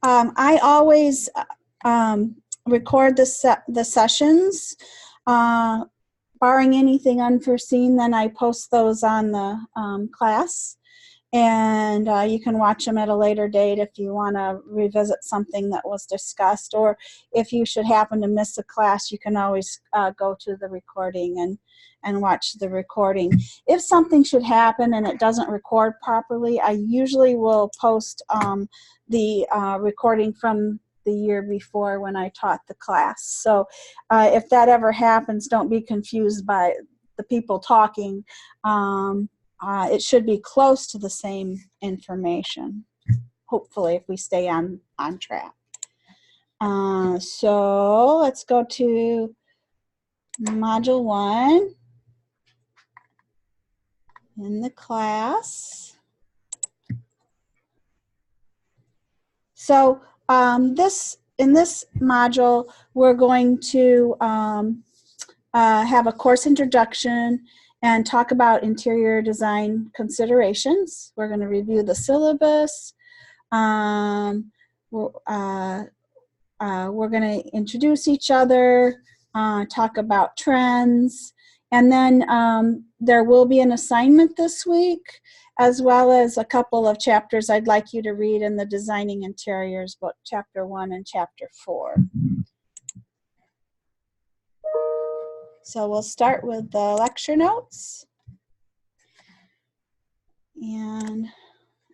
I always record the sessions. Barring anything unforeseen, then I post those on the class. And you can watch them at a later date if you want to revisit something that was discussed, or if you should happen to miss a class, you can always go to the recording and watch the recording. If something should happen and it doesn't record properly, I usually will post the recording from the year before when I taught the class. So if that ever happens, don't be confused by the people talking. It should be close to the same information, hopefully, if we stay on track. So let's go to Module 1 in the class. So in this module, we're going to have a course introduction and talk about interior design considerations. We're going to review the syllabus. We're going to introduce each other, talk about trends, and then there will be an assignment this week, as well as a couple of chapters I'd like you to read in the Designing Interiors book, Chapter 1 and Chapter 4. So we'll start with the lecture notes. And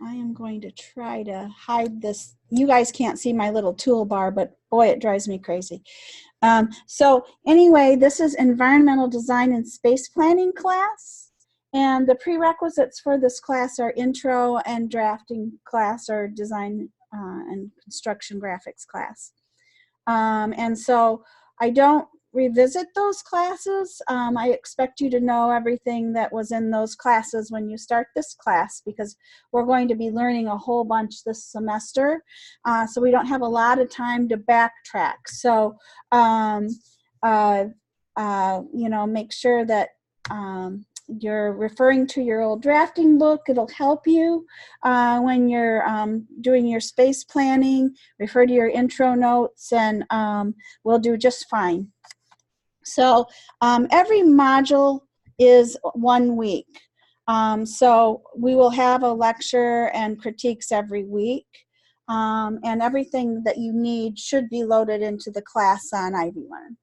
I am going to try to hide this. You guys can't see my little toolbar, but boy, it drives me crazy. So anyway, this is Environmental Design and Space Planning class. And the prerequisites for this class are Intro and Drafting class, or Design and Construction Graphics class. And so I don't revisit those classes. I expect you to know everything that was in those classes when you start this class, because we're going to be learning a whole bunch this semester. So we don't have a lot of time to backtrack. So, you know, make sure that you're referring to your old drafting book. It'll help you when you're doing your space planning. Refer to your intro notes, and we'll do just fine. So every module is 1 week. So we will have a lecture and critiques every week. And everything that you need should be loaded into the class on Ivy Learn.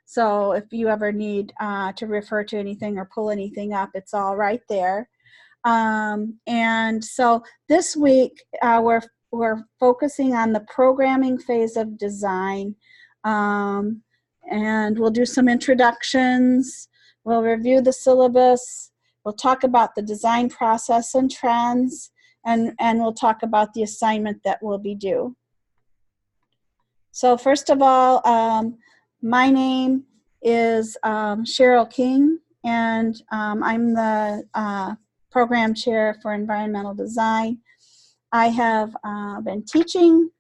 So if you ever need to refer to anything or pull anything up, it's all right there. And so this week we're focusing on the programming phase of design. And we'll do some introductions. We'll review the syllabus. We'll talk about the design process and trends. And we'll talk about the assignment that will be due. So first of all, my name is Cheryl King, and I'm the program chair for environmental design. I have been teaching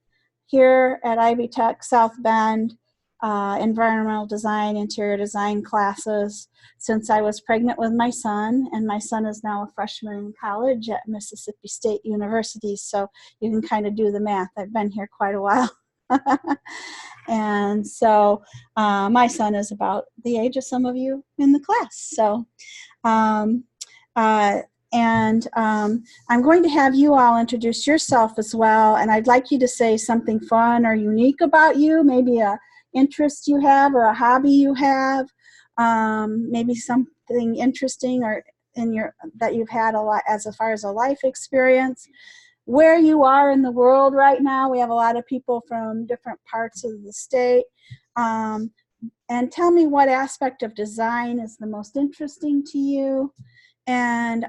here at Ivy Tech South Bend environmental design, interior design classes since I was pregnant with my son, and my son is now a freshman in college at Mississippi State University, so you can kind of do the math. I've been here quite a while. And so my son is about the age of some of you in the class. So I'm going to have you all introduce yourself as well, and I'd like you to say something fun or unique about you, maybe a interest you have or a hobby you have, maybe something interesting or that you've had a lot as far as a life experience, where you are in the world right now. We have a lot of people from different parts of the state, and tell me what aspect of design is the most interesting to you, and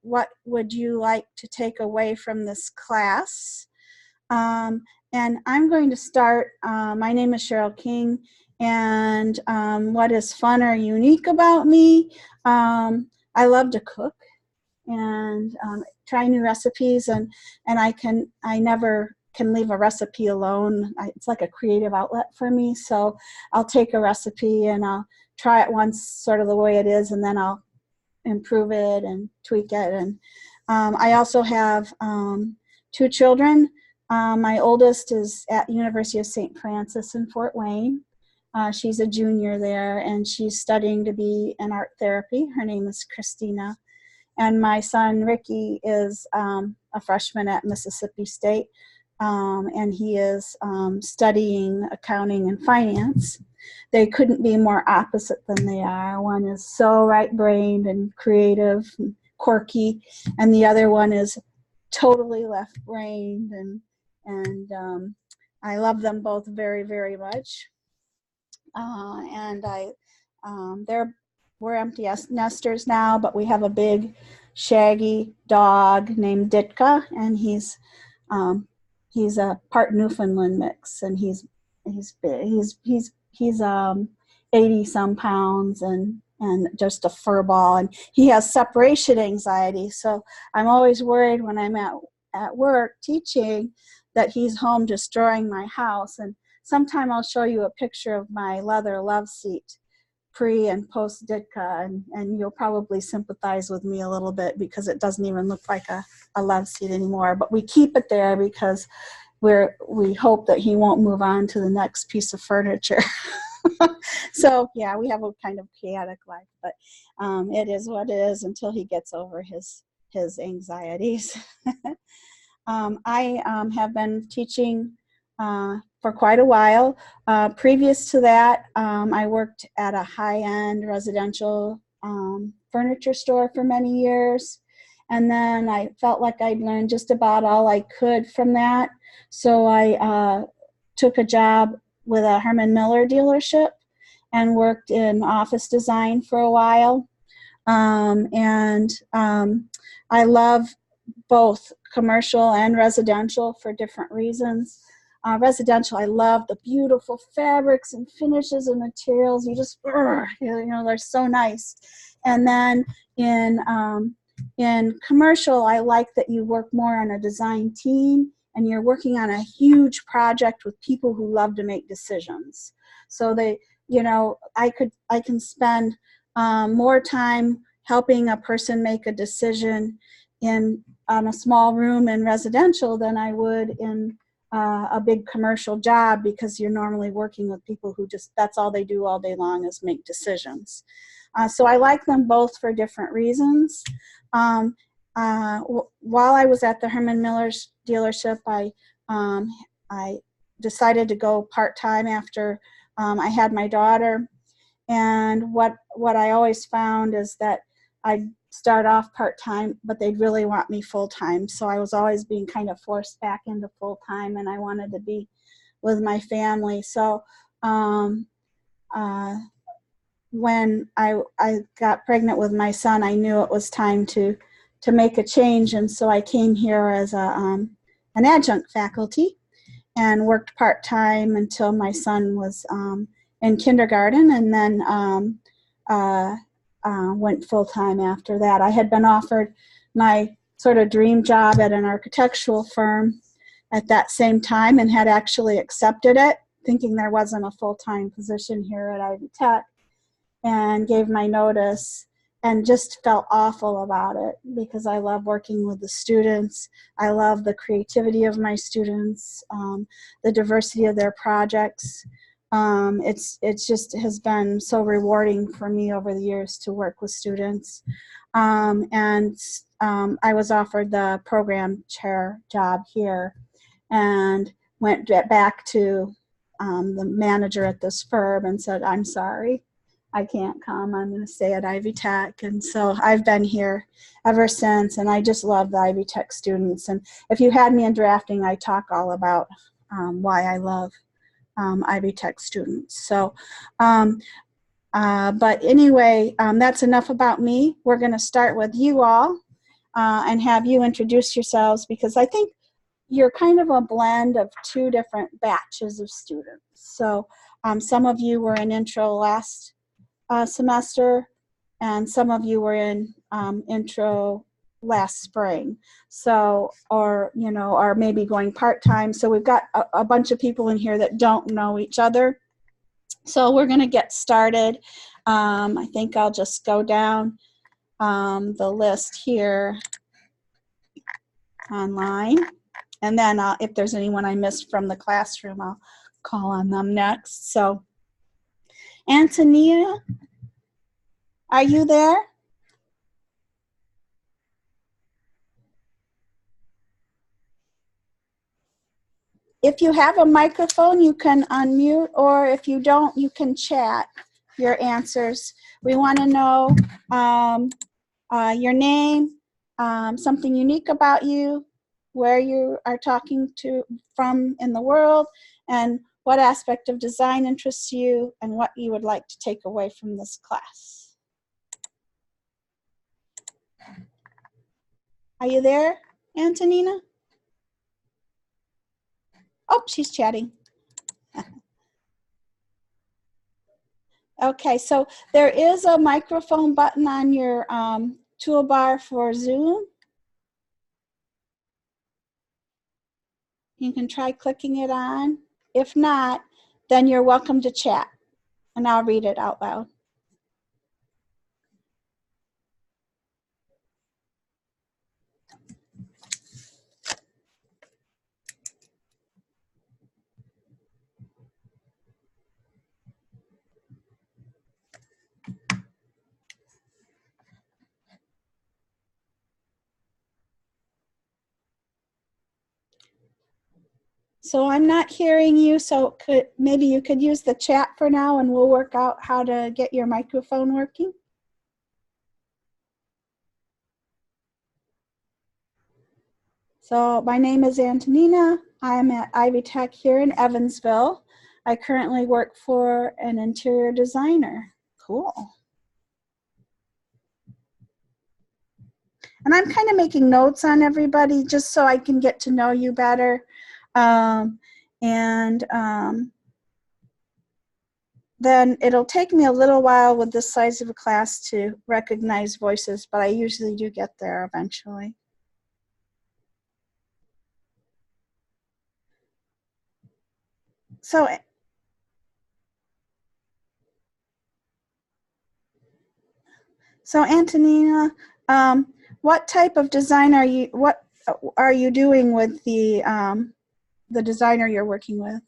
what would you like to take away from this class. And I'm going to start. My name is Cheryl King, and what is fun or unique about me? I love to cook and try new recipes, and I never can leave a recipe alone. It's like a creative outlet for me. So I'll take a recipe and I'll try it once, sort of the way it is, and then I'll improve it and tweak it. And I also have 2 children. My oldest is at University of St. Francis in Fort Wayne. She's a junior there, and she's studying to be in art therapy. Her name is Christina. And my son, Ricky, is a freshman at Mississippi State, and he is studying accounting and finance. They couldn't be more opposite than they are. One is so right-brained and creative and quirky, and the other one is totally left-brained, and I love them both very, very much. And we're empty nesters now, but we have a big shaggy dog named Ditka, and he's a part Newfoundland mix, and he's big. He's 80 some pounds and just a fur ball, and he has separation anxiety. So I'm always worried when I'm at work teaching that he's home destroying my house. And sometime I'll show you a picture of my leather love seat, pre and post Ditka, and you'll probably sympathize with me a little bit because it doesn't even look like a love seat anymore. But we keep it there because we hope that he won't move on to the next piece of furniture. So yeah, we have a kind of chaotic life, but it is what it is until he gets over his anxieties. I have been teaching for quite a while. Previous to that, I worked at a high-end residential furniture store for many years. And then I felt like I'd learned just about all I could from that. So I took a job with a Herman Miller dealership and worked in office design for a while. I love both commercial and residential for different reasons. Residential, I love the beautiful fabrics and finishes and materials. You just, they're so nice. And then in commercial, I like that you work more on a design team and you're working on a huge project with people who love to make decisions. So I can spend more time helping a person make a decision on a small room in residential than I would in a big commercial job, because you're normally working with people who that's all they do all day long is make decisions. So I like them both for different reasons. While I was at the Herman Miller's dealership, I decided to go part-time after I had my daughter. And what I always found is that I'd start off part-time, but they'd really want me full-time. So I was always being kind of forced back into full-time, and I wanted to be with my family. So when I got pregnant with my son, I knew it was time to make a change. And so I came here as an adjunct faculty and worked part-time until my son was in kindergarten, and then went full-time after that. I had been offered my sort of dream job at an architectural firm at that same time and had actually accepted it, thinking there wasn't a full-time position here at Ivy Tech, and gave my notice and just felt awful about it because I love working with the students. I love the creativity of my students, the diversity of their projects. It's just has been so rewarding for me over the years to work with students. I was offered the program chair job here and went back to the manager at this firm and said, I'm sorry, I can't come. I'm going to stay at Ivy Tech. And so I've been here ever since, and I just love the Ivy Tech students. And if you had me in drafting, I talk all about why I love Ivy Tech students. So, but anyway, that's enough about me. We're going to start with you all and have you introduce yourselves, because I think you're kind of a blend of two different batches of students. So some of you were in intro last semester, and some of you were in intro last spring. So, or maybe going part-time. So we've got a bunch of people in here that don't know each other. So we're going to get started. I think I'll just go down the list here online. And then if there's anyone I missed from the classroom, I'll call on them next. So, Antonia, are you there? If you have a microphone, you can unmute, or if you don't, you can chat your answers. We want to know your name, something unique about you, where you are talking from in the world, and what aspect of design interests you, and what you would like to take away from this class. Are you there, Antonina? Oh, she's chatting. Okay, so there is a microphone button on your toolbar for Zoom. You can try clicking it on. If not, then you're welcome to chat, and I'll read it out loud. So I'm not hearing you, so maybe you could use the chat for now, and we'll work out how to get your microphone working. So my name is Antonina. I'm at Ivy Tech here in Evansville. I currently work for an interior designer. Cool. And I'm kind of making notes on everybody just so I can get to know you better. Then it'll take me a little while with this size of a class to recognize voices, but I usually do get there eventually. So Antonina, what type of design are you doing with the designer you're working with?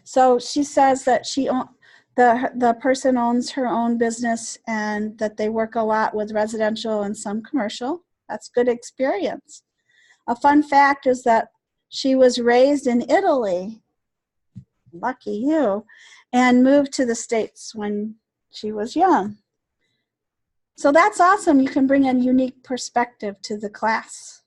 So she says that the person owns her own business and that they work a lot with residential and some commercial. That's good experience. A fun fact is that she was raised in Italy, lucky you, and moved to the States when she was young. So that's awesome. You can bring a unique perspective to the class.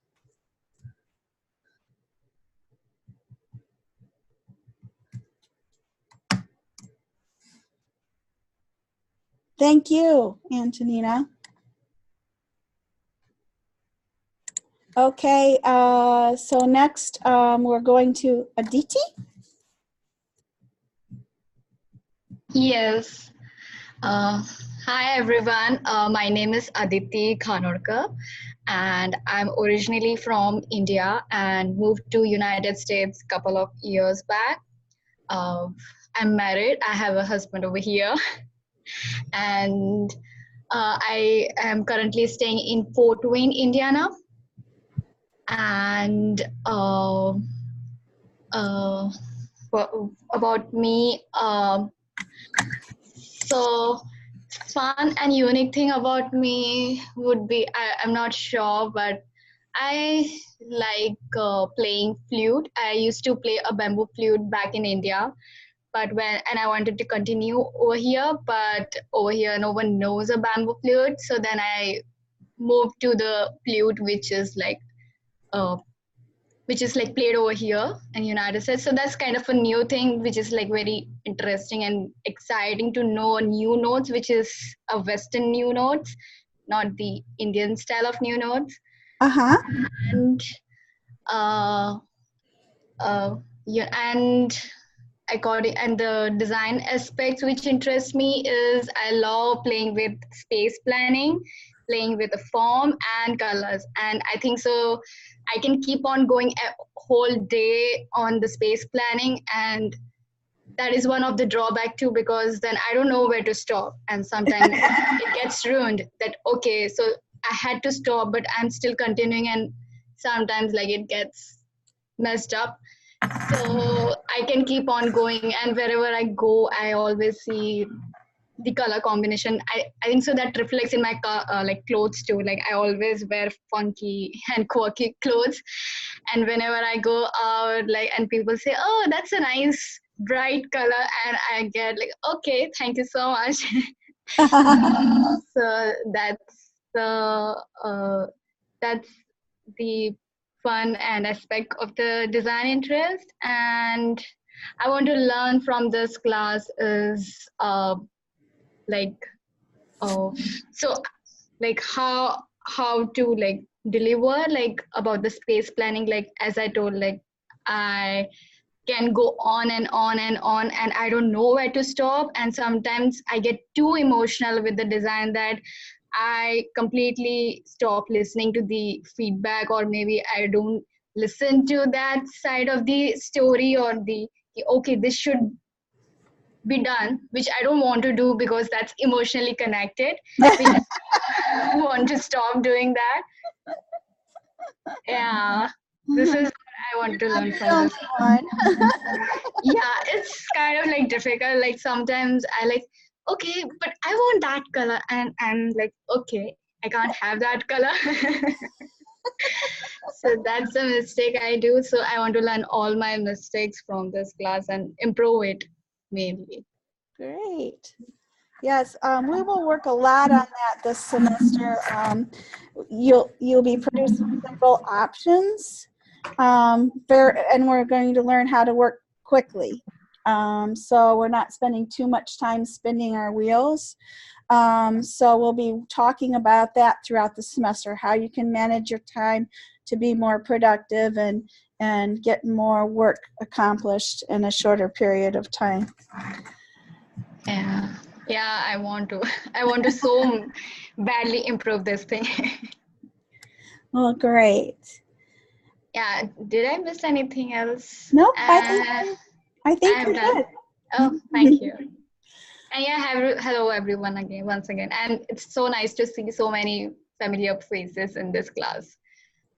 Thank you, Antonina. Okay, so next we're going to Aditi. Yes. Hi everyone. My name is Aditi Khanorkar, and I'm originally from India and moved to United States a couple of years back. I'm married. I have a husband over here, and I am currently staying in Fort Wayne, Indiana. And about me, so fun and unique thing about me would be I'm not sure, but I like playing flute. I used to play a bamboo flute back in India, but I wanted to continue over here, but over here no one knows a bamboo flute, so then I moved to the flute, which is like played over here in United States. So that's kind of a new thing, which is like very interesting and exciting to know new notes, which is a Western new notes, not the Indian style of new notes. And yeah, and the design aspects which interest me is I love playing with space planning, playing with the form and colors, and I think so I can keep on going a whole day on the space planning, and that is one of the drawback too, because then I don't know where to stop, and sometimes it gets ruined that okay, so I had to stop but I'm still continuing, and sometimes like it gets messed up. So I can keep on going, and wherever I go I always see the color combination. I think so that reflects in my like clothes too. Like I always wear funky and quirky clothes, and whenever I go out, like, and people say, oh, that's a nice bright color, and I get like, okay, thank you so much. So uh, that's the fun and aspect of the design interest. And I want to learn from this class is like oh so like how to like deliver like about the space planning. Like as I told, like I can go on and on and on, and I don't know where to stop, and sometimes I get too emotional with the design that I completely stop listening to the feedback, or maybe I don't listen to that side of the story, or the okay, this should be done, which I don't want to do because that's emotionally connected. Which I want to stop doing that. Yeah, this is what I want to learn from this. One. Yeah, it's kind of like difficult. Like sometimes I like, okay, but I want that color, and I'm like, okay, I can't have that color. So that's a mistake I do. So I want to learn all my mistakes from this class and improve it mainly. Great. Yes, we will work a lot on that this semester. You'll be producing several options, and we're going to learn how to work quickly. So we're not spending too much time spinning our wheels. So we'll be talking about that throughout the semester, how you can manage your time to be more productive and get more work accomplished in a shorter period of time. Yeah, I want to. I want to so badly improve this thing. Well, great. Yeah, did I miss anything else? Nope, I think I'm you're done. good. Oh, thank you. And yeah, hello everyone again, once again. And it's so nice to see so many familiar faces in this class.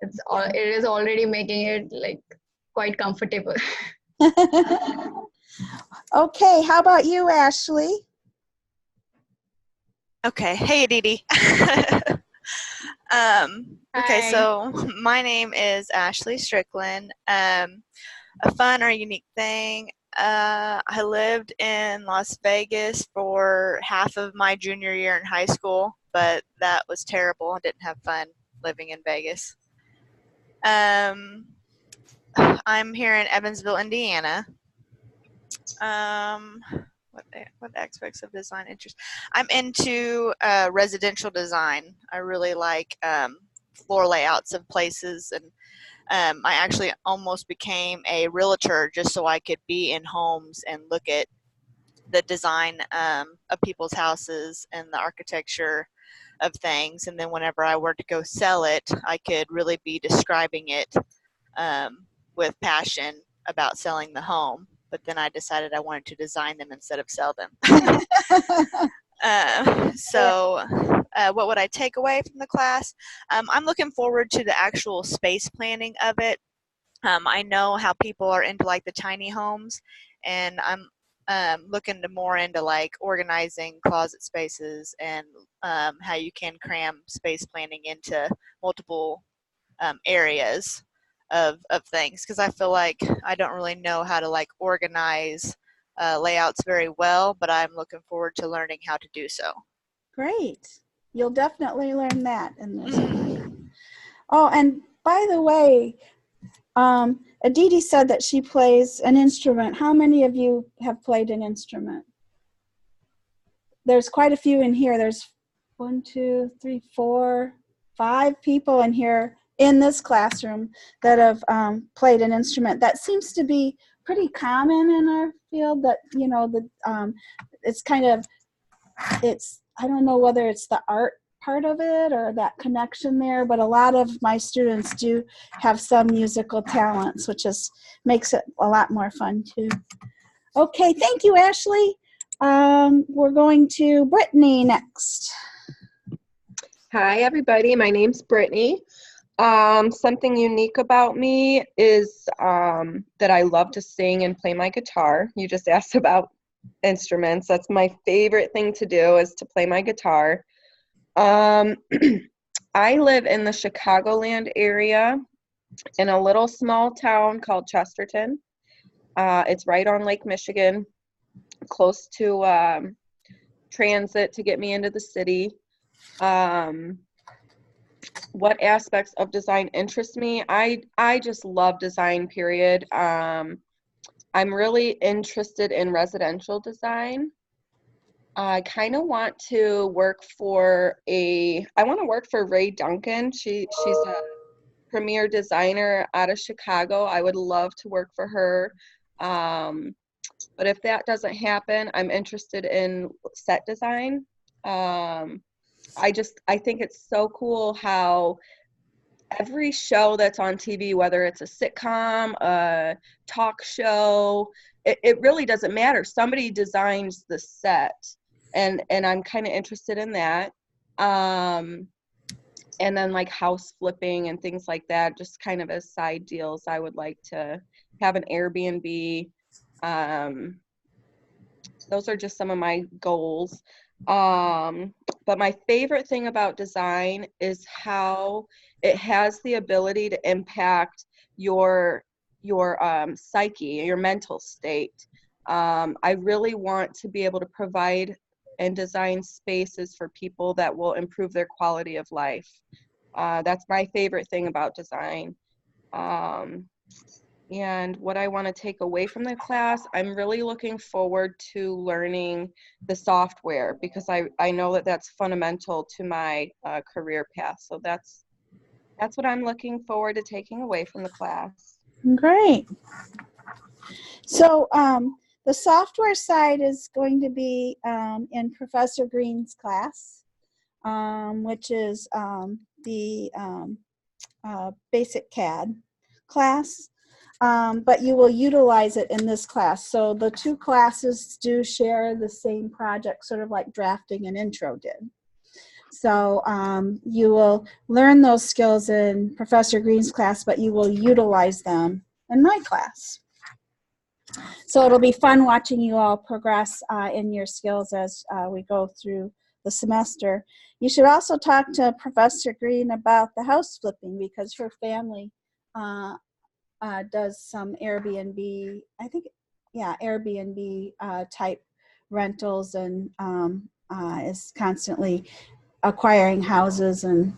It is already making it like quite comfortable. Okay, how about you, Ashley? Okay. Hey, Aditi. Okay, Hi. so my name is Ashley Strickland. A fun or unique thing. I lived in Las Vegas for half of my junior year in high school, but that was terrible. I didn't have fun living in Vegas. I'm here in Evansville, Indiana. What aspects of design interest? I'm into residential design. I really like floor layouts of places, and I actually almost became a realtor just so I could be in homes and look at the design of people's houses and the architecture of things. And then whenever I were to go sell it, I could really be describing it with passion about selling the home. But then I decided I wanted to design them instead of sell them. What would I take away from the class? I'm looking forward to the actual space planning of it. I know how people are into like the tiny homes, and I'm looking to more into like organizing closet spaces and how you can cram space planning into multiple areas of things, because I feel like I don't really know how to like organize layouts very well, but I'm looking forward to learning how to do so. Great. You'll definitely learn that in this. Oh, and by the way, Aditi said that she plays an instrument. How many of you have played an instrument? There's quite a few in here. There's 1, 2, 3, 4, 5 people in here in this classroom that have played an instrument. That seems to be pretty common in our field. That it's kind of I don't know whether it's the art part of it or that connection there, but a lot of my students do have some musical talents, which makes it a lot more fun too. Okay, thank you, Ashley. We're going to Brittany next. Hi, everybody. My name's Brittany. Something unique about me is that I love to sing and play my guitar. You just asked about instruments. That's my favorite thing to do, is to play my guitar. I live in the Chicagoland area in a little small town called Chesterton. It's right on Lake Michigan, close to transit to get me into the city. What aspects of design interest me? I just love design, period. I'm really interested in residential design. I kind of want to work for Ray Duncan. She's a premier designer out of Chicago. I would love to work for her. But if that doesn't happen, I'm interested in set design. I think it's so cool how every show that's on TV, whether it's a sitcom, a talk show, it really doesn't matter. Somebody designs the set, and I'm kind of interested in that. And then like house flipping and things like that, just kind of as side deals. I would like to have an Airbnb. Those are just some of my goals. But my favorite thing about design is how it has the ability to impact your psyche, your mental state. I really want to be able to provide and design spaces for people that will improve their quality of life. That's my favorite thing about design. And what I want to take away from the class, I'm really looking forward to learning the software, because I know that that's fundamental to my career path. So that's what I'm looking forward to taking away from the class. Great. So the software side is going to be in Professor Green's class, which is the basic CAD class. But you will utilize it in this class. So the two classes do share the same project, sort of like drafting and intro did. So you will learn those skills in Professor Green's class, but you will utilize them in my class. So it'll be fun watching you all progress in your skills as we go through the semester. You should also talk to Professor Green about the house flipping, because her family does some Airbnb, Airbnb type rentals, and is constantly acquiring houses and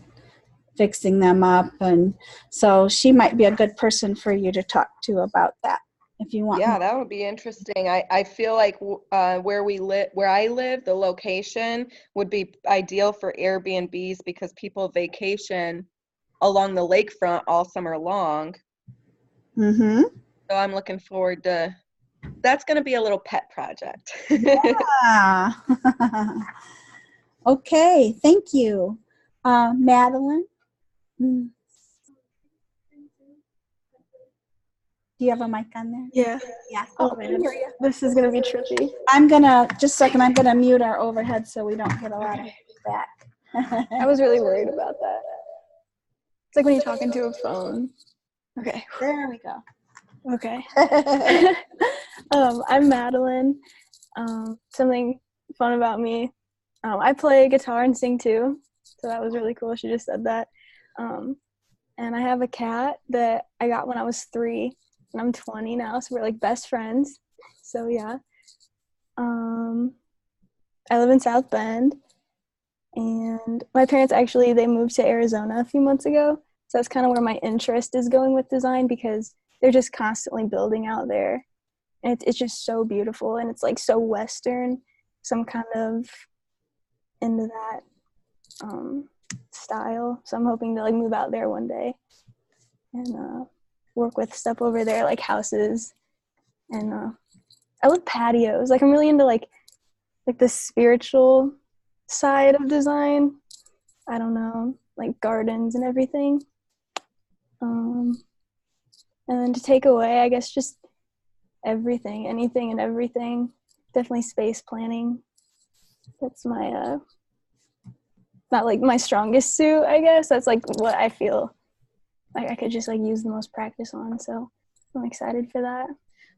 fixing them up. And so she might be a good person for you to talk to about that if you want. Yeah, that would be interesting. I feel like where I live, the location would be ideal for Airbnbs, because people vacation along the lakefront all summer long. Mm-hmm. So I'm looking forward to, that's going to be a little pet project. Yeah. Okay, thank you. Madeline? Do you have a mic on there? Yeah. Yeah. Oh man, this is gonna be tricky. I'm gonna mute our overhead so we don't get a lot of feedback. I was really worried about that. It's like when you're talking to a phone. Okay. There we go. Okay. I'm Madeline. Something fun about me. I play guitar and sing too, so that was really cool. She just said that. And I have a cat that I got when I was 3, and I'm 20 now, so we're like best friends. So yeah. I live in South Bend, and my parents actually, they moved to Arizona a few months ago, so that's kind of where my interest is going with design, because they're just constantly building out there. And it's just so beautiful, and it's like so Western, so I'm kind of into that style. So I'm hoping to like move out there one day and work with stuff over there, like houses. And I love patios. Like I'm really into like the spiritual side of design. I don't know, like gardens and everything. And then to take away, I guess just everything, anything and everything. Definitely space planning. That's my not like my strongest suit, I guess. That's like what I feel like I could just like use the most practice on. So I'm excited for that.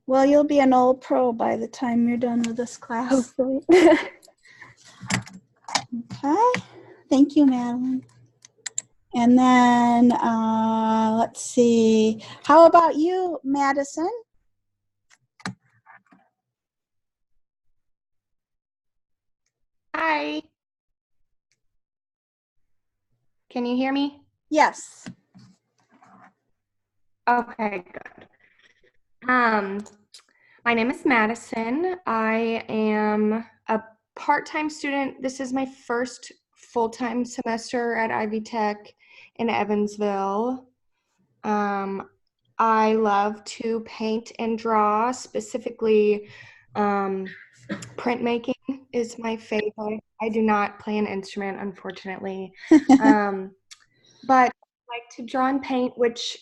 Well, you'll be an old pro by the time you're done with this class. Hopefully. Okay. Thank you, Madeline. And then let's see. How about you, Madison? Hi. Can you hear me? Yes. Okay, good. My name is Madison. I am a part-time student. This is my first full-time semester at Ivy Tech in Evansville. I love to paint and draw, specifically printmaking is my favorite. I do not play an instrument, unfortunately. But I like to draw and paint, which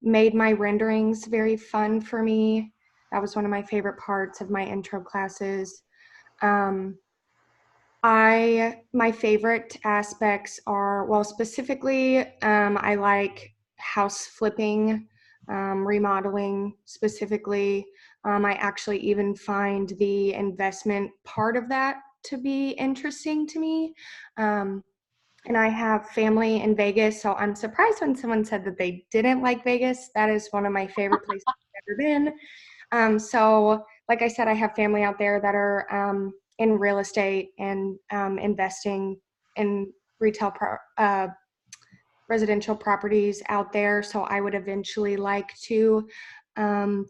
made my renderings very fun for me. That was one of my favorite parts of my intro classes. My favorite aspects are, well, specifically, I like house flipping, remodeling specifically. I actually even find the investment part of that to be interesting to me. And I have family in Vegas, so I'm surprised when someone said that they didn't like Vegas. That is one of my favorite places I've ever been. So, like I said, I have family out there that are in real estate and investing in residential properties out there. So I would eventually like to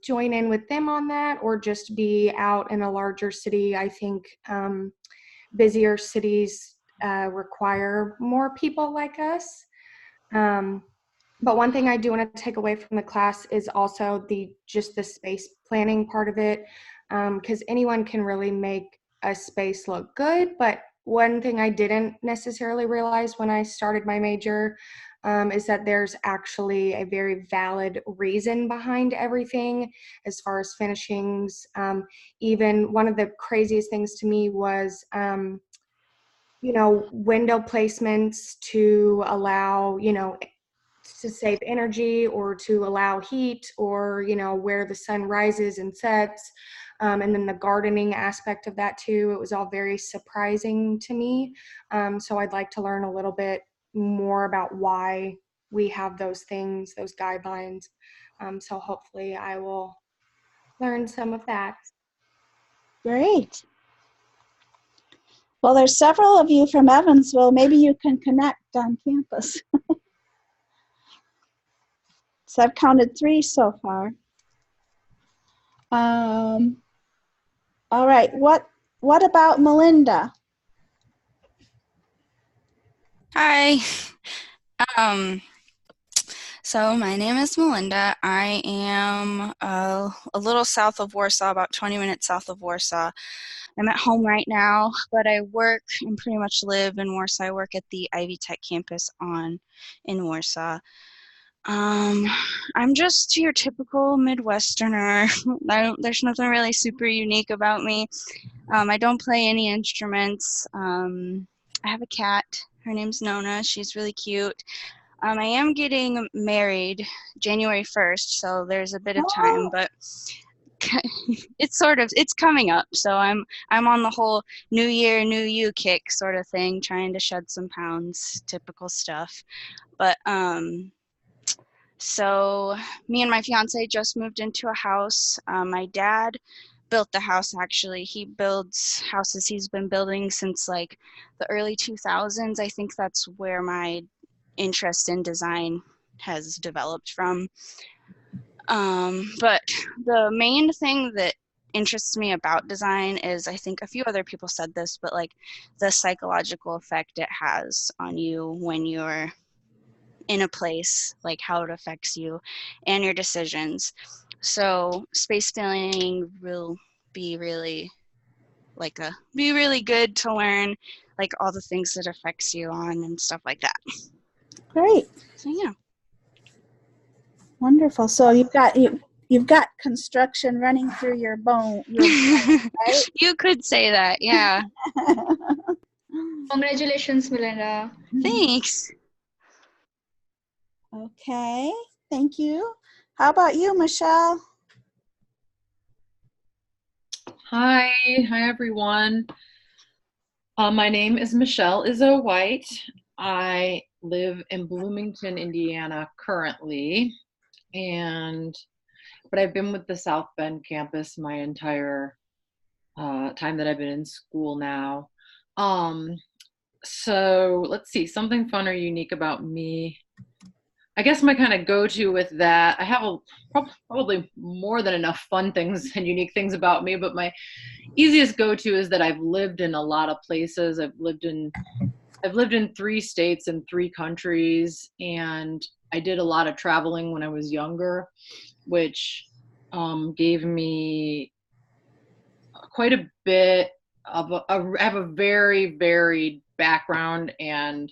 join in with them on that, or just be out in a larger city. I think busier cities require more people like us. But one thing I do want to take away from the class is also the space planning part of it, because anyone can really make a space look good. But one thing I didn't necessarily realize when I started my major is that there's actually a very valid reason behind everything as far as finishings. Even one of the craziest things to me was window placements to allow, to save energy, or to allow heat, or, where the sun rises and sets. And then the gardening aspect of that too. It was all very surprising to me. So I'd like to learn a little bit more about why we have those things, those guidelines. So hopefully I will learn some of that. Great. Well, there's several of you from Evansville. Maybe you can connect on campus. So I've counted 3 so far. All right. What about Melinda? Hi. So my name is Melinda. I am a little south of Warsaw, about 20 minutes south of Warsaw. I'm at home right now, but I work and pretty much live in Warsaw. I work at the Ivy Tech campus in Warsaw. I'm just your typical Midwesterner. There's nothing really super unique about me. I don't play any instruments. I have a cat. Her name's Nona. She's really cute. I am getting married January 1st, so there's a bit of time, but it's coming up. So I'm on the whole new year, new you kick sort of thing, trying to shed some pounds, typical stuff. But so me and my fiance just moved into a house. My dad built the house, actually. He builds houses. He's been building since like the early 2000s. I think that's where my interest in design has developed from. But the main thing that interests me about design is, I think a few other people said this, but like the psychological effect it has on you when you're in a place, like how it affects you and your decisions. So space planning will be really good to learn, like all the things that affects you on and stuff like that. Great. So yeah. Wonderful. So you've got you've got construction running through your bone, right? You could say that, yeah. Congratulations, Melinda. Thanks. Okay, thank you. How about you, Michelle? Hi everyone. My name is Michelle Izzo White. I live in Bloomington, Indiana currently, but I've been with the South Bend campus my entire time that I've been in school now. So let's see, something fun or unique about me. I guess my kind of go-to with that, I have probably more than enough fun things and unique things about me, but my easiest go-to is that I've lived in a lot of places. I've lived in 3 states and 3 countries, and I did a lot of traveling when I was younger, which gave me quite a bit of I have a very varied background and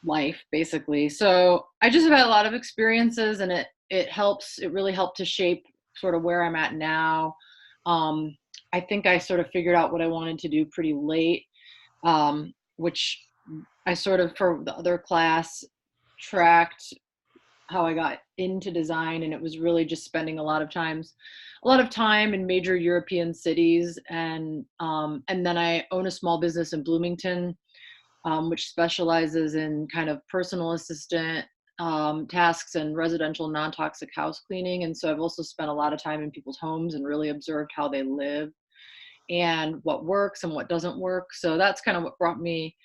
life, basically. So I just have had a lot of experiences, and it really helped to shape sort of where I'm at now. I think I sort of figured out what I wanted to do pretty late, which I sort of, for the other class, tracked how I got into design, and it was really just spending a lot of time in major European cities, and then I own a small business in Bloomington, which specializes in kind of personal assistant tasks and residential non-toxic house cleaning. And so I've also spent a lot of time in people's homes and really observed how they live and what works and what doesn't work. So that's kind of what brought me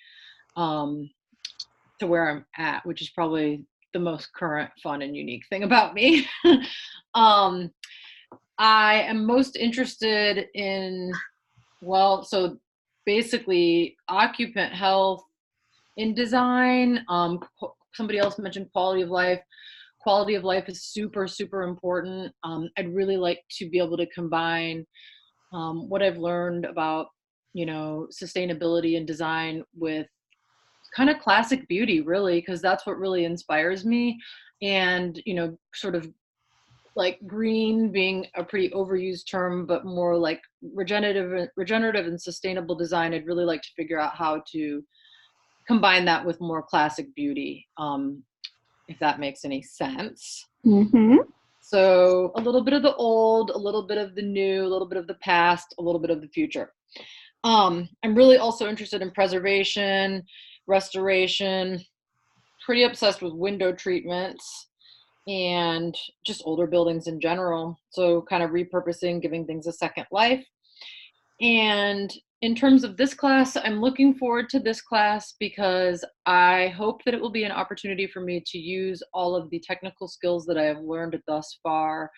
to where I'm at, which is probably the most current, fun, and unique thing about me. I am most interested in, so basically occupant health in design. Somebody else mentioned quality of life. Quality of life is super, super important. I'd really like to be able to combine what I've learned about, sustainability and design with kind of classic beauty, really, because that's what really inspires me. And, sort of like green being a pretty overused term, but more like regenerative and sustainable design. I'd really like to figure out how to combine that with more classic beauty, if that makes any sense. Mm-hmm. So a little bit of the old, a little bit of the new, a little bit of the past, a little bit of the future. I'm really also interested in preservation, restoration, pretty obsessed with window treatments, and just older buildings in general. So kind of repurposing, giving things a second life. And in terms of this class, I'm looking forward to this class because I hope that it will be an opportunity for me to use all of the technical skills that I have learned thus far,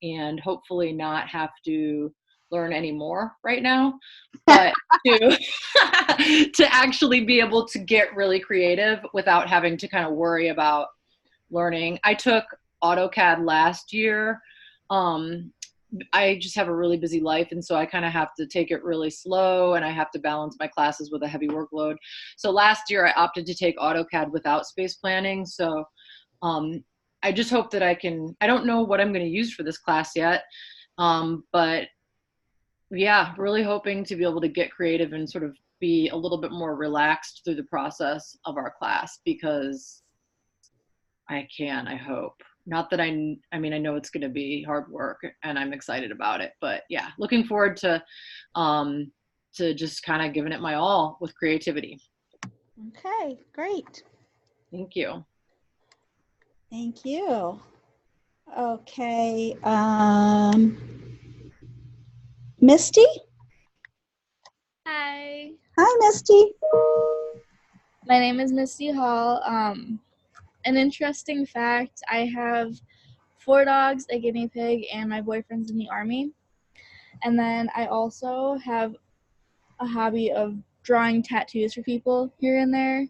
and hopefully not have to learn any more right now, but to to actually be able to get really creative without having to kind of worry about learning. I took AutoCAD last year. I just have a really busy life, and so I kind of have to take it really slow, and I have to balance my classes with a heavy workload. So last year I opted to take AutoCAD without space planning. So I just hope that I don't know what I'm going to use for this class yet, but yeah, really hoping to be able to get creative and sort of be a little bit more relaxed through the process of our class, because I hope. Not that I know it's going to be hard work, and I'm excited about it, but yeah, looking forward to just kind of giving it my all with creativity. Okay, great. Thank you. Thank you. Okay, Misty? Hi, Hi, Misty. my name is Misty Hall. An interesting fact, I have 4 dogs, a guinea pig, and my boyfriend's in the Army. And then I also have a hobby of drawing tattoos for people here and there.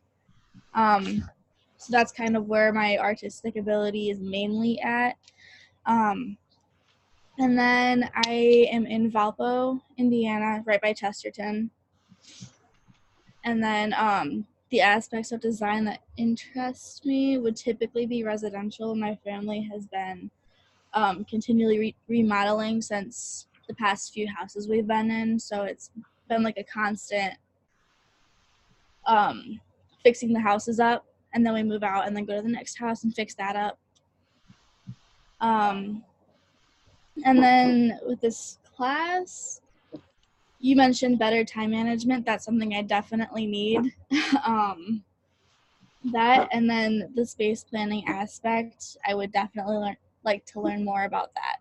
So that's kind of where my artistic ability is mainly at. And then I am in Valpo, Indiana, right by Chesterton. And then the aspects of design that interest me would typically be residential. My family has been continually remodeling since the past few houses we've been in. So it's been like a constant fixing the houses up, and then we move out and then go to the next house and fix that up. And then with this class, you mentioned better time management. That's something I definitely need. That, and then the space planning aspect, I would definitely like to learn more about that.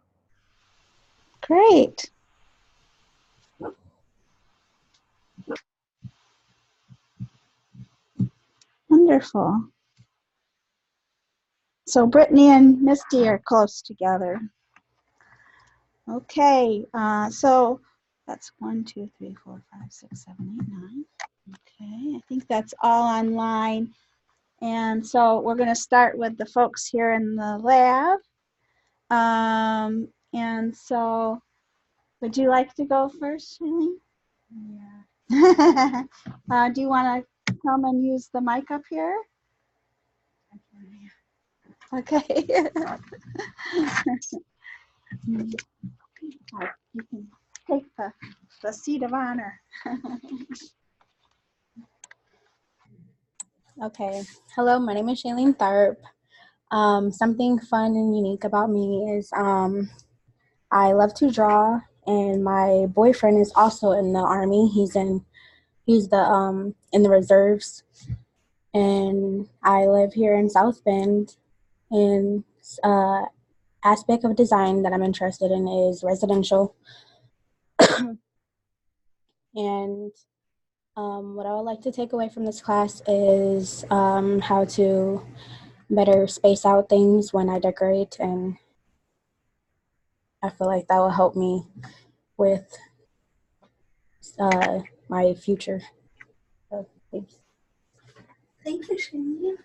Great. Wonderful. So Brittany and Misty are close together. Okay, so that's 1, 2, 3, 4, 5, 6, 7, 8, 9. Okay, I think that's all online. And so we're going to start with the folks here in the lab. And so would you like to go first, Shailene? Yeah. Do you want to come and use the mic up here? Okay. You can take the seat of honor. Okay. Hello, my name is Shailene Tharp. Something fun and unique about me is I love to draw, and my boyfriend is also in the Army. He's in the reserves, and I live here in South Bend. And aspect of design that I'm interested in is residential. And what I would like to take away from this class is how to better space out things when I decorate, and I feel like that will help me with my future. So, thanks. Thank you, Shailene.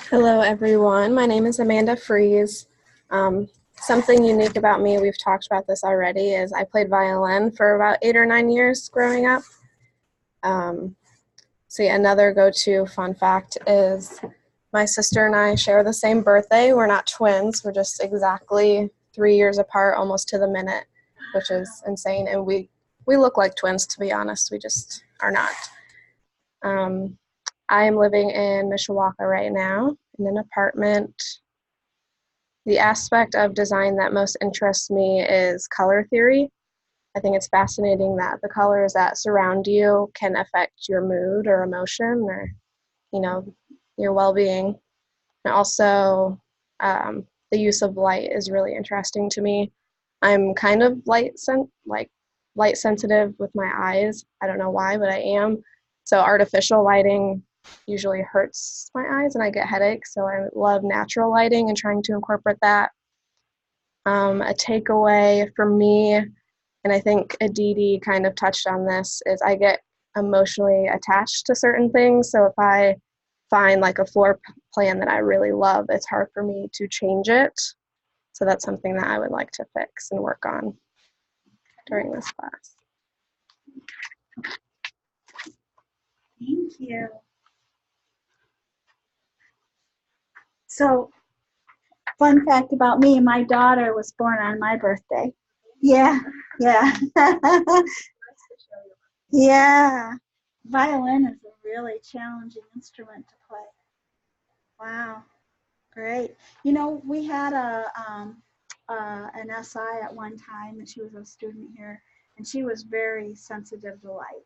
Hello, everyone. My name is Amanda Fries. Something unique about me, we've talked about this already, is I played violin for about 8 or 9 years growing up. So yeah, another go-to fun fact is my sister and I share the same birthday. We're not twins. We're just exactly 3 years apart, almost to the minute, which is insane. And we look like twins, to be honest. We just are not. I am living in Mishawaka right now in an apartment. The aspect of design that most interests me is color theory. I think it's fascinating that the colors that surround you can affect your mood or emotion or, your well-being. And also, the use of light is really interesting to me. I'm kind of light sensitive with my eyes. I don't know why, but I am. So artificial lighting usually hurts my eyes and I get headaches. So I love natural lighting and trying to incorporate that. A takeaway for me, and I think Aditi kind of touched on this, is I get emotionally attached to certain things. So if I find like a floor plan that I really love, it's hard for me to change it. So that's something that I would like to fix and work on during this class. Thank you. So, fun fact about me, my daughter was born on my birthday. Yeah, yeah. Yeah. Violin is a really challenging instrument to play. Wow, great. We had an SI at one time, and she was a student here, and she was very sensitive to light.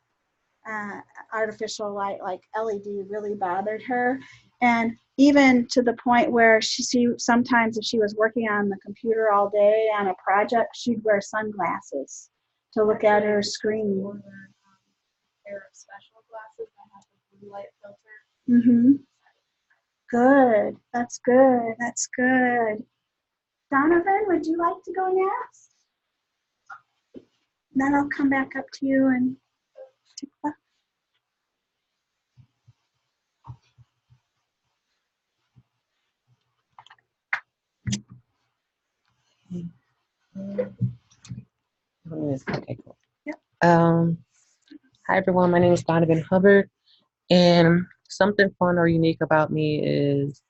Artificial light like LED really bothered her, and even to the point where she sometimes, if she was working on the computer all day on a project, she'd wear sunglasses to look at her screen. Pair of special glasses that have a blue light filter. Mm-hmm. Good. That's good. That's good. Donovan, would you like to go next? Then I'll come back up to you and Okay. Um, Hi everyone, my name is Donovan Hubbard, and something fun or unique about me is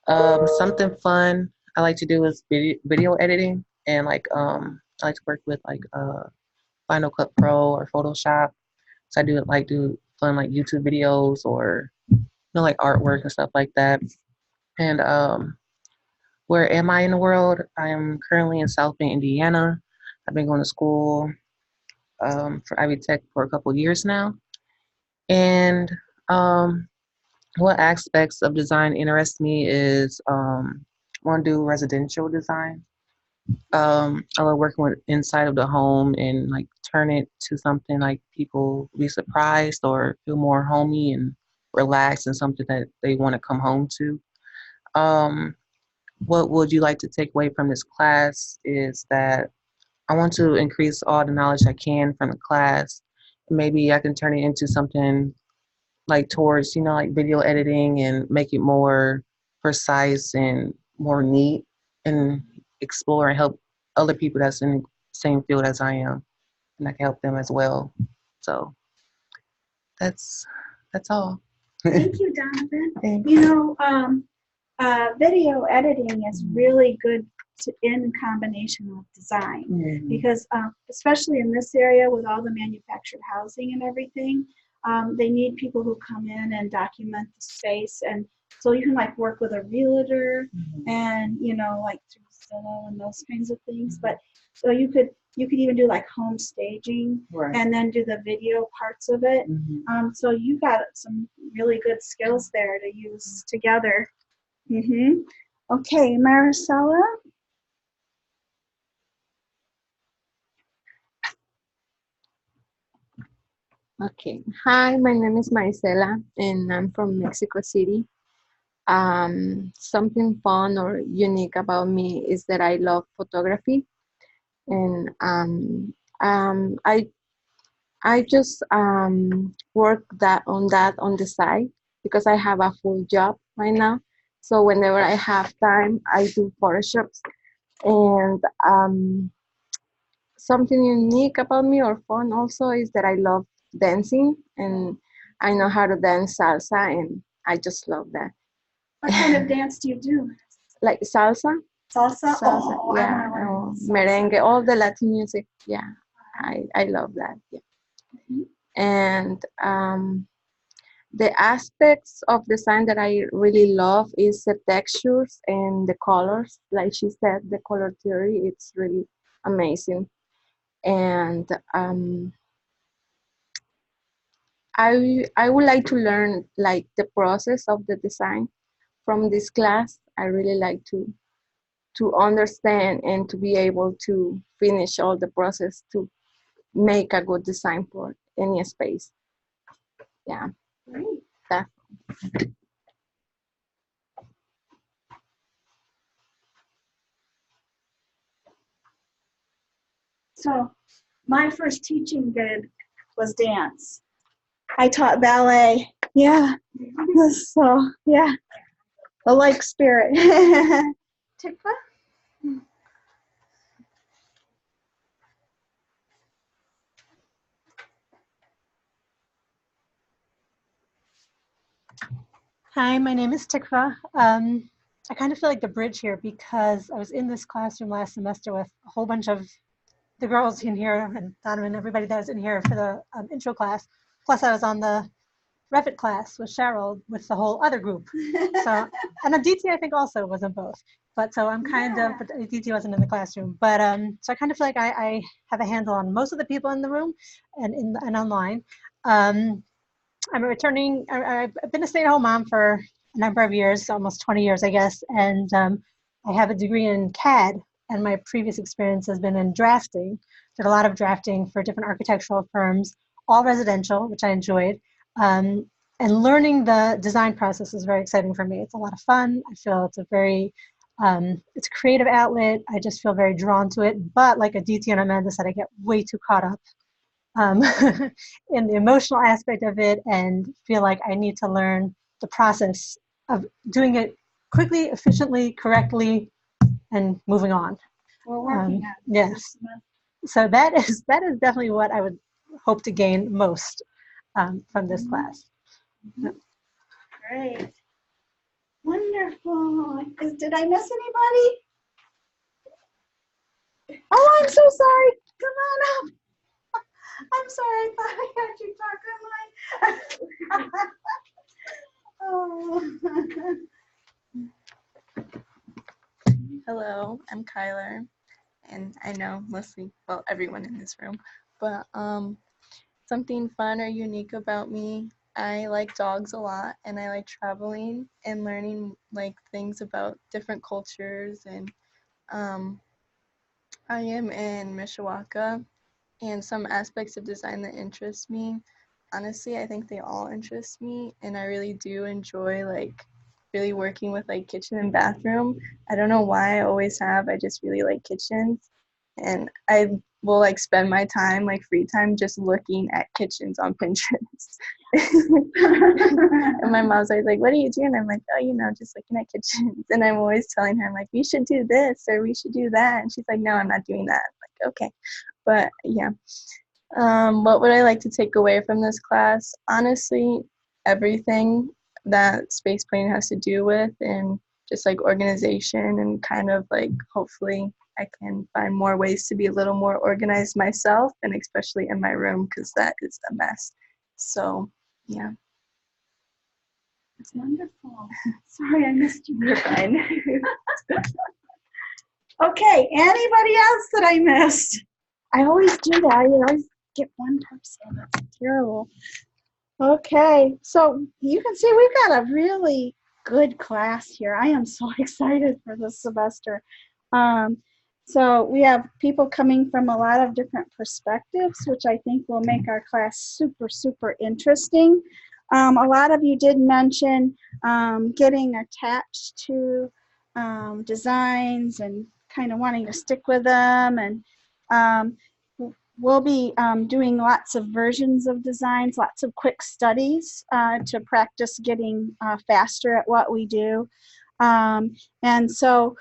something fun I like to do is video editing, and I like to work with Final Cut Pro or Photoshop. So I do fun like YouTube videos or like artwork and stuff like that. And where am I in the world? I am currently in South Bend, Indiana. I've been going to school for Ivy Tech for a couple years now. And what aspects of design interest me is I want to do residential design. I love working with inside of the home and like turn it to something like people be surprised or feel more homey and relaxed and something that they want to come home to. Um, what would you like to take away from this class is that I want to increase all the knowledge I can from the class. Maybe I can turn it into something like towards, like video editing and make it more precise and more neat and explore and help other people that's in the same field as I am. And I can help them as well. So that's all. Thank you, Donovan. Thanks. Video editing is really good in combination with design because especially in this area with all the manufactured housing and everything, they need people who come in and document the space, and so you can like work with a realtor and like through Zillow and those kinds of things. But so you could even do like home staging and then do the video parts of it. So you got some really good skills there to use together. Okay, Maricela. Okay. Hi, my name is Maricela, and I'm from Mexico City. Something fun or unique about me is that I love photography, and I just work on the side because I have a full job right now. So whenever I have time, I do photoshops, and something unique about me or fun also is that I love dancing, and I know how to dance salsa, and I just love that. What kind of dance do you do? Like salsa? Salsa? Salsa, yeah. Merengue, all the Latin music. Yeah, I love that. Yeah. And the aspects of design that I really love is the textures and the colors. Like she said, the color theory, it's really amazing. And I would like to learn like the process of the design from this class. I really like to understand and to be able to finish all the process to make a good design for any space. Yeah. Great. That's So my first teaching gig was dance. I taught ballet. Yeah. So yeah, the like spirit. Tikva? Hi, my name is Tikva. I kind of feel like the bridge here because I was in this classroom last semester with a whole bunch of the girls in here and Donovan, everybody that was in here for the intro class. Plus I was on the Revit class with Cheryl with the whole other group. So, and Aditi I think also was in both. But so I'm kind of, but Aditi wasn't in the classroom. But so I kind of feel like I have a handle on most of the people in the room and online. I'm a returning, I've been a stay-at-home mom for a number of years, almost 20 years, I guess. And I have a degree in CAD, and my previous experience has been in drafting. Did a lot of drafting for different architectural firms, all residential, which I enjoyed. And learning the design process is very exciting for me. It's a lot of fun. I feel it's a very, it's a creative outlet. I just feel very drawn to it. But like Aditi and Amanda said, I get way too caught up in the emotional aspect of it and feel like I need to learn the process of doing it quickly, efficiently, correctly, and moving on. We're working on it. Yes. So that is definitely what I would hope to gain most from this class. Great. Wonderful. Did I miss anybody? Oh, I'm so sorry. Come on up. I'm sorry. I thought I had you talk online. Hello, I'm Kyler, and I know mostly, well, everyone in this room, but something fun or unique about me, I like dogs a lot, and I like traveling and learning like things about different cultures, and I am in Mishawaka, and some aspects of design that interest me, honestly, I think they all interest me, and I really do enjoy like really working with like kitchen and bathroom. I don't know why, I always have. I just really like kitchens, and I will like spend my time, like free time, just looking at kitchens on Pinterest. And my mom's always like, "What are you doing?" I'm like, "Oh, just looking at kitchens." And I'm always telling her, I'm like, "We should do this or we should do that." And she's like, "No, I'm not doing that." I'm like, okay. But yeah. What would I like to take away from this class? Honestly, everything that space planning has to do with, and just like organization, and kind of like hopefully I can find more ways to be a little more organized myself, and especially in my room because that is a mess. So yeah. It's wonderful. Sorry, I missed you. You're fine. Okay, anybody else that I missed? I always do that. I always get one person. That's terrible. Okay, so you can see we've got a really good class here. I am so excited for this semester. So we have people coming from a lot of different perspectives, which I think will make our class super, super interesting. A lot of you did mention getting attached to designs and kind of wanting to stick with them, and we'll be doing lots of versions of designs, lots of quick studies to practice getting faster at what we do. And so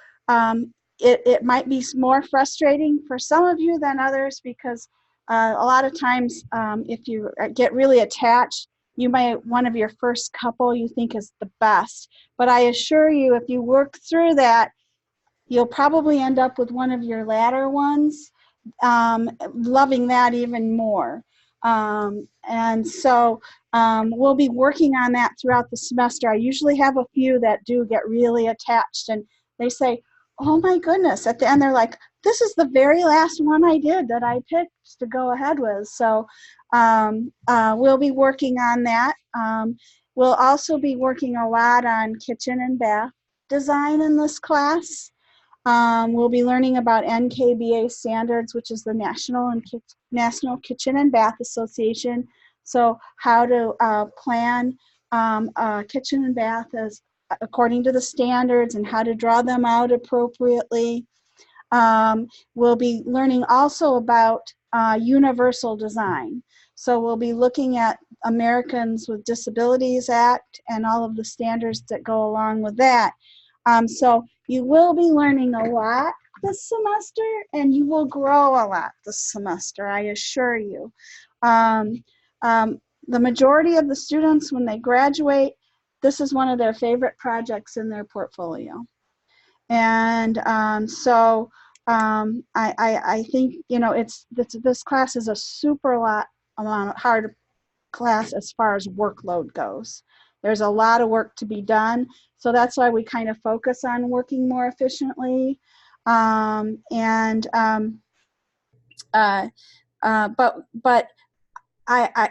it might be more frustrating for some of you than others, because a lot of times if you get really attached, you might, one of your first couple you think is the best. But I assure you, if you work through that, you'll probably end up with one of your latter ones, loving that even more. And so we'll be working on that throughout the semester. I usually have a few that do get really attached, and they say, "Oh my goodness," at the end they're like, "This is the very last one I did that I picked to go ahead with." So we'll be working on that. We'll also be working a lot on kitchen and bath design in this class. We'll be learning about NKBA standards, which is the National Kitchen and Bath Association. So how to plan a kitchen and bath as according to the standards, and how to draw them out appropriately. We'll be learning also about universal design. So we'll be looking at Americans with Disabilities Act and all of the standards that go along with that. So you will be learning a lot this semester, and you will grow a lot this semester, I assure you. The majority of the students, when they graduate, this is one of their favorite projects in their portfolio. And I think, this class is a super hard class as far as workload goes. There's a lot of work to be done, so that's why we kind of focus on working more efficiently. But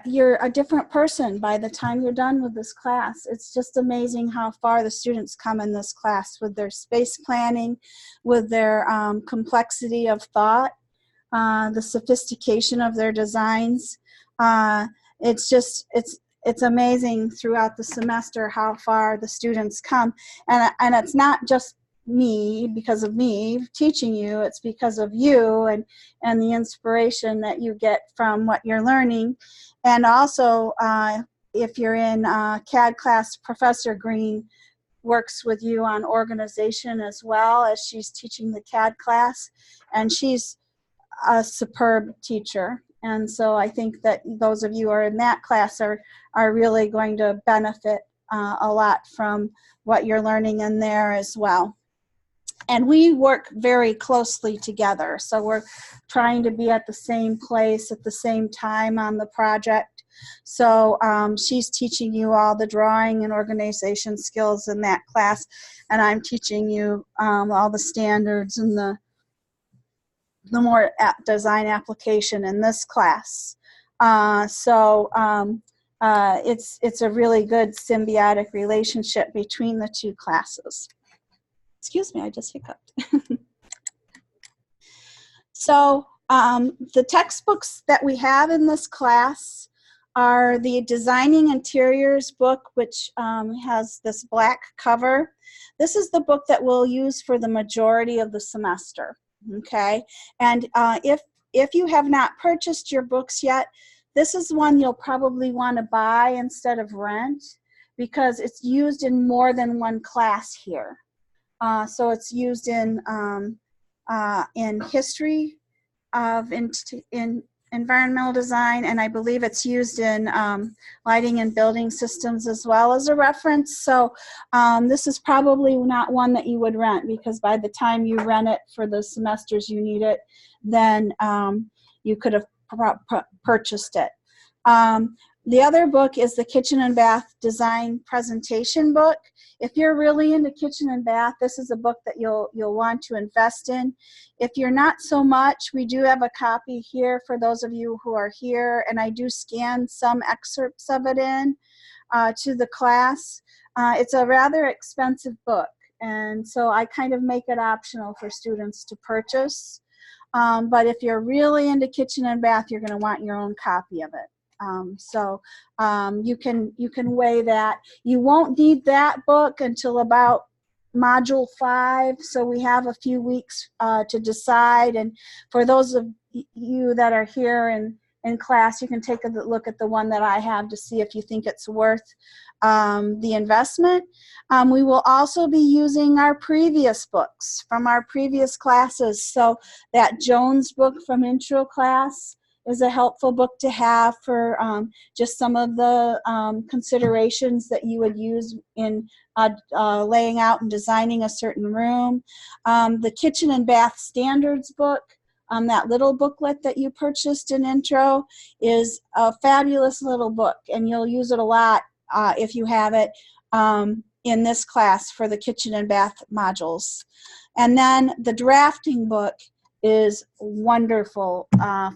you're a different person by the time you're done with this class. It's just amazing how far the students come in this class with their space planning, with their complexity of thought, the sophistication of their designs. It's amazing throughout the semester how far the students come, and it's not just me, because of me teaching you, it's because of you and the inspiration that you get from what you're learning. And also if you're in CAD class, Professor Green works with you on organization as well, as she's teaching the CAD class, and she's a superb teacher. And so I think that those of you who are in that class are really going to benefit a lot from what you're learning in there as well. And we work very closely together. So we're trying to be at the same place at the same time on the project. So she's teaching you all the drawing and organization skills in that class, and I'm teaching you all the standards and the more design application in this class. It's a really good symbiotic relationship between the two classes. Excuse me, I just hiccuped. So the textbooks that we have in this class are the Designing Interiors book, which has this black cover. This is the book that we'll use for the majority of the semester, okay? And if you have not purchased your books yet, this is one you'll probably want to buy instead of rent, because it's used in more than one class here. So it's used in history of in environmental design, and I believe it's used in lighting and building systems as well as a reference. So this is probably not one that you would rent, because by the time you rent it for the semesters you need it, then you could have purchased it. The other book is the Kitchen and Bath Design Presentation book. If you're really into kitchen and bath, this is a book that you'll want to invest in. If you're not so much, we do have a copy here for those of you who are here, and I do scan some excerpts of it in to the class. It's a rather expensive book, and so I kind of make it optional for students to purchase. But if you're really into kitchen and bath, you're going to want your own copy of it. You can weigh that. You won't need that book until about module 5, so we have a few weeks to decide. And for those of you that are here in class, you can take a look at the one that I have to see if you think it's worth the investment. We will also be using our previous books from our previous classes. So that Jones book from intro class is a helpful book to have for just some of the considerations that you would use in laying out and designing a certain room. The Kitchen and Bath Standards book, that little booklet that you purchased in intro, is a fabulous little book, and you'll use it a lot if you have it in this class for the kitchen and bath modules. And then the drafting book is wonderful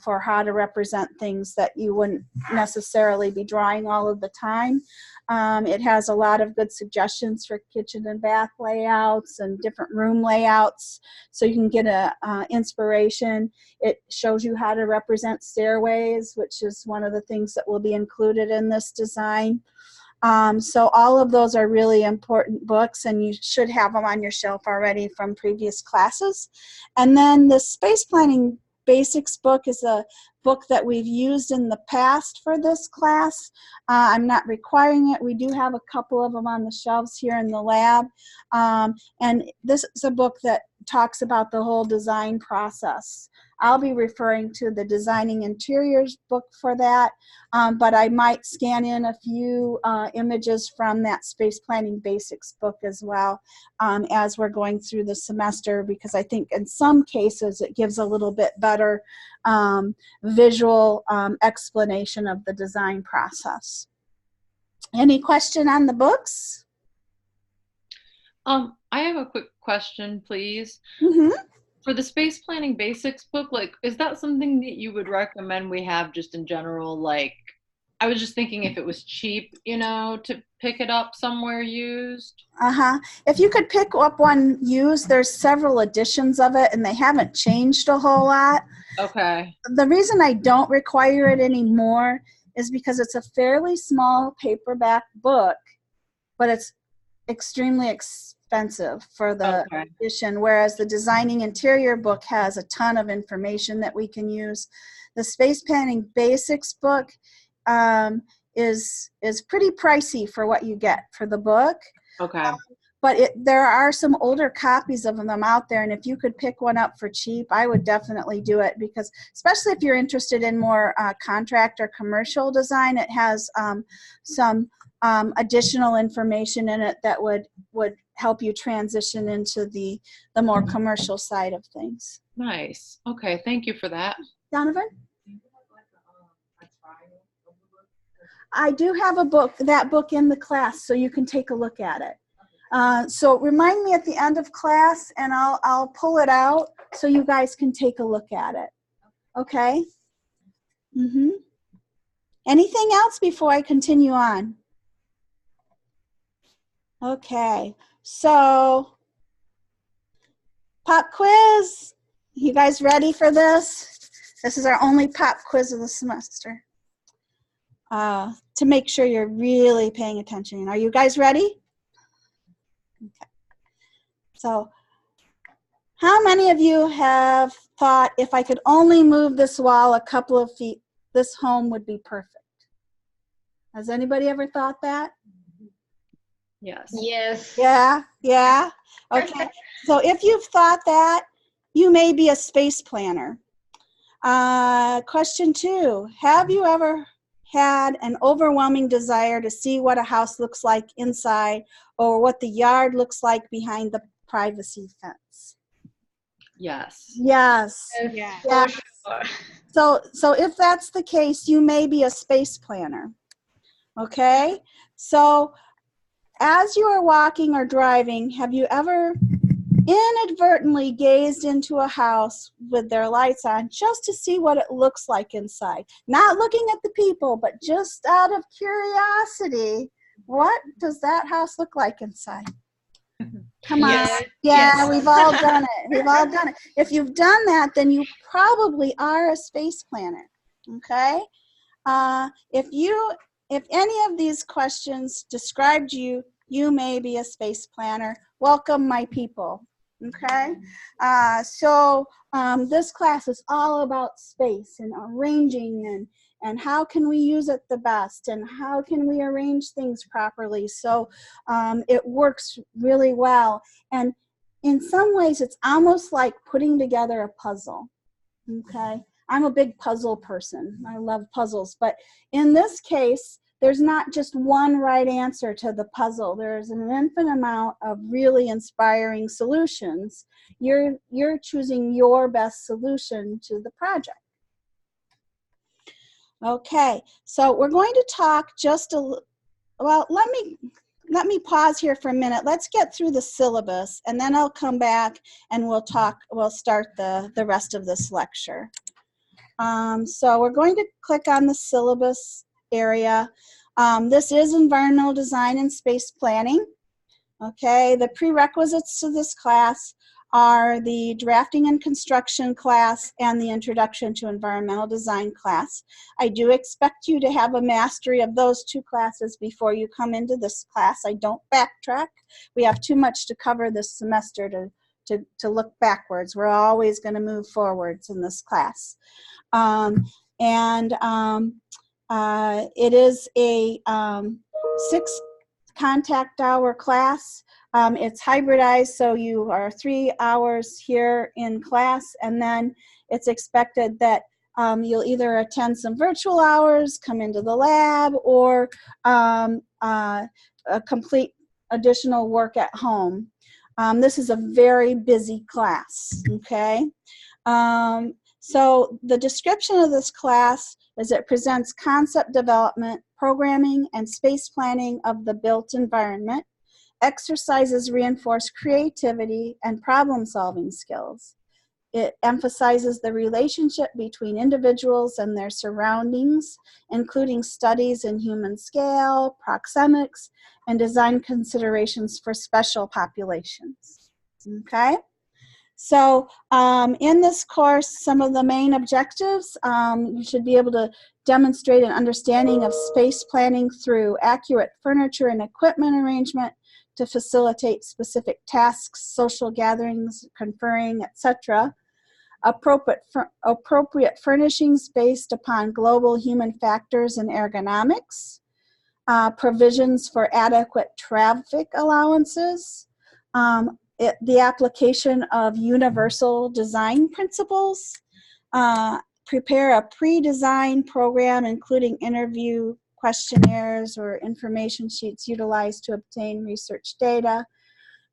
for how to represent things that you wouldn't necessarily be drawing all of the time. It has a lot of good suggestions for kitchen and bath layouts and different room layouts, so you can get a inspiration. It shows you how to represent stairways, which is one of the things that will be included in this design. So all of those are really important books, and you should have them on your shelf already from previous classes. And then the Space Planning Basics book is a book that we've used in the past for this class. I'm not requiring it. We do have a couple of them on the shelves here in the lab. And this is a book that talks about the whole design process. I'll be referring to the Designing Interiors book for that, but I might scan in a few images from that Space Planning Basics book as well as we're going through the semester, because I think in some cases it gives a little bit better visual explanation of the design process. Any question on the books? I have a quick question, please. Mm-hmm. For the Space Planning Basics book, like, is that something that you would recommend we have just in general? Like, I was just thinking if it was cheap, you know, to pick it up somewhere used. If you could pick up one used, there's several editions of it, and they haven't changed a whole lot. Okay. The reason I don't require it anymore is because it's a fairly small paperback book, but it's extremely expensive for the edition, whereas the Designing Interior book has a ton of information that we can use. The Space Planning Basics book is pretty pricey for what you get for the book. Okay. but there are some older copies of them out there, and if you could pick one up for cheap, I would definitely do it, because especially if you're interested in more contract or commercial design, it has some additional information in it that would help you transition into the more commercial side of things. Nice. Okay, thank you for that. Donovan? I do have that book in the class, so you can take a look at it. So remind me at the end of class, and I'll pull it out so you guys can take a look at it. Okay? Anything else before I continue on? Okay, so pop quiz. You guys ready for this? This is our only pop quiz of the semester. To make sure you're really paying attention. Are you guys ready? Okay. So, how many of you have thought, if I could only move this wall a couple of feet, this home would be perfect? Has anybody ever thought that? Yes. Yes. Yeah, yeah. Okay. So if you've thought that, you may be a space planner. Question 2, have you ever had an overwhelming desire to see what a house looks like inside, or what the yard looks like behind the privacy fence? Yes. Yes. Yeah. Yes. So if that's the case, you may be a space planner. Okay? So as you are walking or driving, have you ever inadvertently gazed into a house with their lights on just to see what it looks like inside? Not looking at the people, but just out of curiosity, what does that house look like inside? Come on. Yes. Yeah, Yes. we've all done it. We've all done it. If you've done that, then you probably are a space planner. Okay? If any of these questions described you, you may be a space planner. Welcome, my people. Okay? This class is all about space and arranging, and how can we use it the best, and how can we arrange things properly so it works really well. And in some ways, it's almost like putting together a puzzle. Okay? I'm a big puzzle person. I love puzzles. But in this case, there's not just one right answer to the puzzle. There's an infinite amount of really inspiring solutions. You're choosing your best solution to the project. Okay, so we're going to talk well, let me pause here for a minute. Let's get through the syllabus, and then I'll come back and we'll start the rest of this lecture. So we're going to click on the syllabus area. This is environmental design and space planning. Okay, the prerequisites to this class are the drafting and construction class and the introduction to environmental design class. I do expect you to have a mastery of those 2 classes before you come into this class. I don't backtrack. We have too much to cover this semester to look backwards. We're always going to move forwards in this class. It is a 6 contact hour class. It's hybridized, so you are 3 hours here in class, and then it's expected that you'll either attend some virtual hours, come into the lab, or complete additional work at home. This is a very busy class, okay? So the description of this class is it presents concept development, programming, and space planning of the built environment. Exercises reinforce creativity and problem-solving skills. It emphasizes the relationship between individuals and their surroundings, including studies in human scale, proxemics, and design considerations for special populations. Okay? So in this course, some of the main objectives, you should be able to demonstrate an understanding of space planning through accurate furniture and equipment arrangement to facilitate specific tasks, social gatherings, conferring, etc. Appropriate furnishings based upon global human factors and ergonomics. Provisions for adequate traffic allowances. the application of universal design principles, prepare a pre-designed program including interview questionnaires or information sheets utilized to obtain research data,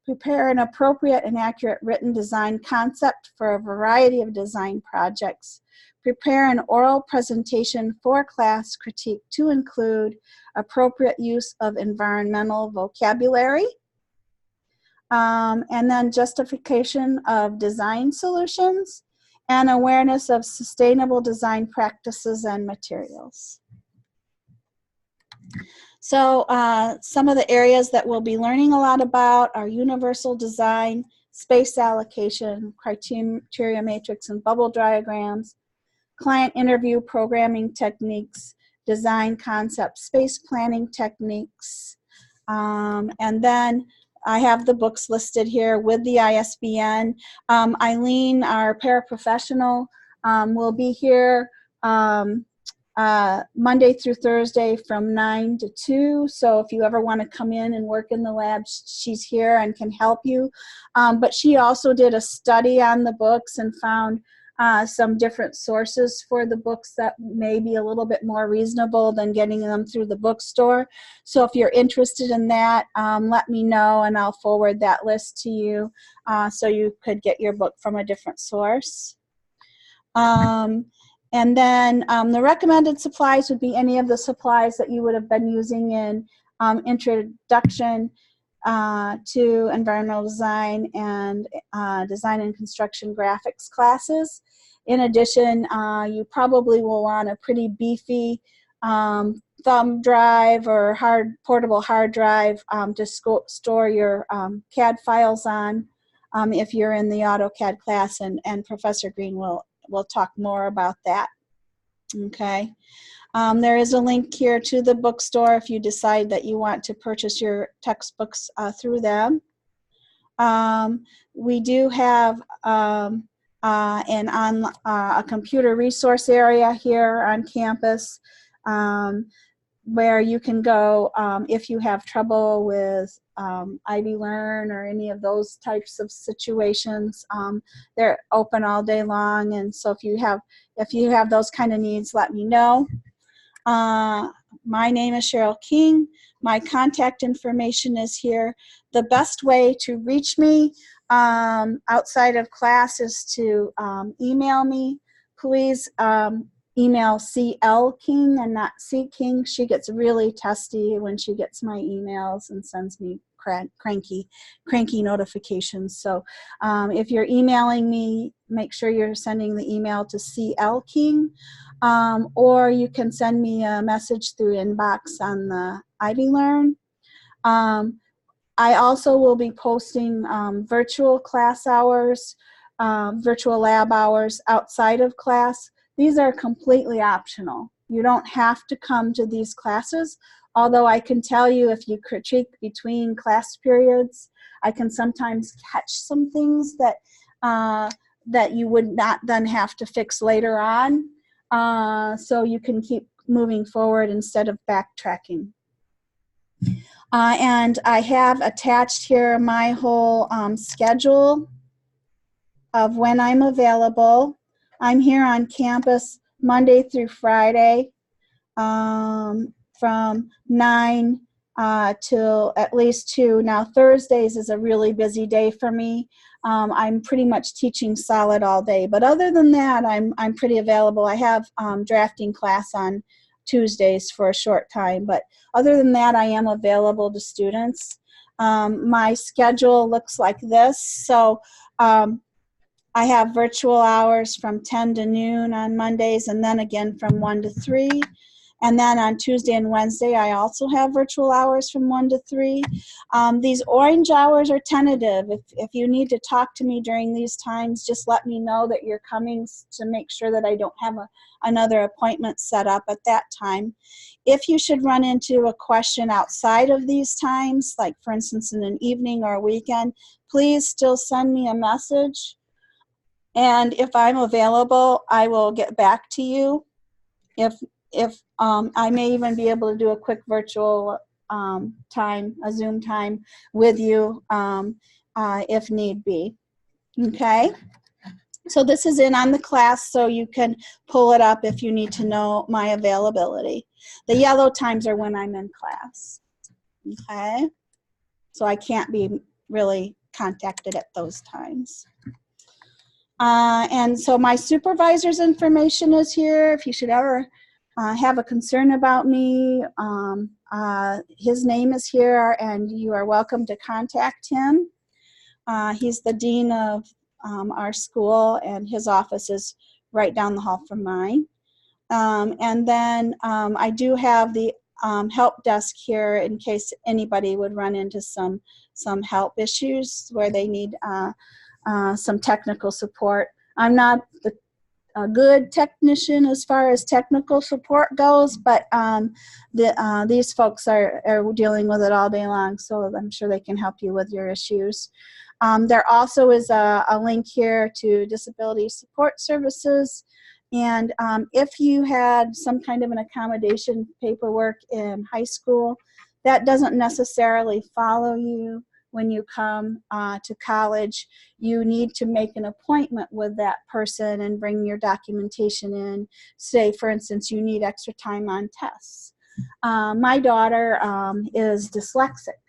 prepare an appropriate and accurate written design concept for a variety of design projects, prepare an oral presentation for class critique to include appropriate use of environmental vocabulary, and then justification of design solutions, and awareness of sustainable design practices and materials. So some of the areas that we'll be learning a lot about are universal design, space allocation, criteria matrix and bubble diagrams, client interview programming techniques, design concepts, space planning techniques, and then I have the books listed here with the ISBN. Eileen, our paraprofessional, will be here Monday through Thursday from 9 to 2. So if you ever want to come in and work in the lab, she's here and can help you. But she also did a study on the books and found some different sources for the books that may be a little bit more reasonable than getting them through the bookstore. So if you're interested in that, let me know and I'll forward that list to you so you could get your book from a different source. And then the recommended supplies would be any of the supplies that you would have been using in introduction to environmental design and design and construction graphics classes. In addition, you probably will want a pretty beefy thumb drive or portable hard drive to store your CAD files on if you're in the AutoCAD class, and Professor Green will talk more about that. Okay. There is a link here to the bookstore if you decide that you want to purchase your textbooks through them. We do have a computer resource area here on campus where you can go if you have trouble with Ivy Learn or any of those types of situations. They're open all day long, and so if you have those kind of needs, let me know. My name is Cheryl King. My contact information is here. The best way to reach me outside of class is to email me. Please email CL King and not C King. She gets really testy when she gets my emails and sends me cranky notifications. So if you're emailing me, make sure you're sending the email to CL King, or you can send me a message through inbox on the Ivy Learn. I also will be posting virtual class hours, virtual lab hours outside of class. These are completely optional. You don't have to come to these classes, although I can tell you if you critique between class periods, I can sometimes catch some things that, that you would not then have to fix later on. So you can keep moving forward instead of backtracking. And I have attached here my whole schedule of when I'm available. I'm here on campus Monday through Friday from 9 till at least 2. Now Thursdays is a really busy day for me. I'm pretty much teaching solid all day, but other than that, I'm pretty available. I have drafting class on Tuesdays for a short time, but other than that, I am available to students. My schedule looks like this. So I have virtual hours from 10 to noon on Mondays, and then again from 1 to 3. And then on Tuesday and Wednesday, I also have virtual hours from 1 to 3. These orange hours are tentative. If you need to talk to me during these times, just let me know that you're coming to make sure that I don't have another appointment set up at that time. If you should run into a question outside of these times, like for instance in an evening or a weekend, please still send me a message. And if I'm available, I will get back to you. If I may even be able to do a quick virtual time, a Zoom time with you if need be. Okay? So this is in on the class, so you can pull it up if you need to know my availability. The yellow times are when I'm in class. Okay? So I can't be really contacted at those times. And so my supervisor's information is here. If you should ever have a concern about me, his name is here, and you are welcome to contact him. He's the dean of our school, and his office is right down the hall from mine. And then I do have the help desk here in case anybody would run into some help issues where they need some technical support. I'm not a good technician as far as technical support goes, but these folks are dealing with it all day long, so I'm sure they can help you with your issues. There also is a link here to disability support services. And if you had some kind of an accommodation paperwork in high school, that doesn't necessarily follow you when you come to college. You need to make an appointment with that person and bring your documentation in. Say, for instance, you need extra time on tests. My daughter is dyslexic.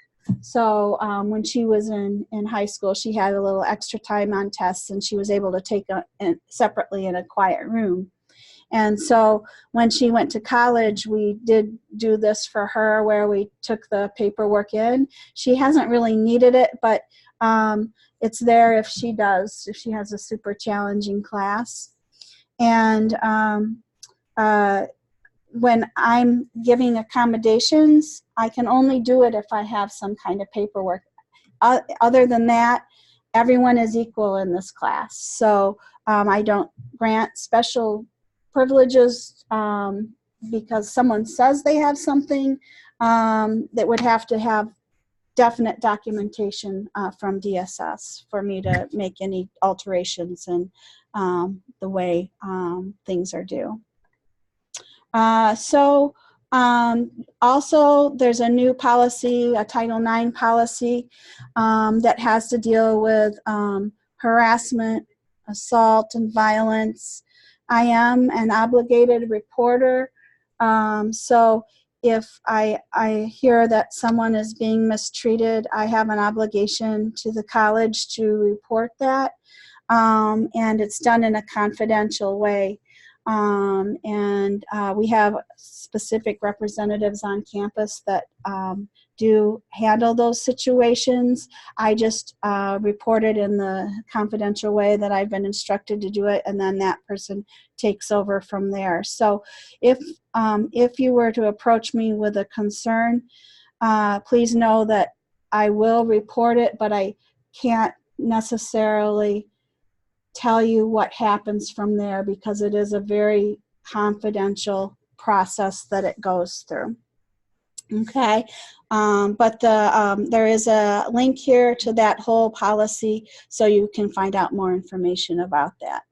So when she was in high school, she had a little extra time on tests, and she was able to take it separately in a quiet room. And so when she went to college, we did do this for her where we took the paperwork in. She hasn't really needed it, but it's there if she has a super challenging class. And when I'm giving accommodations, I can only do it if I have some kind of paperwork. Other than that, everyone is equal in this class. So I don't grant special privileges because someone says they have something that would have to have definite documentation from DSS for me to make any alterations in the way things are due. Also, there's a new policy, a Title IX policy that has to deal with harassment, assault, and violence. I am an obligated reporter, so if I hear that someone is being mistreated, I have an obligation to the college to report that, and it's done in a confidential way. We have specific representatives on campus that do handle those situations. I just report it in the confidential way that I've been instructed to do it, and then that person takes over from there. So if you were to approach me with a concern, please know that I will report it, but I can't necessarily tell you what happens from there because it is a very confidential process that it goes through. Okay, but there is a link here to that whole policy so you can find out more information about that.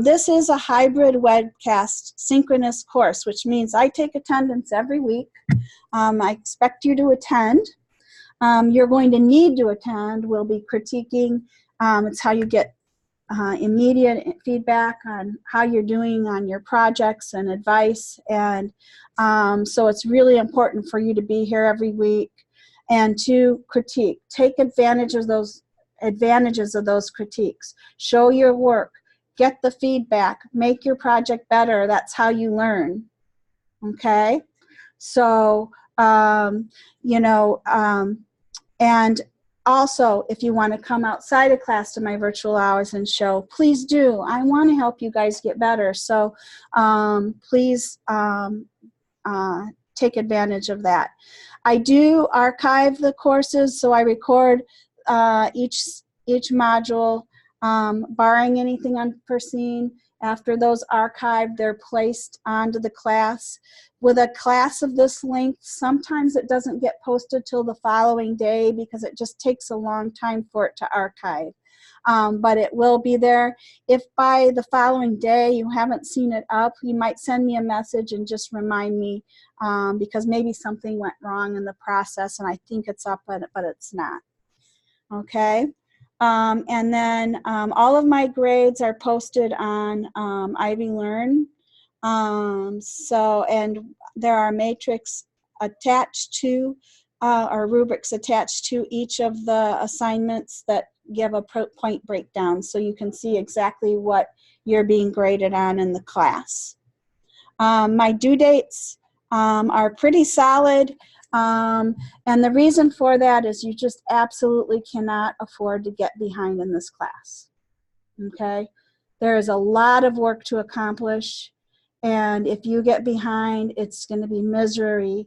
This is a hybrid webcast synchronous course, which means I take attendance every week. I expect you to attend. You're going to need to attend. We'll be critiquing. It's how you get immediate feedback on how you're doing on your projects and advice, and so it's really important for you to be here every week and to critique. Take advantage of those advantages of those critiques. Show your work, get the feedback, make your project better. That's how you learn. Okay, so and also, if you want to come outside of class to my virtual hours and show, please do. I want to help you guys get better. So please take advantage of that. I do archive the courses, so I record each module, barring anything unforeseen. After those archived, they're placed onto the class. With a class of this length, sometimes it doesn't get posted till the following day because it just takes a long time for it to archive. But it will be there. If by the following day you haven't seen it up, you might send me a message and just remind me because maybe something went wrong in the process and I think it's up, but it's not. okay? And then all of my grades are posted on Ivy Learn. And there are matrix attached to, or rubrics attached to each of the assignments that give a point breakdown, so you can see exactly what you're being graded on in the class. My due dates are pretty solid. And the reason for that is you just absolutely cannot afford to get behind in this class, okay? There is a lot of work to accomplish, and if you get behind, it's going to be misery,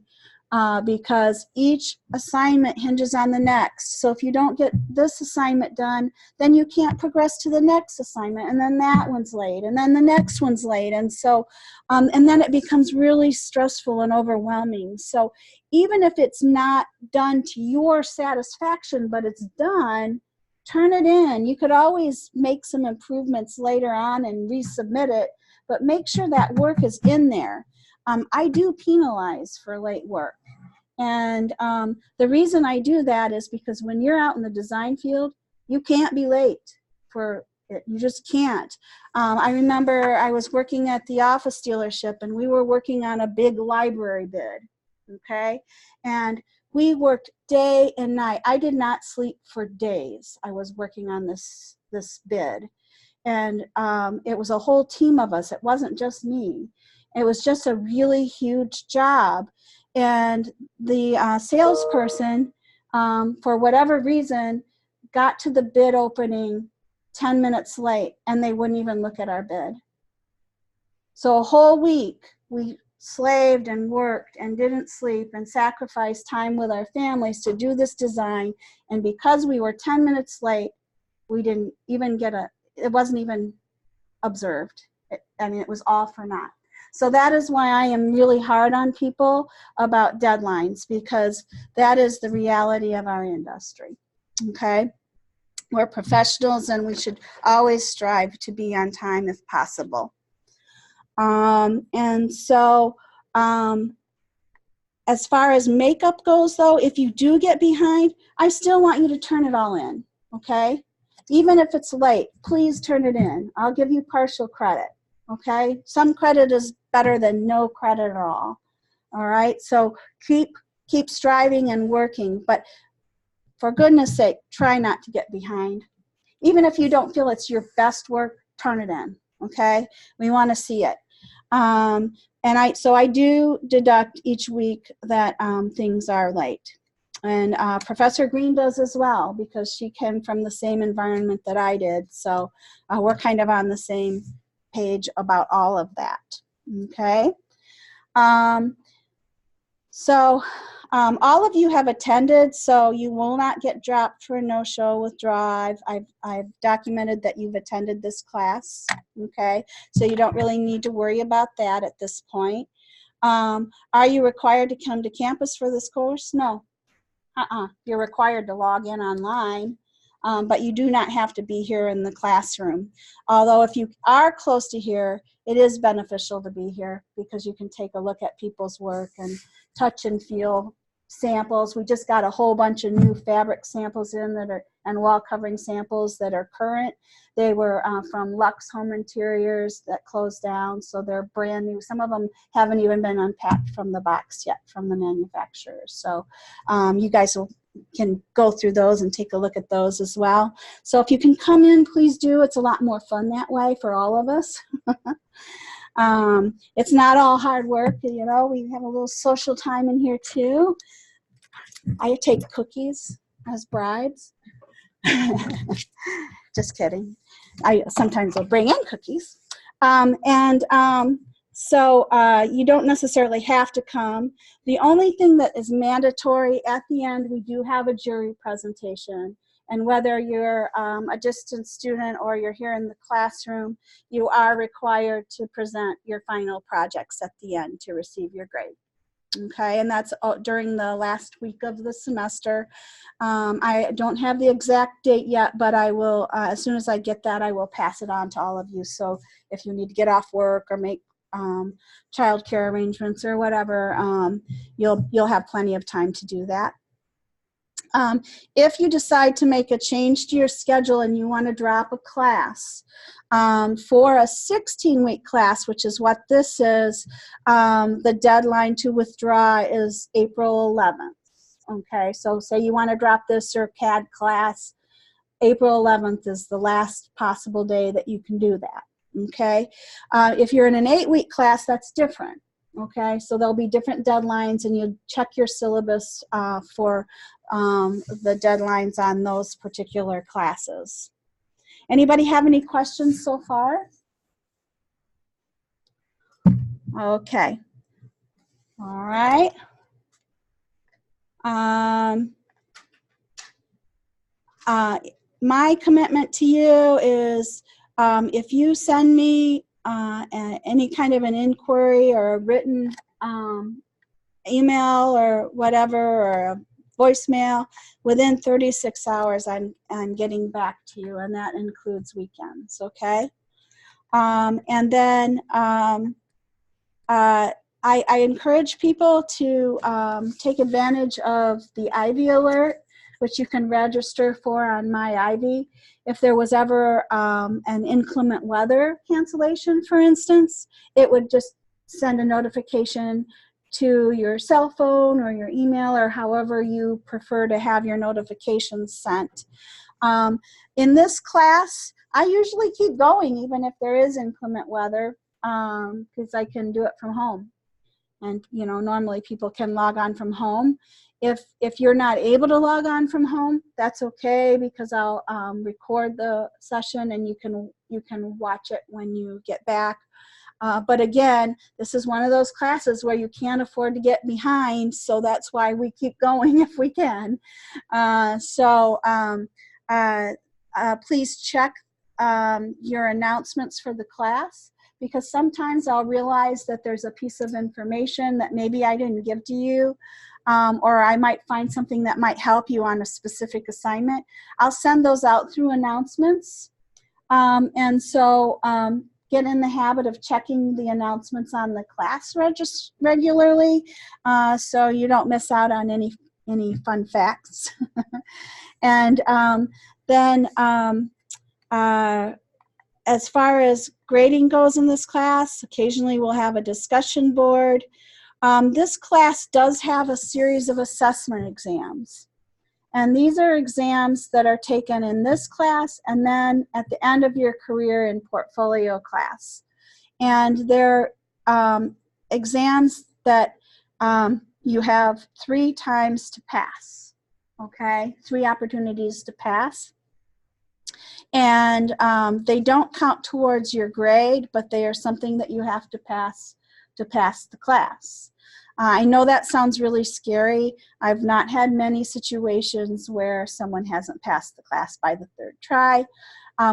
because each assignment hinges on the next. So if you don't get this assignment done, then you can't progress to the next assignment, and then that one's late, and then the next one's late, and so, and then it becomes really stressful and overwhelming. So even if it's not done to your satisfaction, but it's done, turn it in. You could always make some improvements later on and resubmit it, but make sure that work is in there. I do penalize for late work. And the reason I do that is because when you're out in the design field, you can't be late for it. You just can't. I remember I was working at the office dealership, and we were working on a big library bid, okay? And we worked day and night. I did not sleep for days. I was working on this bid. And it was a whole team of us. It wasn't just me. It was just a really huge job. And the salesperson, for whatever reason, got to the bid opening 10 minutes late, and they wouldn't even look at our bid. So a whole week, we slaved and worked and didn't sleep and sacrificed time with our families to do this design. And because we were 10 minutes late, we didn't even get it wasn't even observed. I mean, it was all for naught. So that is why I am really hard on people about deadlines, because that is the reality of our industry, okay? We're professionals, and we should always strive to be on time if possible. And so as far as makeup goes, though, if you do get behind, I still want you to turn it all in, okay? Even if it's late, please turn it in. I'll give you partial credit, okay? Some credit is better than no credit at all right? So keep striving and working, but for goodness sake, try not to get behind. Even if you don't feel it's your best work, turn it in, okay? We want to see it. So I do deduct each week that things are late. And Professor Green does as well, because she came from the same environment that I did. So we're kind of on the same page about all of that, okay? All of you have attended, so you will not get dropped for a no-show withdraw. I've documented that you've attended this class, okay? So you don't really need to worry about that at this point. Are you required to come to campus for this course? No. You're required to log in online, but you do not have to be here in the classroom. Although if you are close to here, it is beneficial to be here, because you can take a look at people's work and touch and feel samples. We just got a whole bunch of new fabric samples in and wall covering samples that are current. They were from Lux Home Interiors that closed down, so they're brand new. Some of them haven't even been unpacked from the box yet from the manufacturers. So you guys can go through those and take a look at those as well. So if you can come in, please do. It's a lot more fun that way for all of us. It's not all hard work, you know. We have a little social time in here too. I take cookies as bribes. Just kidding. I sometimes will bring in cookies. So you don't necessarily have to come. The only thing that is mandatory at the end, we do have a jury presentation. And whether you're a distance student or you're here in the classroom, you are required to present your final projects at the end to receive your grade. Okay, and that's during the last week of the semester. I don't have the exact date yet, but I will, as soon as I get that, I will pass it on to all of you. So if you need to get off work or make childcare arrangements or whatever, you'll have plenty of time to do that. If you decide to make a change to your schedule and you want to drop a class, for a 16-week class, which is what this is, the deadline to withdraw is April 11th. Okay, so say you want to drop this or CAD class, April 11th is the last possible day that you can do that. Okay, if you're in an 8-week class, that's different. Okay, so there'll be different deadlines, and you check your syllabus for the deadlines on those particular classes. Anybody have any questions so far? Okay. All right. My commitment to you is if you send me any kind of an inquiry or a written email or whatever, or a voicemail, within 36 hours I'm getting back to you, and that includes weekends, okay? And then I encourage people to take advantage of the Ivy Alert, which you can register for on My Ivy. If there was ever an inclement weather cancellation, for instance, it would just send a notification to your cell phone or your email, or however you prefer to have your notifications sent. In this class, I usually keep going even if there is inclement weather, because I can do it from home. And you know, normally people can log on from home. If you're not able to log on from home, that's okay, because I'll record the session and you can watch it when you get back. But again, this is one of those classes where you can't afford to get behind, so that's why we keep going if we can. Please check your announcements for the class, because sometimes I'll realize that there's a piece of information that maybe I didn't give to you, or I might find something that might help you on a specific assignment. I'll send those out through announcements. Get in the habit of checking the announcements on the class regularly, so you don't miss out on any fun facts. And as far as grading goes in this class, occasionally we'll have a discussion board. This class does have a series of assessment exams. And these are exams that are taken in this class and then at the end of your career in portfolio class. And they're exams that you have 3 times to pass, okay? 3 opportunities to pass. And they don't count towards your grade, but they are something that you have to pass the class. I know that sounds really scary. I've not had many situations where someone hasn't passed the class by the 3rd try.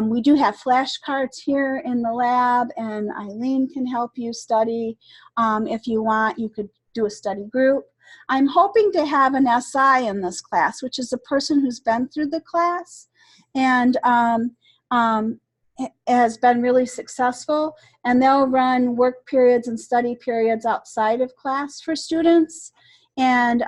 We do have flashcards here in the lab, and Eileen can help you study. If you want, you could do a study group. I'm hoping to have an SI in this class, which is a person who's been through the class and has been really successful, and they'll run work periods and study periods outside of class for students. And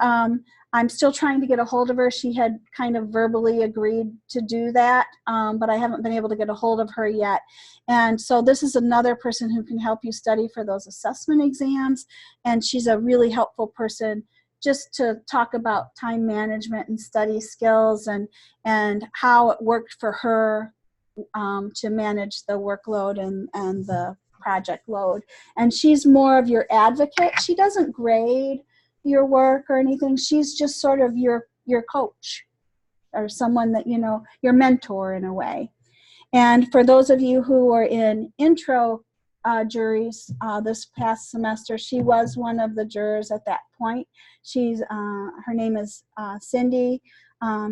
I'm still trying to get a hold of her. She had kind of verbally agreed to do that, but I haven't been able to get a hold of her yet. And so this is another person who can help you study for those assessment exams, and she's a really helpful person just to talk about time management and study skills and how it worked for her to manage the workload and the project load. And she's more of your advocate. She doesn't grade your work or anything. She's just sort of your coach, or someone that, you know, your mentor in a way. And for those of you who are in intro juries this past semester, she was one of the jurors at that point. She's her name is Cindy.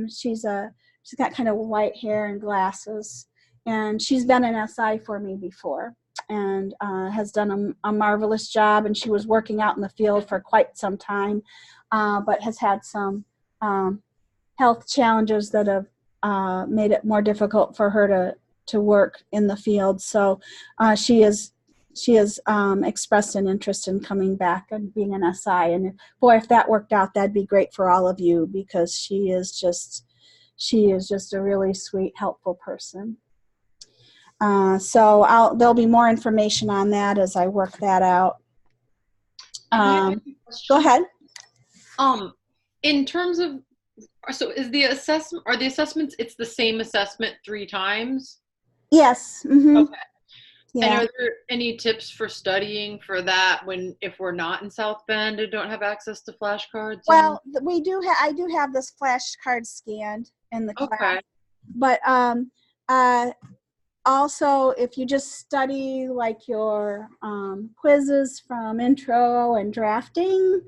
She's got kind of white hair and glasses, and she's been an SI for me before, and has done a marvelous job. And she was working out in the field for quite some time, but has had some health challenges that have made it more difficult for her to work in the field. So she is she has expressed an interest in coming back and being an SI. And boy, if that worked out, that'd be great for all of you, because she is just a really sweet, helpful person. So there'll be more information on that as I work that out. Go ahead. In terms of, so are the assessments, it's the same assessment 3 times? Yes. Mm-hmm. Okay. Yeah. And are there any tips for studying for that if we're not in South Bend and don't have access to flashcards? Well, I do have this flashcard scanned in the class. But also, if you just study like your quizzes from intro and drafting,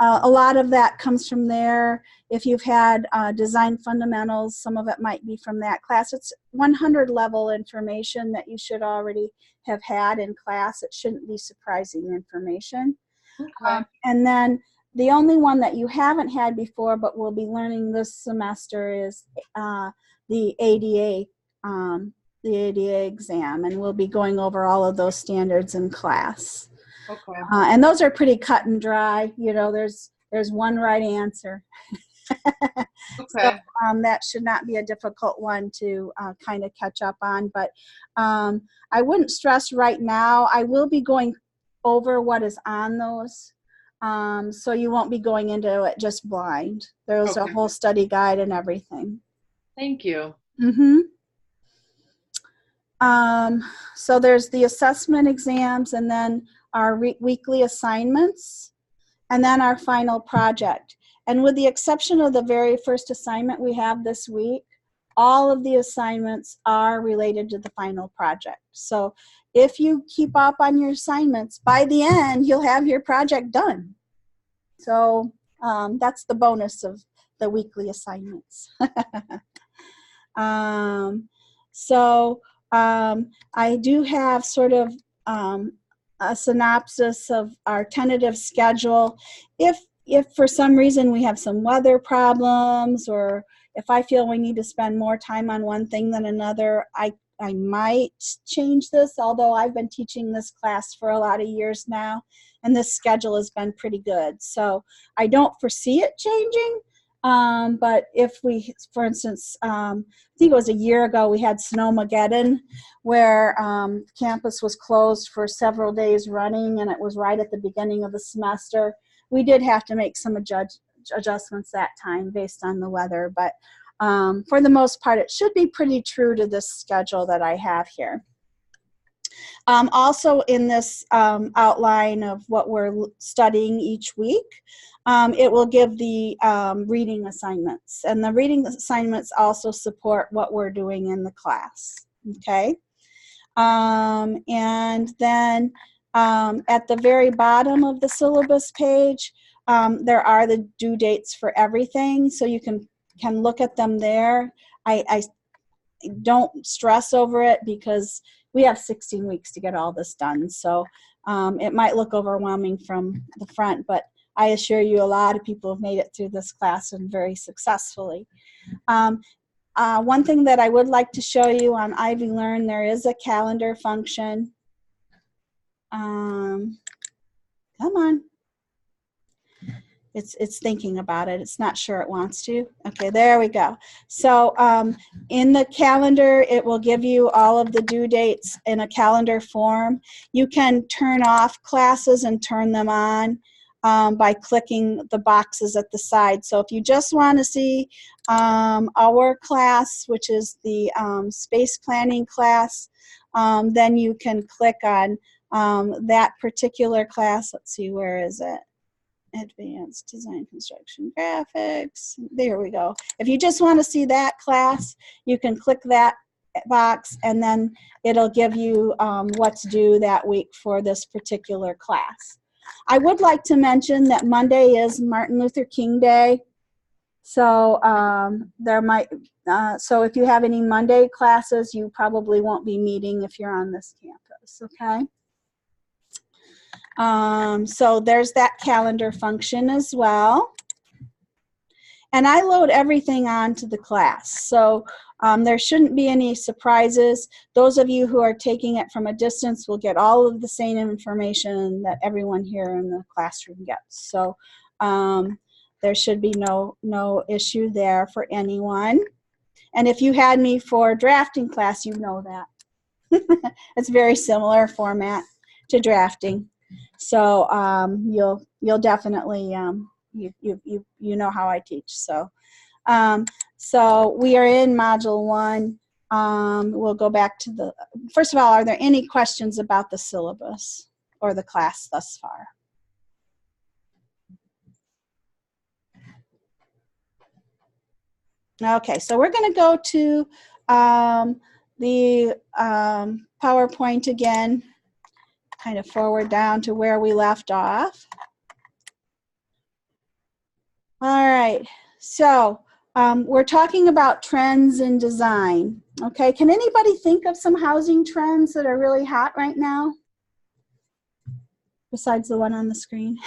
a lot of that comes from there. If you've had design fundamentals, some of it might be from that class. It's 100 level information that you should already have had in class. It shouldn't be surprising information. And then the only one that you haven't had before but will be learning this semester is the ADA exam, and we'll be going over all of those standards in class. Okay. And those are pretty cut and dry. You know, there's one right answer. So that should not be a difficult one to kind of catch up on. But I wouldn't stress right now. I will be going over what is on those. So you won't be going into it just blind. There's a whole study guide and everything. Thank you. Mm-hmm. So there's the assessment exams, and then our weekly assignments, and then our final project. And with the exception of the very first assignment we have this week, all of the assignments are related to the final project. So if you keep up on your assignments, by the end, you'll have your project done. So that's the bonus of the weekly assignments. I do have sort of a synopsis of our tentative schedule. If for some reason we have some weather problems, or if I feel we need to spend more time on one thing than another, I might change this, although I've been teaching this class for a lot of years now, and this schedule has been pretty good. So I don't foresee it changing. But if we, for instance, I think it was a year ago, we had Snowmageddon, where campus was closed for several days running, and it was right at the beginning of the semester. We did have to make some adjustments that time based on the weather, but for the most part, it should be pretty true to this schedule that I have here. Also in this outline of what we're studying each week, it will give the reading assignments. And the reading assignments also support what we're doing in the class, okay? And then at the very bottom of the syllabus page, there are the due dates for everything, so you can look at them there. I don't stress over it because we have 16 weeks to get all this done. So it might look overwhelming from the front, but I assure you a lot of people have made it through this class and very successfully. One thing that I would like to show you on Ivy Learn, there is a calendar function. Come on. It's thinking about it. It's not sure it wants to. Okay, there we go. So in the calendar, it will give you all of the due dates in a calendar form. You can turn off classes and turn them on by clicking the boxes at the side. So if you just want to see our class, which is the space planning class, then you can click on that particular class. Let's see, where is it? Advanced Design Construction Graphics. There we go. If you just want to see that class, you can click that box, and then it'll give you what's due that week for this particular class. I would like to mention that Monday is Martin Luther King Day. So so if you have any Monday classes, you probably won't be meeting if you're on this campus, okay? So there's that calendar function as well. And I load everything onto the class. So there shouldn't be any surprises. Those of you who are taking it from a distance will get all of the same information that everyone here in the classroom gets. So there should be no issue there for anyone. And if you had me for drafting class, you know that. It's very similar format to drafting. So you'll definitely, you know how I teach. So so we are in module 1. We'll go back to the, first of all, are there any questions about the syllabus or the class thus far? Okay, so we're going to go to the PowerPoint again, kind of forward down to where we left off. All right, so we're talking about trends in design. Okay, can anybody think of some housing trends that are really hot right now? Besides the one on the screen.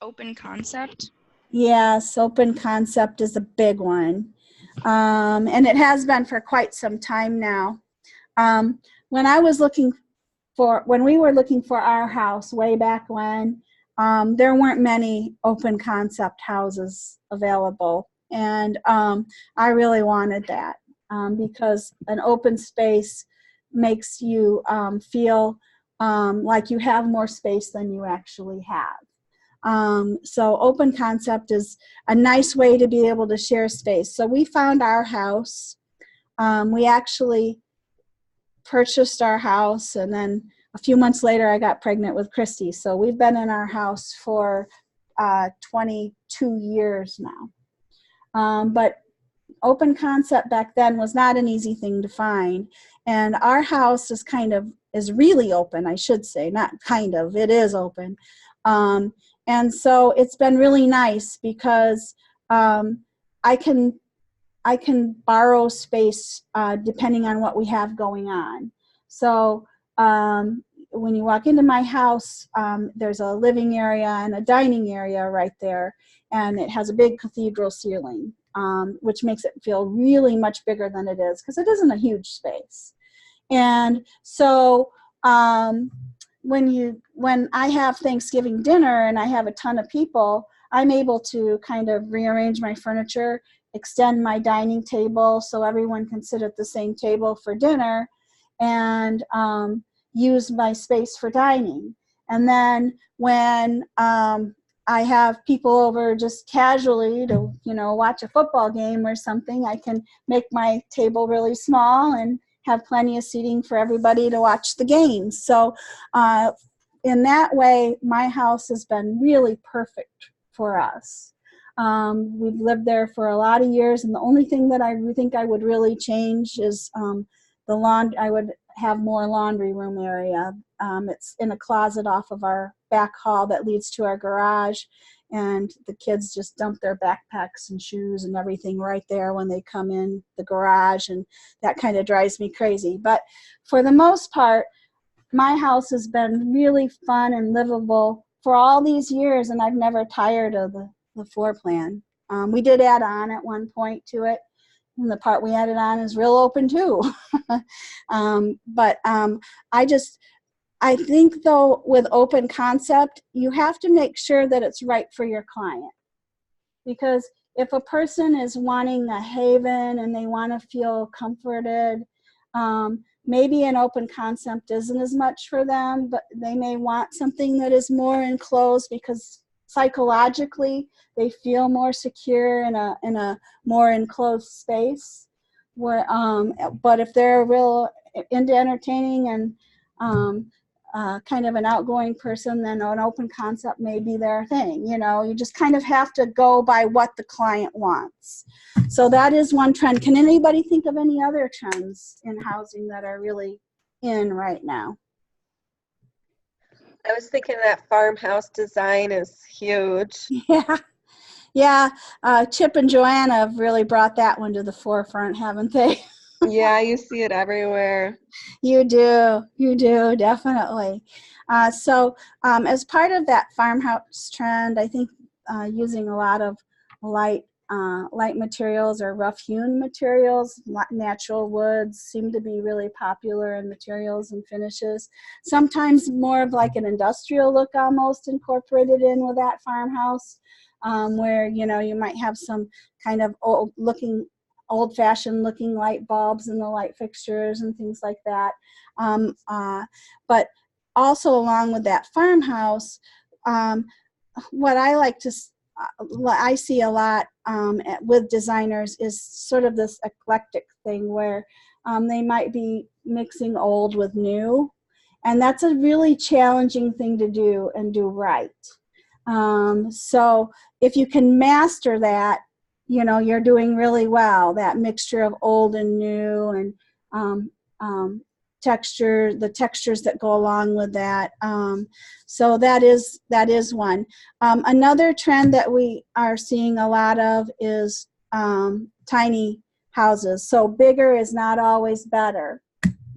Open concept. Yes, open concept is a big one. And it has been for quite some time now. When we were looking for our house way back when, there weren't many open concept houses available. And I really wanted that because an open space makes you feel like you have more space than you actually have. So open concept is a nice way to be able to share space. So we found our house. We actually purchased our house, and then a few months later I got pregnant with Christy. So we've been in our house for 22 years now. But open concept back then was not an easy thing to find. And our house is really open, I should say, not kind of, it is open. And so it's been really nice because I can borrow space depending on what we have going on. So when you walk into my house, there's a living area and a dining area right there, and it has a big cathedral ceiling, which makes it feel really much bigger than it is because it isn't a huge space. And so when I have Thanksgiving dinner and I have a ton of people, I'm able to kind of rearrange my furniture, extend my dining table so everyone can sit at the same table for dinner, and use my space for dining. And then when I have people over just casually to, watch a football game or something, I can make my table really small and have plenty of seating for everybody to watch the game. So in that way, my house has been really perfect for us. We've lived there for a lot of years, and the only thing that I think I would really change is the laundry. I would have more laundry room area. It's in a closet off of our back hall that leads to our garage, and the kids just dump their backpacks and shoes and everything right there when they come in the garage, and that kind of drives me crazy. But for the most part, my house has been really fun and livable for all these years, and I've never tired of the floor plan. We did add on at one point to it, and the part we added on is real open too. But I think though with open concept, you have to make sure that it's right for your client. Because if a person is wanting a haven and they want to feel comforted, maybe an open concept isn't as much for them, but they may want something that is more enclosed because psychologically they feel more secure in a more enclosed space. Where, but if they're real into entertaining and kind of an outgoing person, then an open concept may be their thing. You just kind of have to go by what the client wants. So that is one trend. Can anybody think of any other trends in housing that are really in right now? I was thinking that farmhouse design is huge. Yeah. Chip and Joanna have really brought that one to the forefront, haven't they? Yeah, you see it everywhere. You do, definitely. As part of that farmhouse trend, I think using a lot of light materials or rough-hewn materials, natural woods seem to be really popular in materials and finishes. Sometimes more of like an industrial look almost incorporated in with that farmhouse, where you might have some kind of old-fashioned looking light bulbs in the light fixtures and things like that. But also along with that farmhouse, what I like to I see a lot with designers is sort of this eclectic thing where they might be mixing old with new, and that's a really challenging thing to do and do right. So if you can master that, you're doing really well, that mixture of old and new, and the textures that go along with that. So that is one. Another trend that we are seeing a lot of is tiny houses. So bigger is not always better.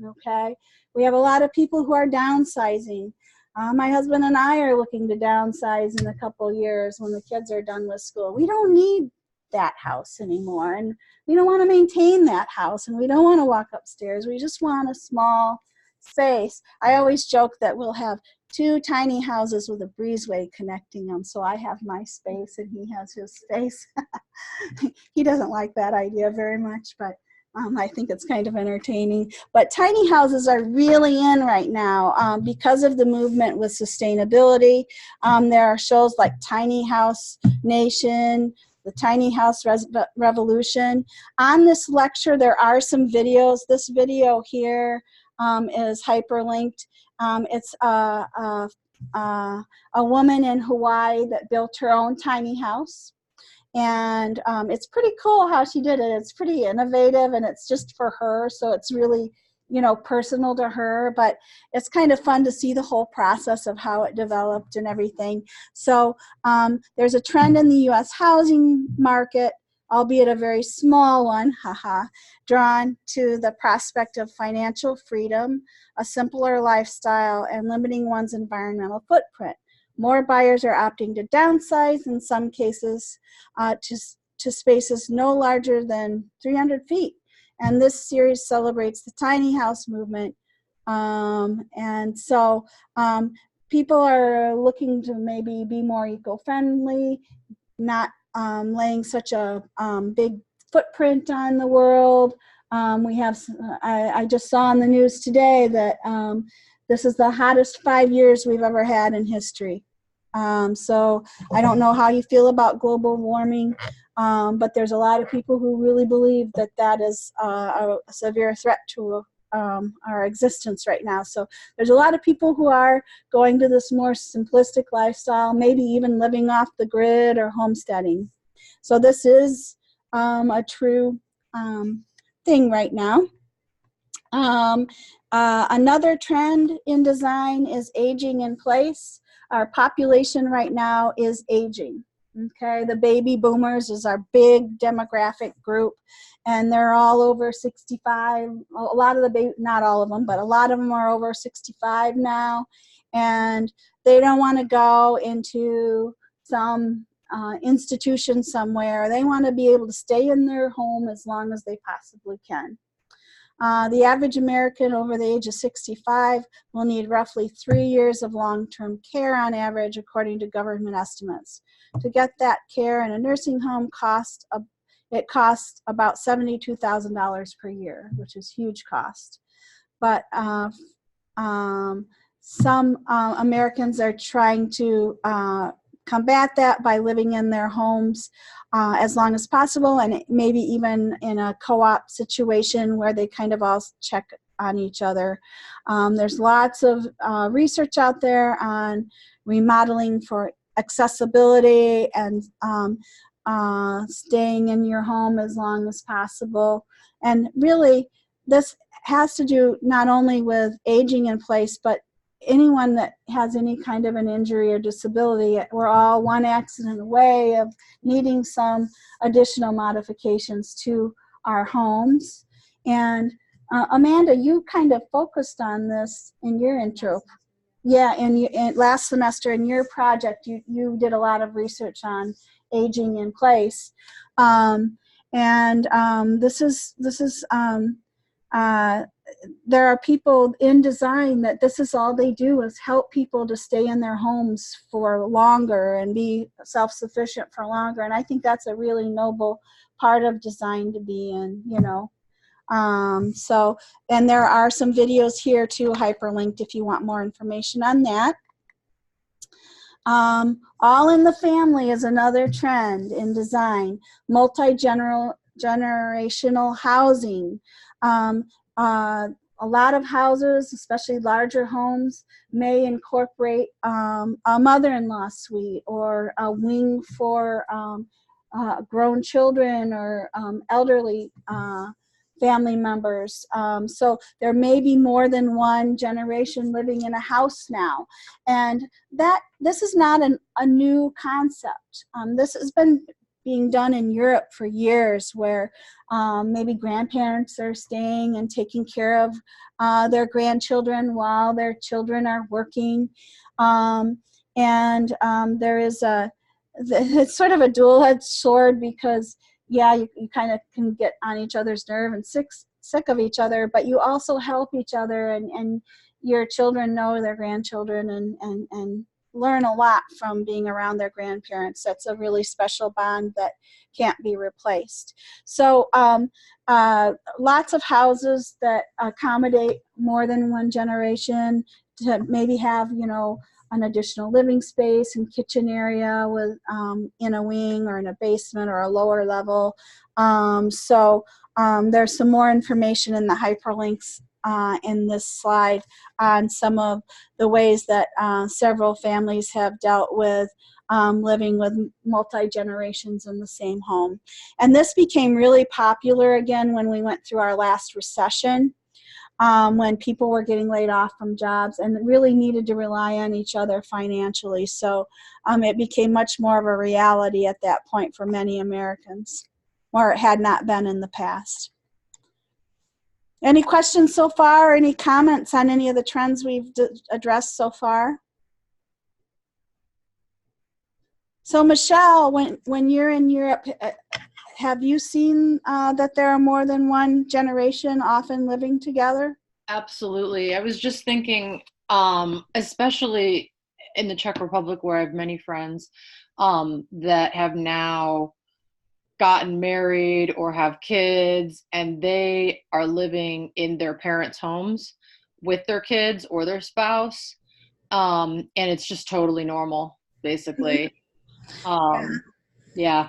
Okay, we have a lot of people who are downsizing. My husband and I are looking to downsize in a couple years when the kids are done with school. We don't need that house anymore, and we don't want to maintain that house, and we don't want to walk upstairs. We just want a small space. I always joke that we'll have 2 tiny houses with a breezeway connecting them, so I have my space and he has his space. He doesn't like that idea very much, but I think it's kind of entertaining. But tiny houses are really in right now because of the movement with sustainability. There are shows like Tiny House Nation, the Tiny House Revolution. On this lecture, there are some videos. This video here is hyperlinked. It's a woman in Hawaii that built her own tiny house. And it's pretty cool how she did it. It's pretty innovative, and it's just for her, so it's really, personal to her, but it's kind of fun to see the whole process of how it developed and everything. So there's a trend in the U.S. housing market, albeit a very small one, drawn to the prospect of financial freedom, a simpler lifestyle, and limiting one's environmental footprint. More buyers are opting to downsize, in some cases, to spaces no larger than 300 feet. And this series celebrates the tiny house movement. And so people are looking to maybe be more eco-friendly, not laying such a big footprint on the world. I just saw on the news today that this is the hottest 5 years we've ever had in history. So I don't know how you feel about global warming, but there's a lot of people who really believe that that is a severe threat to our existence right now. So there's a lot of people who are going to this more simplistic lifestyle, maybe even living off the grid or homesteading. So this is a true thing right now. Another trend in design is aging in place. Our population right now is aging. Okay, the baby boomers is our big demographic group, and they're all over 65. A lot of the not all of them, but a lot of them are over 65 now, and they don't want to go into some institution somewhere. They want to be able to stay in their home as long as they possibly can. The average American over the age of 65 will need roughly 3 years of long-term care on average, according to government estimates. To get that care in a nursing home costs about $72,000 per year, which is huge cost. But some Americans are trying to combat that by living in their homes as long as possible, and maybe even in a co-op situation where they kind of all check on each other. There's lots of research out there on remodeling for accessibility and staying in your home as long as possible. And really, this has to do not only with aging in place, but anyone that has any kind of an injury or disability. We're all one accident away of needing some additional modifications to our homes. And Amanda, you kind of focused on this in your intro. Yeah, and last semester in your project, you did a lot of research on aging in place, this is there are people in design that this is all they do is help people to stay in their homes for longer and be self-sufficient for longer, and I think that's a really noble part of design to be in, you know. And there are some videos here too, hyperlinked if you want more information on that. All in the family is another trend in design. Multi-generational housing. A lot of houses, especially larger homes, may incorporate a mother-in-law suite or a wing for grown children or elderly family members. So there may be more than one generation living in a house now. And this is not a new concept. This has been being done in Europe for years, where maybe grandparents are staying and taking care of their grandchildren while their children are working. There is it's sort of a dual-edged sword, because yeah, you kind of can get on each other's nerve and sick of each other, but you also help each other, and your children know their grandchildren and learn a lot from being around their grandparents. That's a really special bond that can't be replaced. So lots of houses that accommodate more than one generation to maybe have, you know, an additional living space and kitchen area with in a wing or in a basement or a lower level. There's some more information in the hyperlinks in this slide on some of the ways that several families have dealt with living with multi-generations in the same home. And this became really popular again when we went through our last recession. When people were getting laid off from jobs and really needed to rely on each other financially. So it became much more of a reality at that point for many Americans, or it had not been in the past. Any questions so far? Any comments on any of the trends we've addressed so far? So Michelle, when you're in Europe, have you seen that there are more than one generation often living together? Absolutely. I was just thinking, especially in the Czech Republic, where I have many friends that have now gotten married or have kids, and they are living in their parents' homes with their kids or their spouse, and it's just totally normal, basically. Yeah.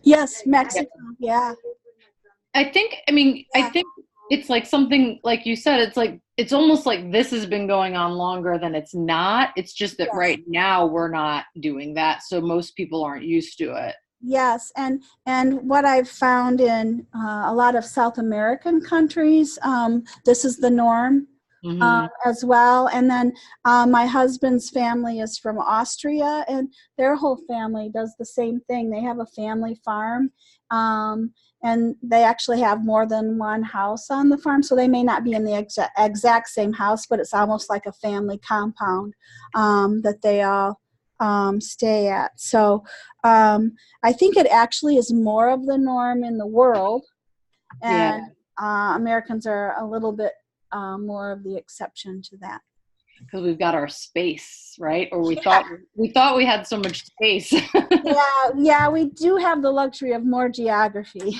Yes, Mexico. Yeah. I think it's like something, like you said, it's almost like this has been going on longer than it's not. It's just that right now we're not doing that, so most people aren't used to it. Yes, and what I've found in a lot of South American countries, this is the norm. As well. And then my husband's family is from Austria, and their whole family does the same thing. They have a family farm, and they actually have more than one house on the farm, so they may not be in the exact same house, but it's almost like a family compound that they all stay at. So I think it actually is more of the norm in the world, and Americans are a little bit more of the exception to that. Because we've got our space, right? Or we thought we had so much space. yeah, we do have the luxury of more geography.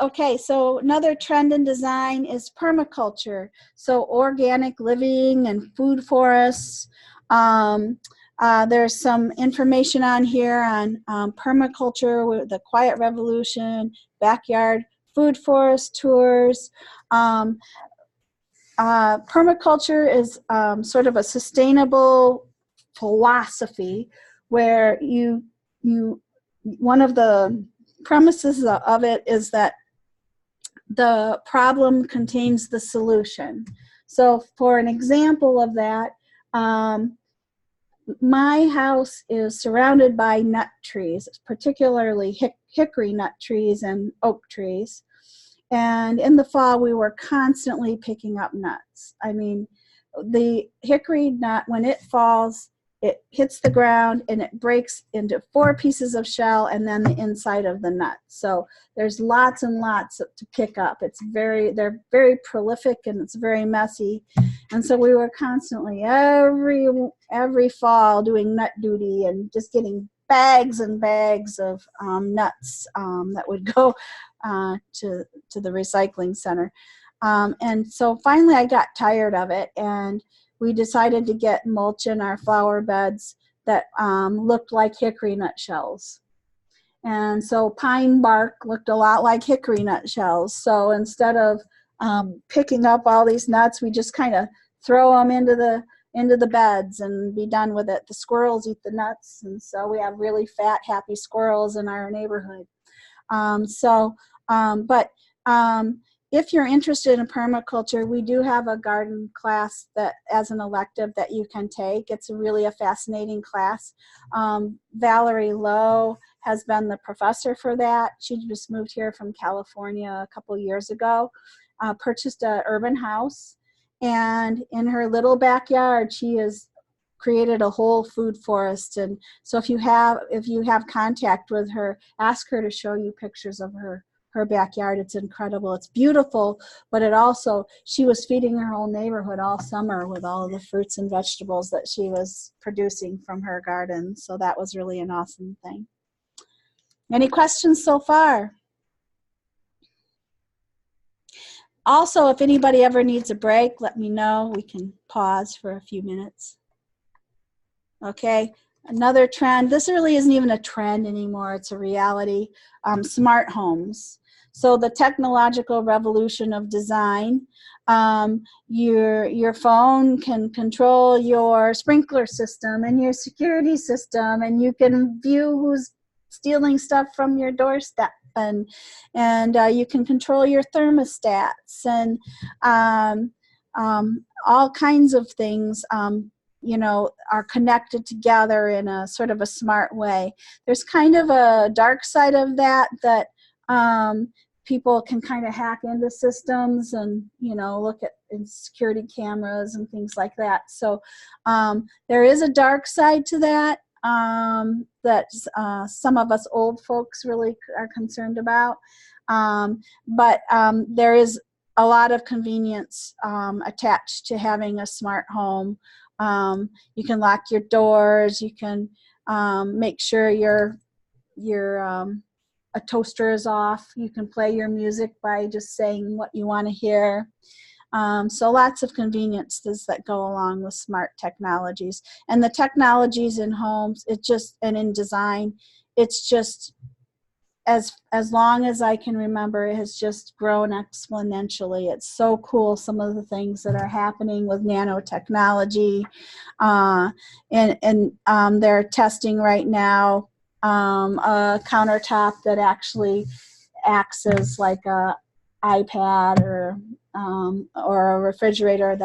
Okay, so another trend in design is permaculture. So organic living and food forests. There's some information on here on permaculture, with the Quiet Revolution, backyard food forest tours. Permaculture is sort of a sustainable philosophy where one of the premises of it is that the problem contains the solution. So for an example of that, my house is surrounded by nut trees, particularly hickory nut trees and oak trees. And in the fall, we were constantly picking up nuts. I mean, the hickory nut, when it falls, it hits the ground and it breaks into 4 pieces of shell and then the inside of the nut. So there's lots and lots to pick up. They're very prolific and it's very messy. And so we were constantly every fall doing nut duty and just getting bags and bags of nuts that would go to the recycling center. And so finally I got tired of it, and we decided to get mulch in our flower beds that looked like hickory nut shells. And so pine bark looked a lot like hickory nut shells. So instead of picking up all these nuts, we just kind of throw them into the beds and be done with it. The squirrels eat the nuts, and so we have really fat, happy squirrels in our neighborhood. If you're interested in permaculture, we do have a garden class that, as an elective, that you can take. It's really a fascinating class. Valerie Lowe has been the professor for that. She just moved here from California a couple years ago, purchased an urban house, and in her little backyard, she has created a whole food forest. And so if you have contact with her, ask her to show you pictures of her backyard. It's incredible. It's beautiful, but she was feeding her whole neighborhood all summer with all of the fruits and vegetables that she was producing from her garden. So that was really an awesome thing. Any questions so far? Also, if anybody ever needs a break, let me know. We can pause for a few minutes. Okay, another trend. This really isn't even a trend anymore. It's a reality. Smart homes. So the technological revolution of design. Your phone can control your sprinkler system and your security system, and you can view who's stealing stuff from your doorstep, and you can control your thermostats and all kinds of things. Are connected together in a sort of a smart way. There's kind of a dark side of that people can kind of hack into systems and, look at security cameras and things like that. So there is a dark side to that that some of us old folks really are concerned about. But there is a lot of convenience attached to having a smart home. You can lock your doors. You can make sure your a toaster is off. You can play your music by just saying what you want to hear. So lots of conveniences that go along with smart technologies. And the technologies in homes, and in design, it's just as long as I can remember, it has just grown exponentially. It's so cool, some of the things that are happening with nanotechnology. And they're testing right now a countertop that actually acts as like a iPad or a refrigerator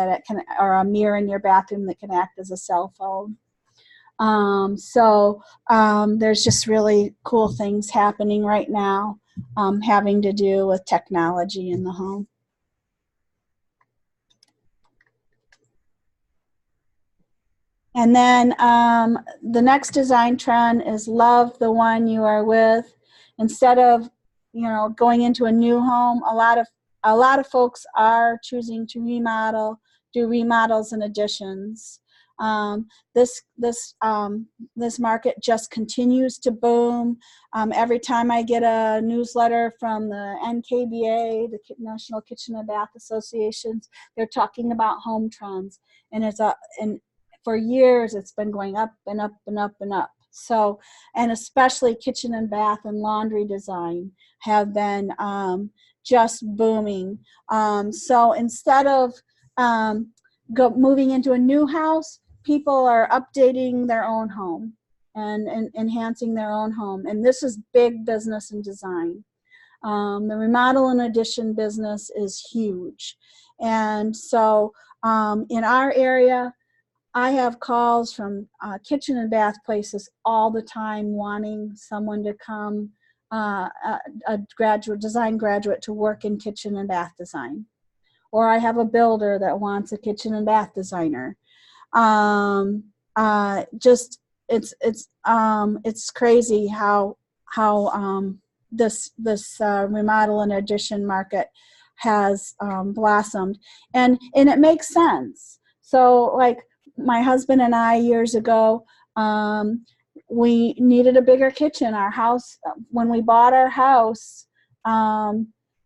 or a mirror in your bathroom that can act as a cell phone. There's just really cool things happening right now having to do with technology in the home. And then the next design trend is love the one you are with. Instead of going into a new home, a lot of folks are choosing to do remodels and additions. This market just continues to boom. Every time I get a newsletter from the NKBA, the National Kitchen and Bath Associations, they're talking about home trends, and for years it's been going up and up and up and up. So, and especially kitchen and bath and laundry design have been just booming. So instead of moving into a new house, people are updating their own home and enhancing their own home. And this is big business in design. The remodel and addition business is huge. And so in our area, I have calls from kitchen and bath places all the time wanting someone to come, a design graduate to work in kitchen and bath design. Or I have a builder that wants a kitchen and bath designer. Just it's crazy how this remodel and addition market has blossomed, and it makes sense. So like my husband and I years ago, we needed a bigger kitchen. Our house, when we bought our house,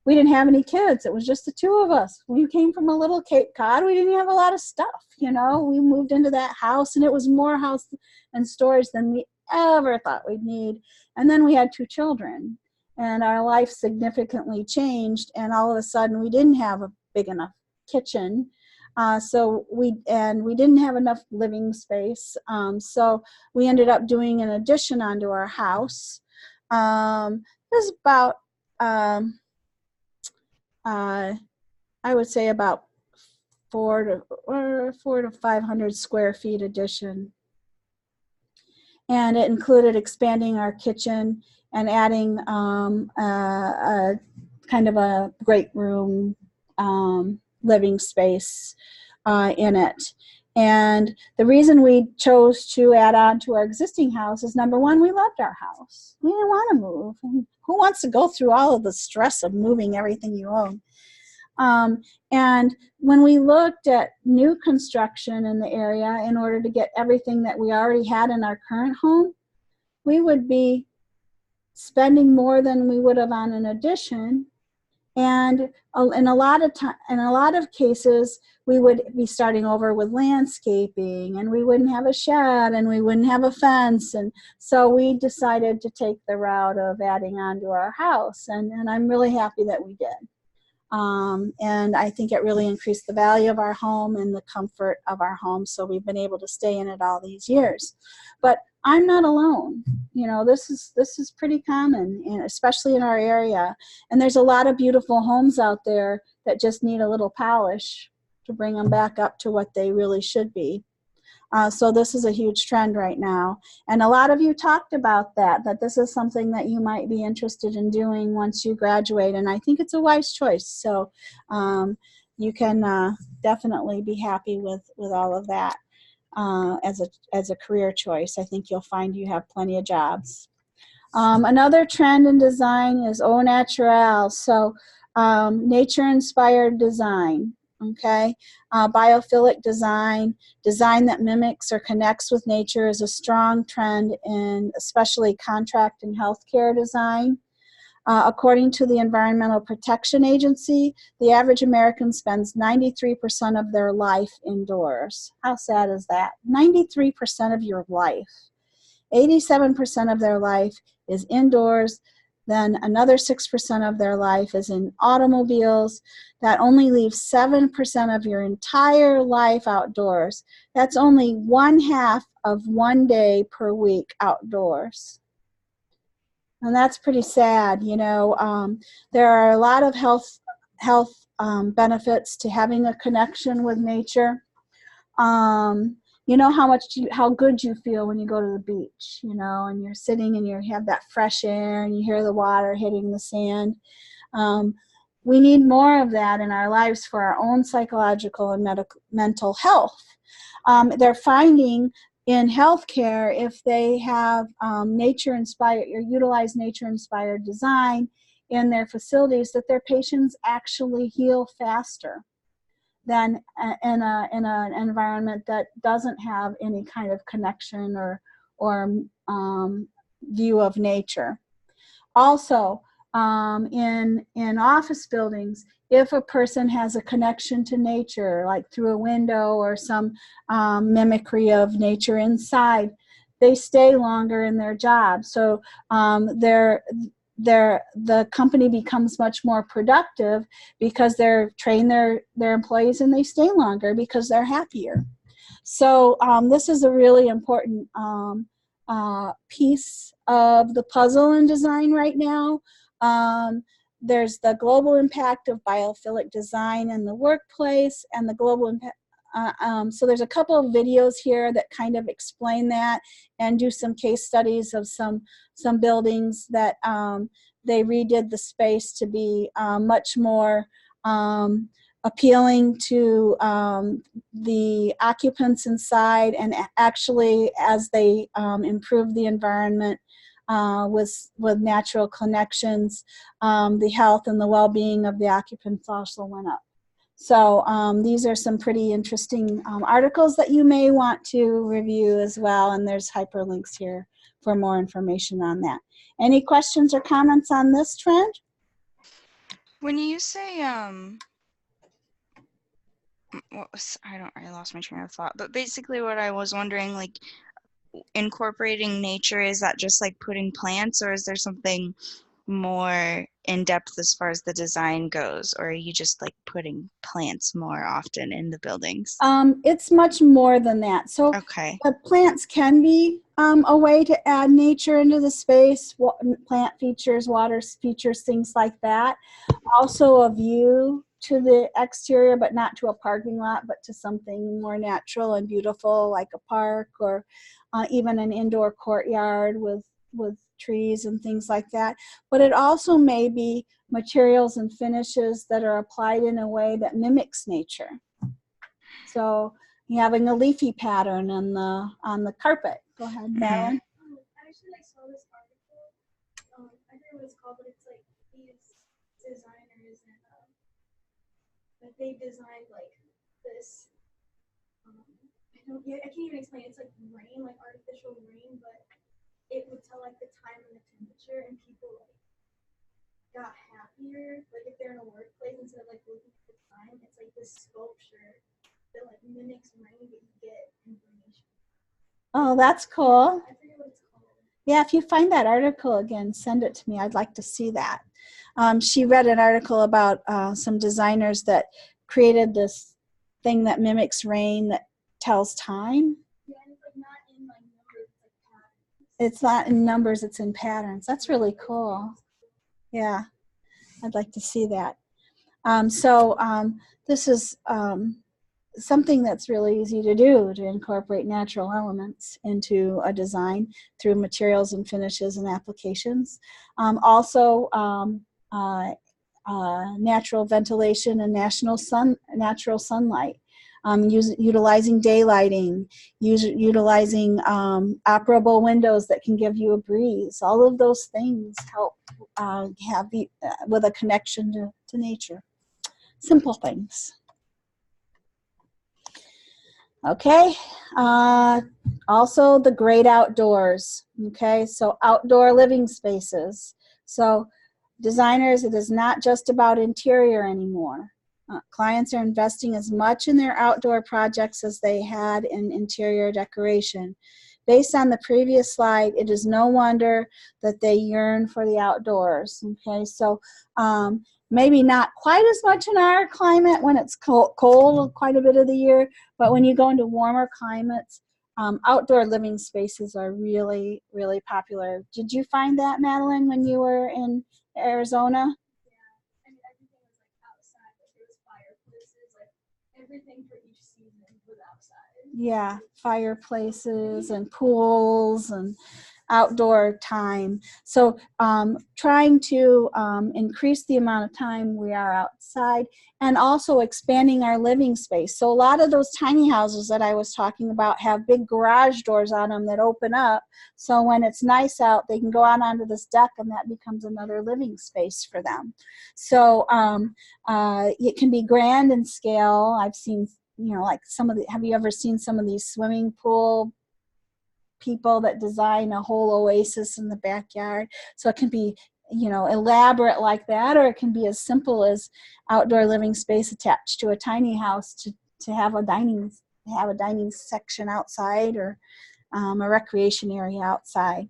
we didn't have any kids. It was just the two of us. We came from a little Cape Cod. We didn't have a lot of stuff, you know. We moved into that house, and it was more house and storage than we ever thought we'd need. And then we had 2 children, and our life significantly changed, and all of a sudden we didn't have a big enough kitchen. So we didn't have enough living space. So we ended up doing an addition onto our house. It was about I would say about 400 to 500 square feet addition. And it included expanding our kitchen and adding a kind of a great room living space in it. And the reason we chose to add on to our existing house is, number one, we loved our house. We didn't want to move. Who wants to go through all of the stress of moving everything you own? And when we looked at new construction in the area, in order to get everything that we already had in our current home, we would be spending more than we would have on an addition. And in a lot of cases, we would be starting over with landscaping, and we wouldn't have a shed, and we wouldn't have a fence. And so we decided to take the route of adding on to our house, and I'm really happy that we did. And I think it really increased the value of our home and the comfort of our home, so we've been able to stay in it all these years. But I'm not alone. You know, this is pretty common, especially in our area. And there's a lot of beautiful homes out there that just need a little polish to bring them back up to what they really should be. So this is a huge trend right now. And a lot of you talked about that this is something that you might be interested in doing once you graduate. And I think it's a wise choice. So you can definitely be happy with all of that as a career choice. I think you'll find you have plenty of jobs. Another trend in design is au naturel. So nature-inspired design. Okay, biophilic design that mimics or connects with nature is a strong trend in especially contract and healthcare design. According to the Environmental Protection Agency, the average American spends 93% of their life indoors. How sad is that? 93% of your life. 87% of their life is indoors. Then another 6% of their life is in automobiles. That only leaves 7% of your entire life outdoors. That's only 1/2 of 1 day per week outdoors. And that's pretty sad, you know. There are a lot of health benefits to having a connection with nature. You know how good you feel when you go to the beach, you know, and you're sitting and you have that fresh air and you hear the water hitting the sand. We need more of that in our lives for our own psychological and mental health. They're finding in healthcare, if they have nature-inspired or utilize nature-inspired design in their facilities, that their patients actually heal faster than in an environment that doesn't have any kind of connection or view of nature. Also, in office buildings, if a person has a connection to nature, like through a window or some mimicry of nature inside, they stay longer in their job. So the company becomes much more productive because they're trained their employees, and they stay longer because they're happier. So this is a really important piece of the puzzle in design right now. There's the global impact of biophilic design in the workplace, and the global So there's a couple of videos here that kind of explain that and do some case studies of some buildings that they redid the space to be much more appealing to the occupants inside, and actually as they improved the environment with natural connections, the health and the well-being of the occupants also went up. So these are some pretty interesting articles that you may want to review as well, and there's hyperlinks here for more information on that. Any questions or comments on this trend? When you say I lost my train of thought, but basically what I was wondering, like incorporating nature, is that just like putting plants, or is there something more in depth as far as the design goes, or are you just like putting plants more often in the buildings? It's much more than that. So okay. Plants can be a way to add nature into the space, plant features, water features, things like that. Also a view to the exterior, but not to a parking lot, but to something more natural and beautiful, like a park, or even an indoor courtyard with trees and things like that. But it also may be materials and finishes that are applied in a way that mimics nature. So having a leafy pattern on the carpet. Go ahead, Madeline. Actually, I saw this article. I forget what it's called, but it's like these designers and that they designed like this. I can't even explain. It's like rain, like artificial rain, but it would tell like the time and the temperature, and people like got happier. Like if they're in a workplace, instead of like looking at the time, it's like this sculpture that like mimics rain, but you get information. Oh, that's cool. I forget what it's called. Yeah, if you find that article again, send it to me. I'd like to see that. She read an article about some designers that created this thing that mimics rain that tells time. Yeah, and it's like not in like numbers, it's like patterns. It's not in numbers, it's in patterns. That's really cool. Yeah, I'd like to see that. This is something that's really easy to do, to incorporate natural elements into a design through materials and finishes and applications. Natural ventilation and natural sunlight. Utilizing daylighting, utilizing operable windows that can give you a breeze. All of those things help with a connection to nature. Simple things. Okay, also the great outdoors. Okay, so outdoor living spaces. So designers, it is not just about interior anymore. Clients are investing as much in their outdoor projects as they had in interior decoration. Based on the previous slide, it is no wonder that they yearn for the outdoors. Okay, so maybe not quite as much in our climate when it's cold quite a bit of the year, but when you go into warmer climates, outdoor living spaces are really, really popular. Did you find that, Madeline, when you were in Arizona? Yeah, I mean everything was like outside, like there was fireplaces, like everything for each season was outside. Yeah, fireplaces and pools and outdoor time. So trying to increase the amount of time we are outside, and also expanding our living space. So a lot of those tiny houses that I was talking about have big garage doors on them that open up. So when it's nice out, they can go out onto this deck, and that becomes another living space for them. So it can be grand in scale. I've seen, like have you ever seen some of these swimming pool people that design a whole oasis in the backyard? So it can be, elaborate like that, or it can be as simple as outdoor living space attached to a tiny house to have a dining section outside, or a recreation area outside,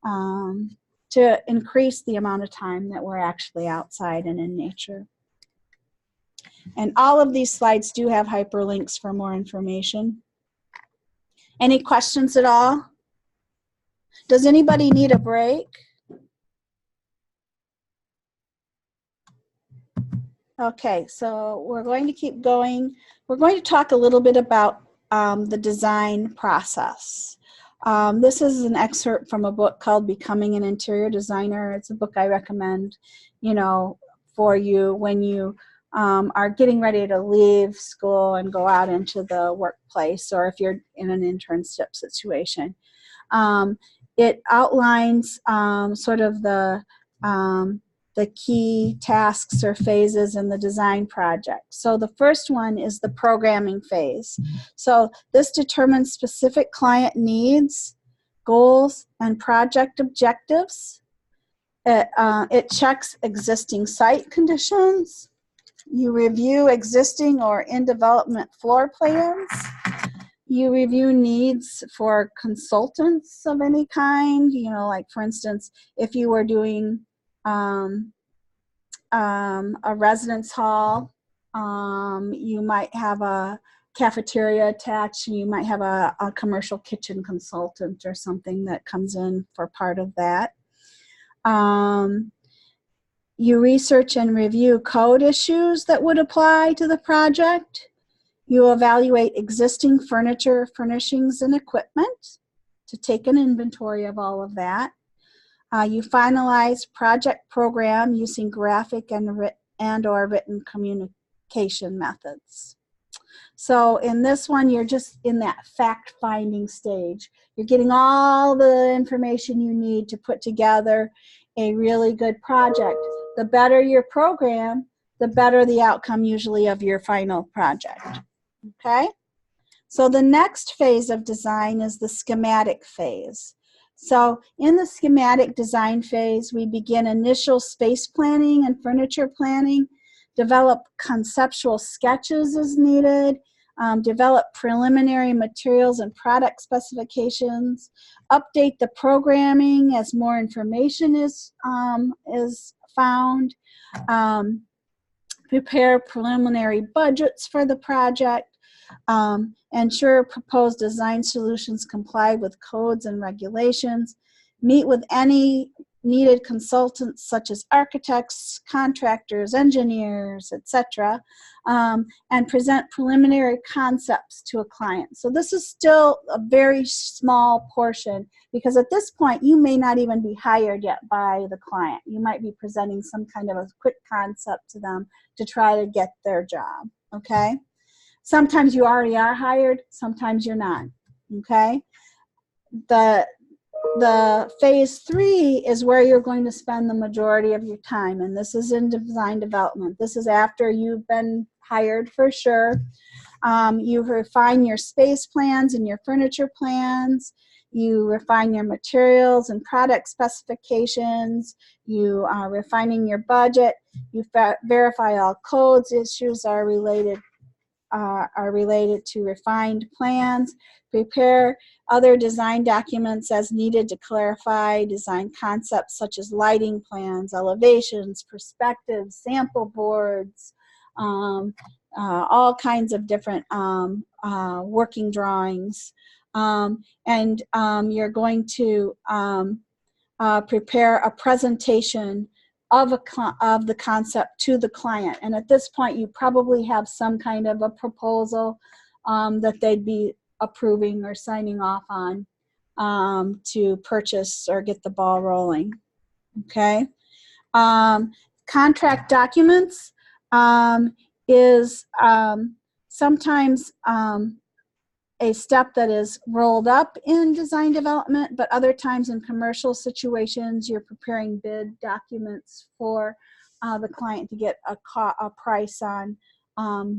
to increase the amount of time that we're actually outside and in nature. And all of these slides do have hyperlinks for more information. Any questions at all? Does anybody need a break? Okay, so we're going to keep going. We're going to talk a little bit about the design process. This is an excerpt from a book called Becoming an Interior Designer. It's a book I recommend, for you when you are getting ready to leave school and go out into the workplace, or if you're in an internship situation. It outlines sort of the key tasks or phases in the design project. So the first one is the programming phase. So this determines specific client needs, goals, and project objectives. It checks existing site conditions. You review existing or in development floor plans. You review needs for consultants of any kind, like for instance, if you were doing a residence hall, you might have a cafeteria attached, and you might have a commercial kitchen consultant or something that comes in for part of that. You research and review code issues that would apply to the project. You evaluate existing furniture, furnishings, and equipment to take an inventory of all of that. You finalize project program using graphic and or written communication methods. So in this one, you're just in that fact-finding stage. You're getting all the information you need to put together a really good project. The better your program, the better the outcome usually of your final project. Okay? So the next phase of design is the schematic phase. So in the schematic design phase, we begin initial space planning and furniture planning, develop conceptual sketches as needed, develop preliminary materials and product specifications, update the programming as more information is found, prepare preliminary budgets for the project, ensure proposed design solutions comply with codes and regulations, meet with any needed consultants such as architects, contractors, engineers, etc., and present preliminary concepts to a client. So this is still a very small portion, because at this point you may not even be hired yet by the client. You might be presenting some kind of a quick concept to them to try to get their job, okay? Sometimes you already are hired, sometimes you're not, okay? The phase 3 is where you're going to spend the majority of your time, and this is in design development. This is after you've been hired for sure. You refine your space plans and your furniture plans. You refine your materials and product specifications. You are refining your budget. You verify all codes issues are related to refined plans. Prepare other design documents as needed to clarify design concepts such as lighting plans, elevations, perspectives, sample boards, all kinds of different working drawings. You're going to prepare a presentation of the concept to the client. And at this point, you probably have some kind of a proposal that they'd be approving or signing off on to purchase or get the ball rolling. Okay. Contract documents is sometimes a step that is rolled up in design development, but other times in commercial situations, you're preparing bid documents for the client to get a price on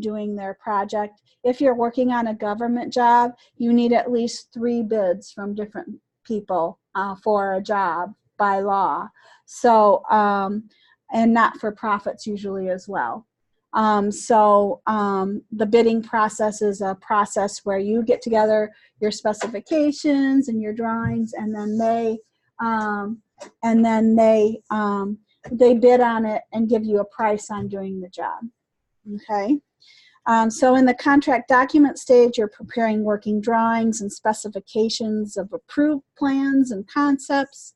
doing their project. If you're working on a government job, you need at least 3 bids from different people for a job by law. So, and not-for-profits usually as well. The bidding process is a process where you get together your specifications and your drawings, and then they bid on it and give you a price on doing the job. Okay. So in the contract document stage, you're preparing working drawings and specifications of approved plans and concepts.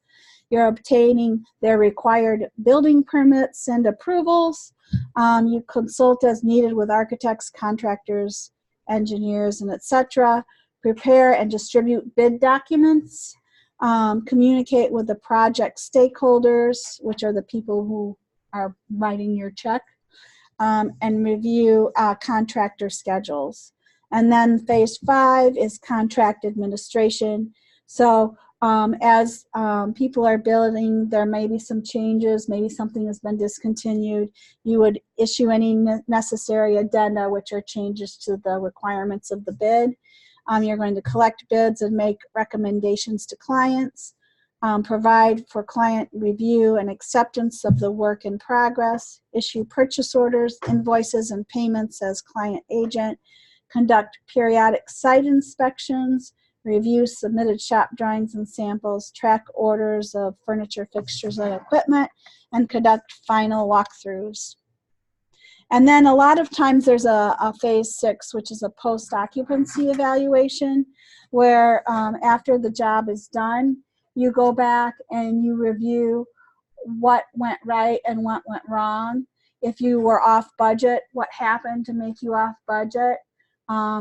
You're obtaining their required building permits and approvals. You consult as needed with architects, contractors, engineers, and etc. Prepare and distribute bid documents. Communicate with the project stakeholders, which are the people who are writing your check, and review contractor schedules. And then phase 5 is contract administration. So as people are building, there may be some changes, maybe something has been discontinued. You would issue any necessary addenda, which are changes to the requirements of the bid. You're going to collect bids and make recommendations to clients. Provide for client review and acceptance of the work in progress, issue purchase orders, invoices, and payments as client agent, conduct periodic site inspections, review submitted shop drawings and samples, track orders of furniture, fixtures, and equipment, and conduct final walkthroughs. And then a lot of times there's a phase 6, which is a post-occupancy evaluation, where after the job is done, you go back and you review what went right and what went wrong. If you were off budget, what happened to make you off budget?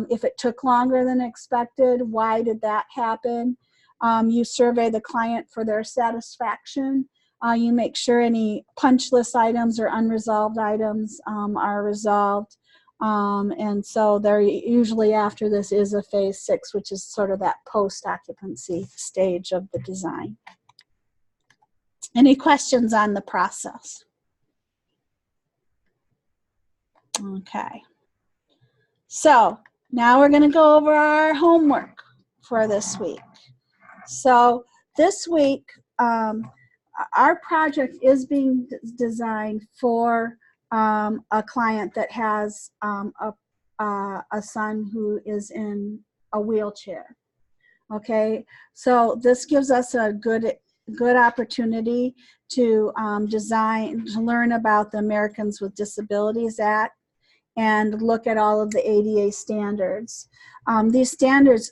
If it took longer than expected, why did that happen? You survey the client for their satisfaction. You make sure any punch list items or unresolved items are resolved. And so there usually after this is a phase 6, which is sort of that post-occupancy stage of the design. Any questions on the process? Okay. So now we're going to go over our homework for this week. So this week, our project is being designed for a client that has a son who is in a wheelchair. Okay, so this gives us a good opportunity to to learn about the Americans with Disabilities Act and look at all of the ADA standards. These standards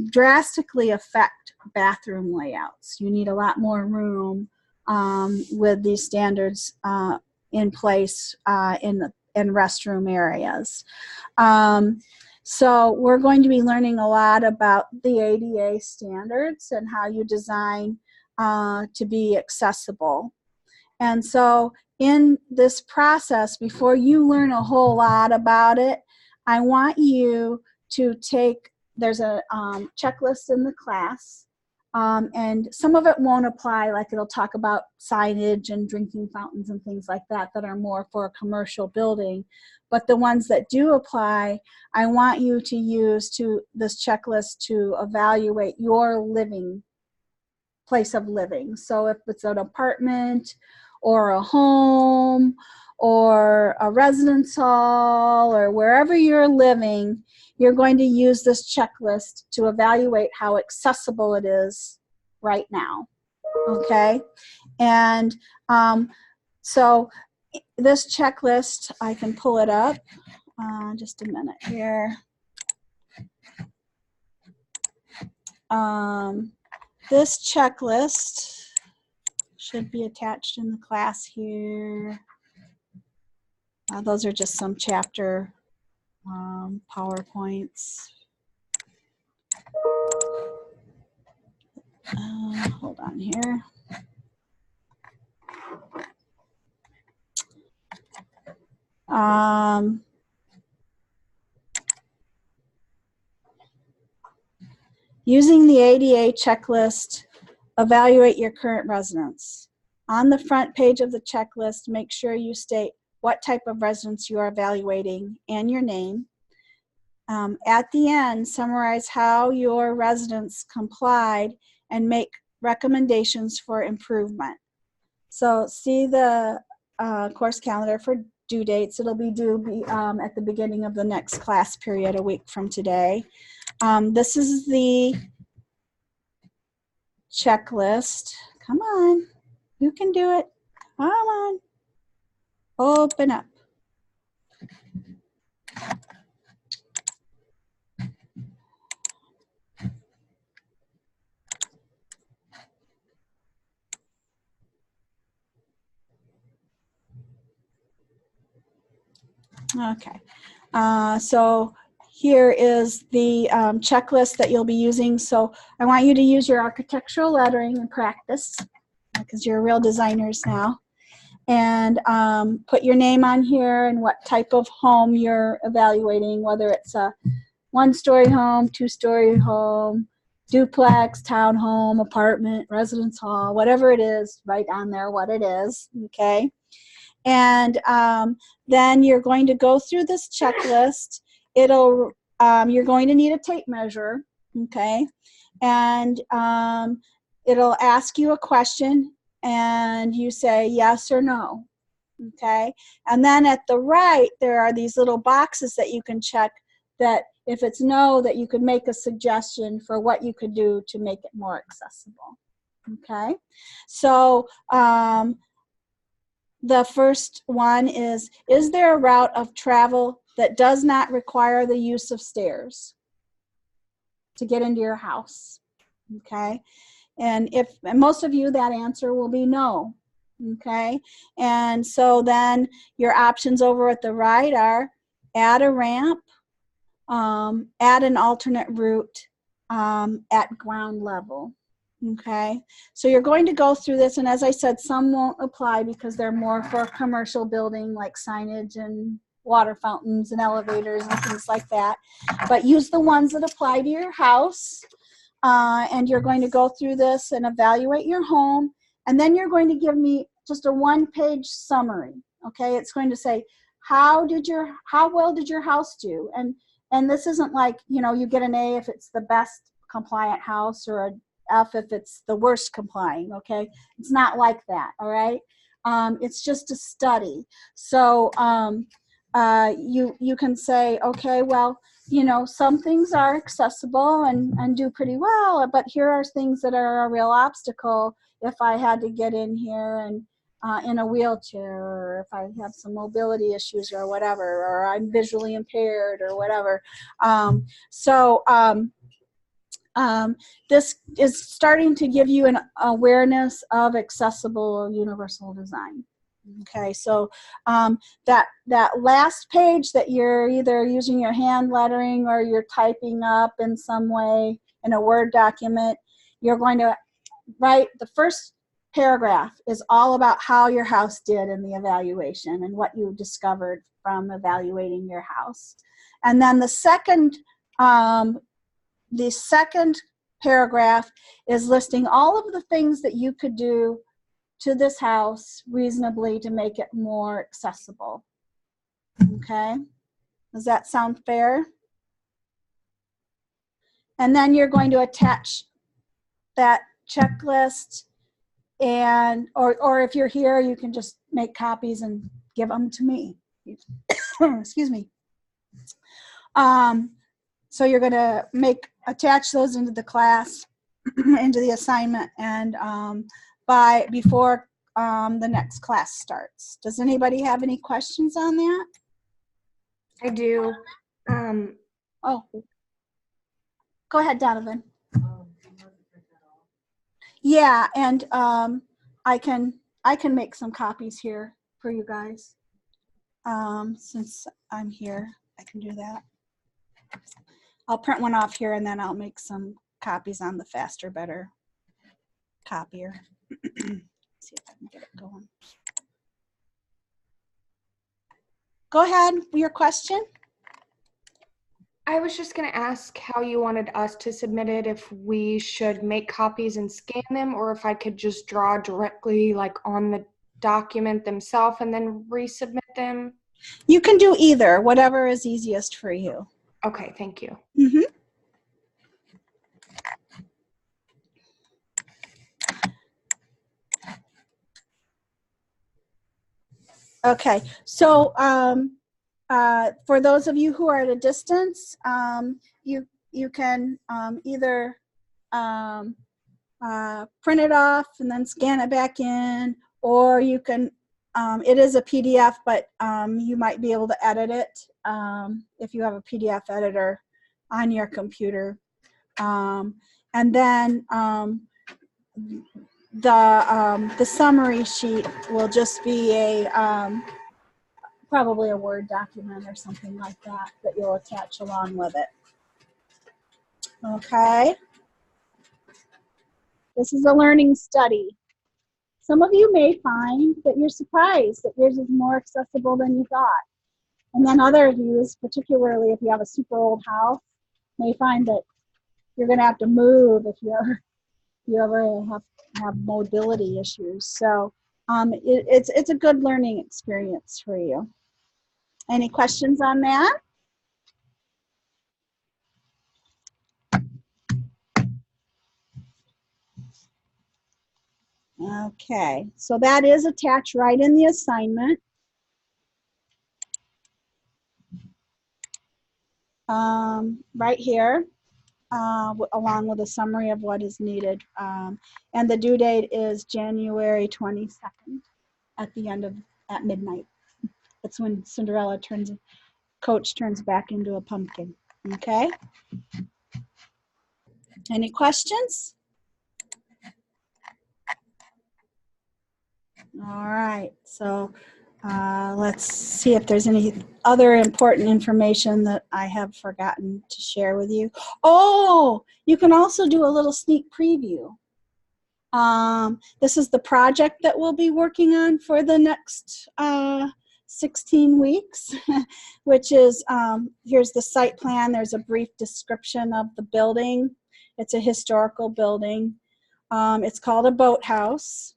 drastically affect bathroom layouts. You need a lot more room with these standards in place in restroom areas. So we're going to be learning a lot about the ADA standards and how you design to be accessible. And so in this process, before you learn a whole lot about it, I want you to take, there's a checklist in the class, and some of it won't apply, like it'll talk about signage and drinking fountains and things like that that are more for a commercial building. But the ones that do apply, I want you to use this checklist to evaluate your place of living. So if it's an apartment or a home or a residence hall or wherever you're living, you're going to use this checklist to evaluate how accessible it is right now, okay? And so this checklist, I can pull it up, just a minute here. This checklist should be attached in the class here. Those are just some chapter PowerPoints. Hold on here. Using the ADA checklist, evaluate your current residence. On the front page of the checklist, make sure you state what type of residence you are evaluating and your name. At the end, summarize how your residents complied and make recommendations for improvement. So see the course calendar for due dates. It'll be due at the beginning of the next class period, a week from today. This is the checklist. Come on, you can do it. Come on, open up. Okay. So here is the checklist that you'll be using. So I want you to use your architectural lettering and practice, because you're real designers now. And put your name on here and what type of home you're evaluating, whether it's a one-story home, two-story home, duplex, townhome, apartment, residence hall, whatever it is, write on there what it is, okay? And then you're going to go through this checklist. You're going to need a tape measure, okay? And it'll ask you a question, and you say yes or no, okay? And then at the right, there are these little boxes that you can check that if it's no, that you could make a suggestion for what you could do to make it more accessible, okay? So the first one is there a route of travel that does not require the use of stairs to get into your house, okay? And most of you, that answer will be no, okay? And so then your options over at the right are add a ramp, add an alternate route at ground level, okay? So you're going to go through this, and as I said, some won't apply because they're more for commercial building like signage and water fountains and elevators and things like that. But use the ones that apply to your house, and you're going to go through this and evaluate your home, and then you're going to give me just a one-page summary, okay? It's going to say, how well did your house do? And this isn't like, you know, you get an A if it's the best compliant house or an F if it's the worst complying, okay? It's not like that, all right? It's just a study. So you can say, okay, well, you know, some things are accessible and do pretty well, but here are things that are a real obstacle if I had to get in here and in a wheelchair, or if I have some mobility issues or whatever, or I'm visually impaired or whatever. This is starting to give you an awareness of accessible universal design. Okay, so that last page that you're either using your hand lettering or you're typing up in some way in a Word document, you're going to write the first paragraph is all about how your house did in the evaluation and what you discovered from evaluating your house. And then the second paragraph is listing all of the things that you could do to this house reasonably to make it more accessible. Okay, does that sound fair? And then you're going to attach that checklist, and or if you're here, you can just make copies and give them to me. Excuse me. So you're going to attach those into the class, into the assignment, and before the next class starts. Does anybody have any questions on that? I do. Oh, go ahead, Donovan. Yeah, and I can make some copies here for you guys. Since I'm here, I can do that. I'll print one off here and then I'll make some copies on the faster, better copier. See if I can get it going. Go ahead, your question. I was just going to ask how you wanted us to submit it, if we should make copies and scan them, or if I could just draw directly like on the document themselves and then resubmit them. You can do either, whatever is easiest for you. Okay, thank you. Mm-hmm. Okay, so for those of you who are at a distance, you can either print it off and then scan it back in, or you can, it is a PDF, but you might be able to edit it if you have a PDF editor on your computer. And then the summary sheet will just be a probably a Word document or something like that that you'll attach along with it. Okay. This is a learning study. Some of you may find that you're surprised that yours is more accessible than you thought. And then other of you, particularly if you have a super old house, may find that you're going to have to move if you ever have mobility issues. So it's a good learning experience for you. Any questions on that? Okay, so that is attached right in the assignment. Right here, along with a summary of what is needed. And the due date is January 22nd at midnight. That's when Cinderella Coach turns back into a pumpkin. Okay? Any questions? All right, so let's see if there's any other important information that I have forgotten to share with you. Oh, you can also do a little sneak preview. This is the project that we'll be working on for the next 16 weeks, which is, here's the site plan. There's a brief description of the building. It's a historical building. It's called a boathouse.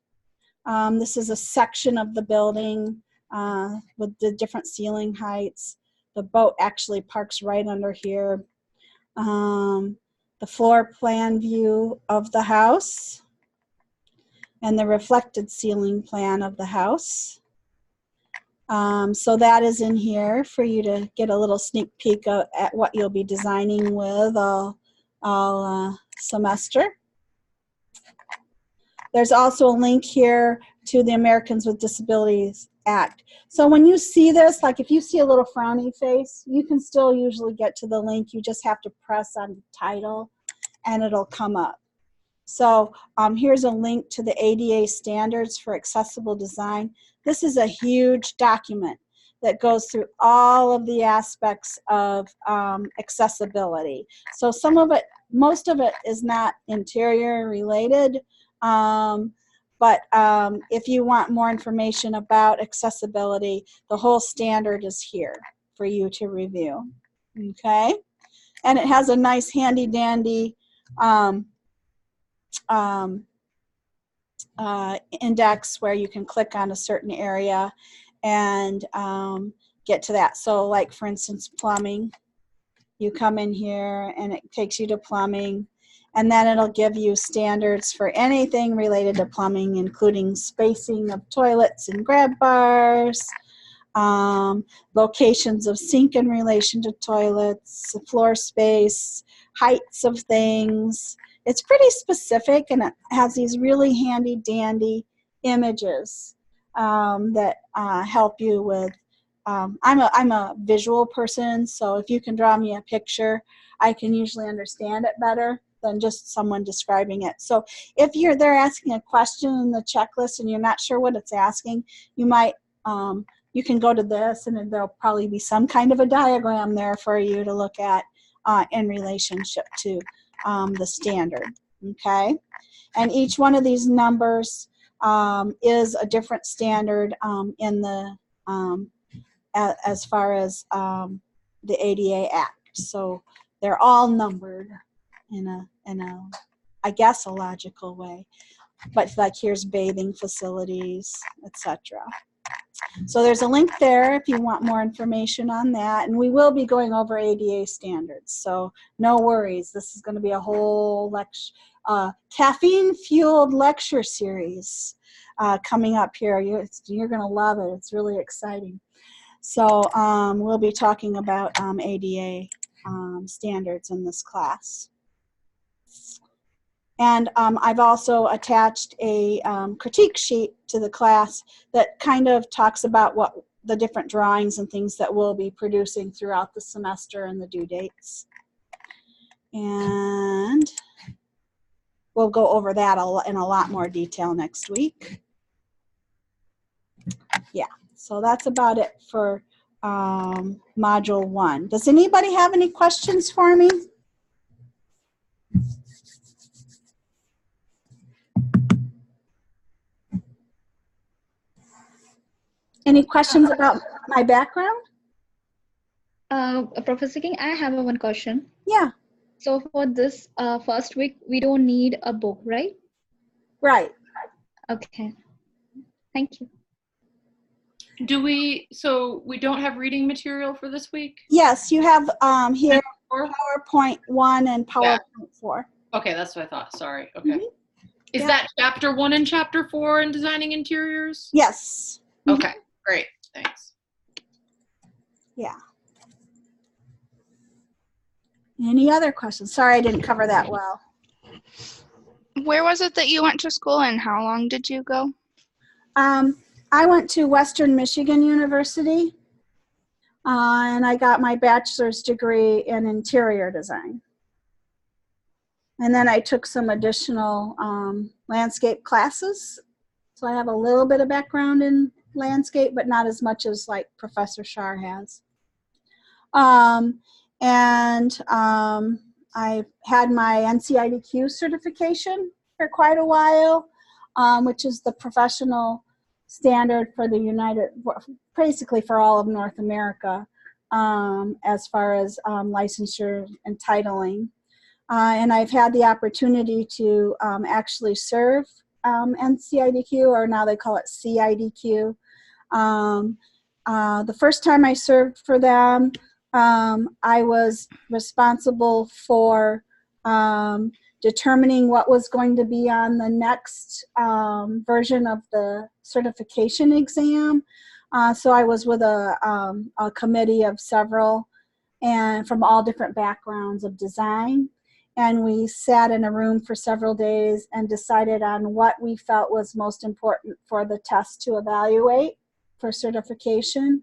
This is a section of the building with the different ceiling heights. The boat actually parks right under here. The floor plan view of the house and the reflected ceiling plan of the house. So that is in here for you to get a little sneak peek at what you'll be designing with all semester. There's also a link here to the Americans with Disabilities Act. So when you see this, like if you see a little frowny face, you can still usually get to the link. You just have to press on the title and it'll come up. So here's a link to the ADA standards for accessible design. This is a huge document that goes through all of the aspects of accessibility. So some of it, most of it is not interior related, but if you want more information about accessibility, the whole standard is here for you to review, okay? And it has a nice handy dandy index where you can click on a certain area and get to that. So like for instance, plumbing, you come in here and it takes you to plumbing, and then it'll give you standards for anything related to plumbing, including spacing of toilets and grab bars, locations of sink in relation to toilets, floor space, heights of things. It's pretty specific, and it has these really handy dandy images that help you with. I'm a visual person, so if you can draw me a picture, I can usually understand it better than just someone describing it. So if they're asking a question in the checklist and you're not sure what it's asking, you might you can go to this, and there'll probably be some kind of a diagram there for you to look at in relationship to the standard, okay? And each one of these numbers is a different standard in the as far as the ADA Act. So they're all numbered in a I guess a logical way. But like here's bathing facilities, etc. So there's a link there if you want more information on that, and we will be going over ADA standards, so no worries. This is going to be a whole lecture, caffeine-fueled lecture series coming up here. You're going to love it. It's really exciting. So we'll be talking about ADA standards in this class. And I've also attached a critique sheet to the class that kind of talks about what the different drawings and things that we'll be producing throughout the semester and the due dates. And we'll go over that in a lot more detail next week. Yeah, So that's about it for Module 1. Does anybody have any questions for me? Any questions about my background? Professor King, I have one question. Yeah. So for this first week, we don't need a book, right? Right. Okay. Thank you. So we don't have reading material for this week? Yes, you have here PowerPoint 1 and PowerPoint 4. Okay, that's what I thought. Sorry. Okay. Is that chapter 1 and chapter 4 in designing interiors? Yes. Okay, great. Thanks. Yeah. Any other questions? Sorry, I didn't cover that well. Where was it that you went to school and how long did you go? I went to Western Michigan University and I got my bachelor's degree in interior design. And then I took some additional landscape classes. So I have a little bit of background in landscape, but not as much as like Professor Shar has. I had my NCIDQ certification for quite a while, which is the professional standard for the basically for all of North America, as far as licensure and titling. And I've had the opportunity to actually serve NCIDQ, or now they call it CIDQ. The first time I served for them, I was responsible for determining what was going to be on the next version of the certification exam. So I was with a committee of several and from all different backgrounds of design. And we sat in a room for several days and decided on what we felt was most important for the test to evaluate for certification.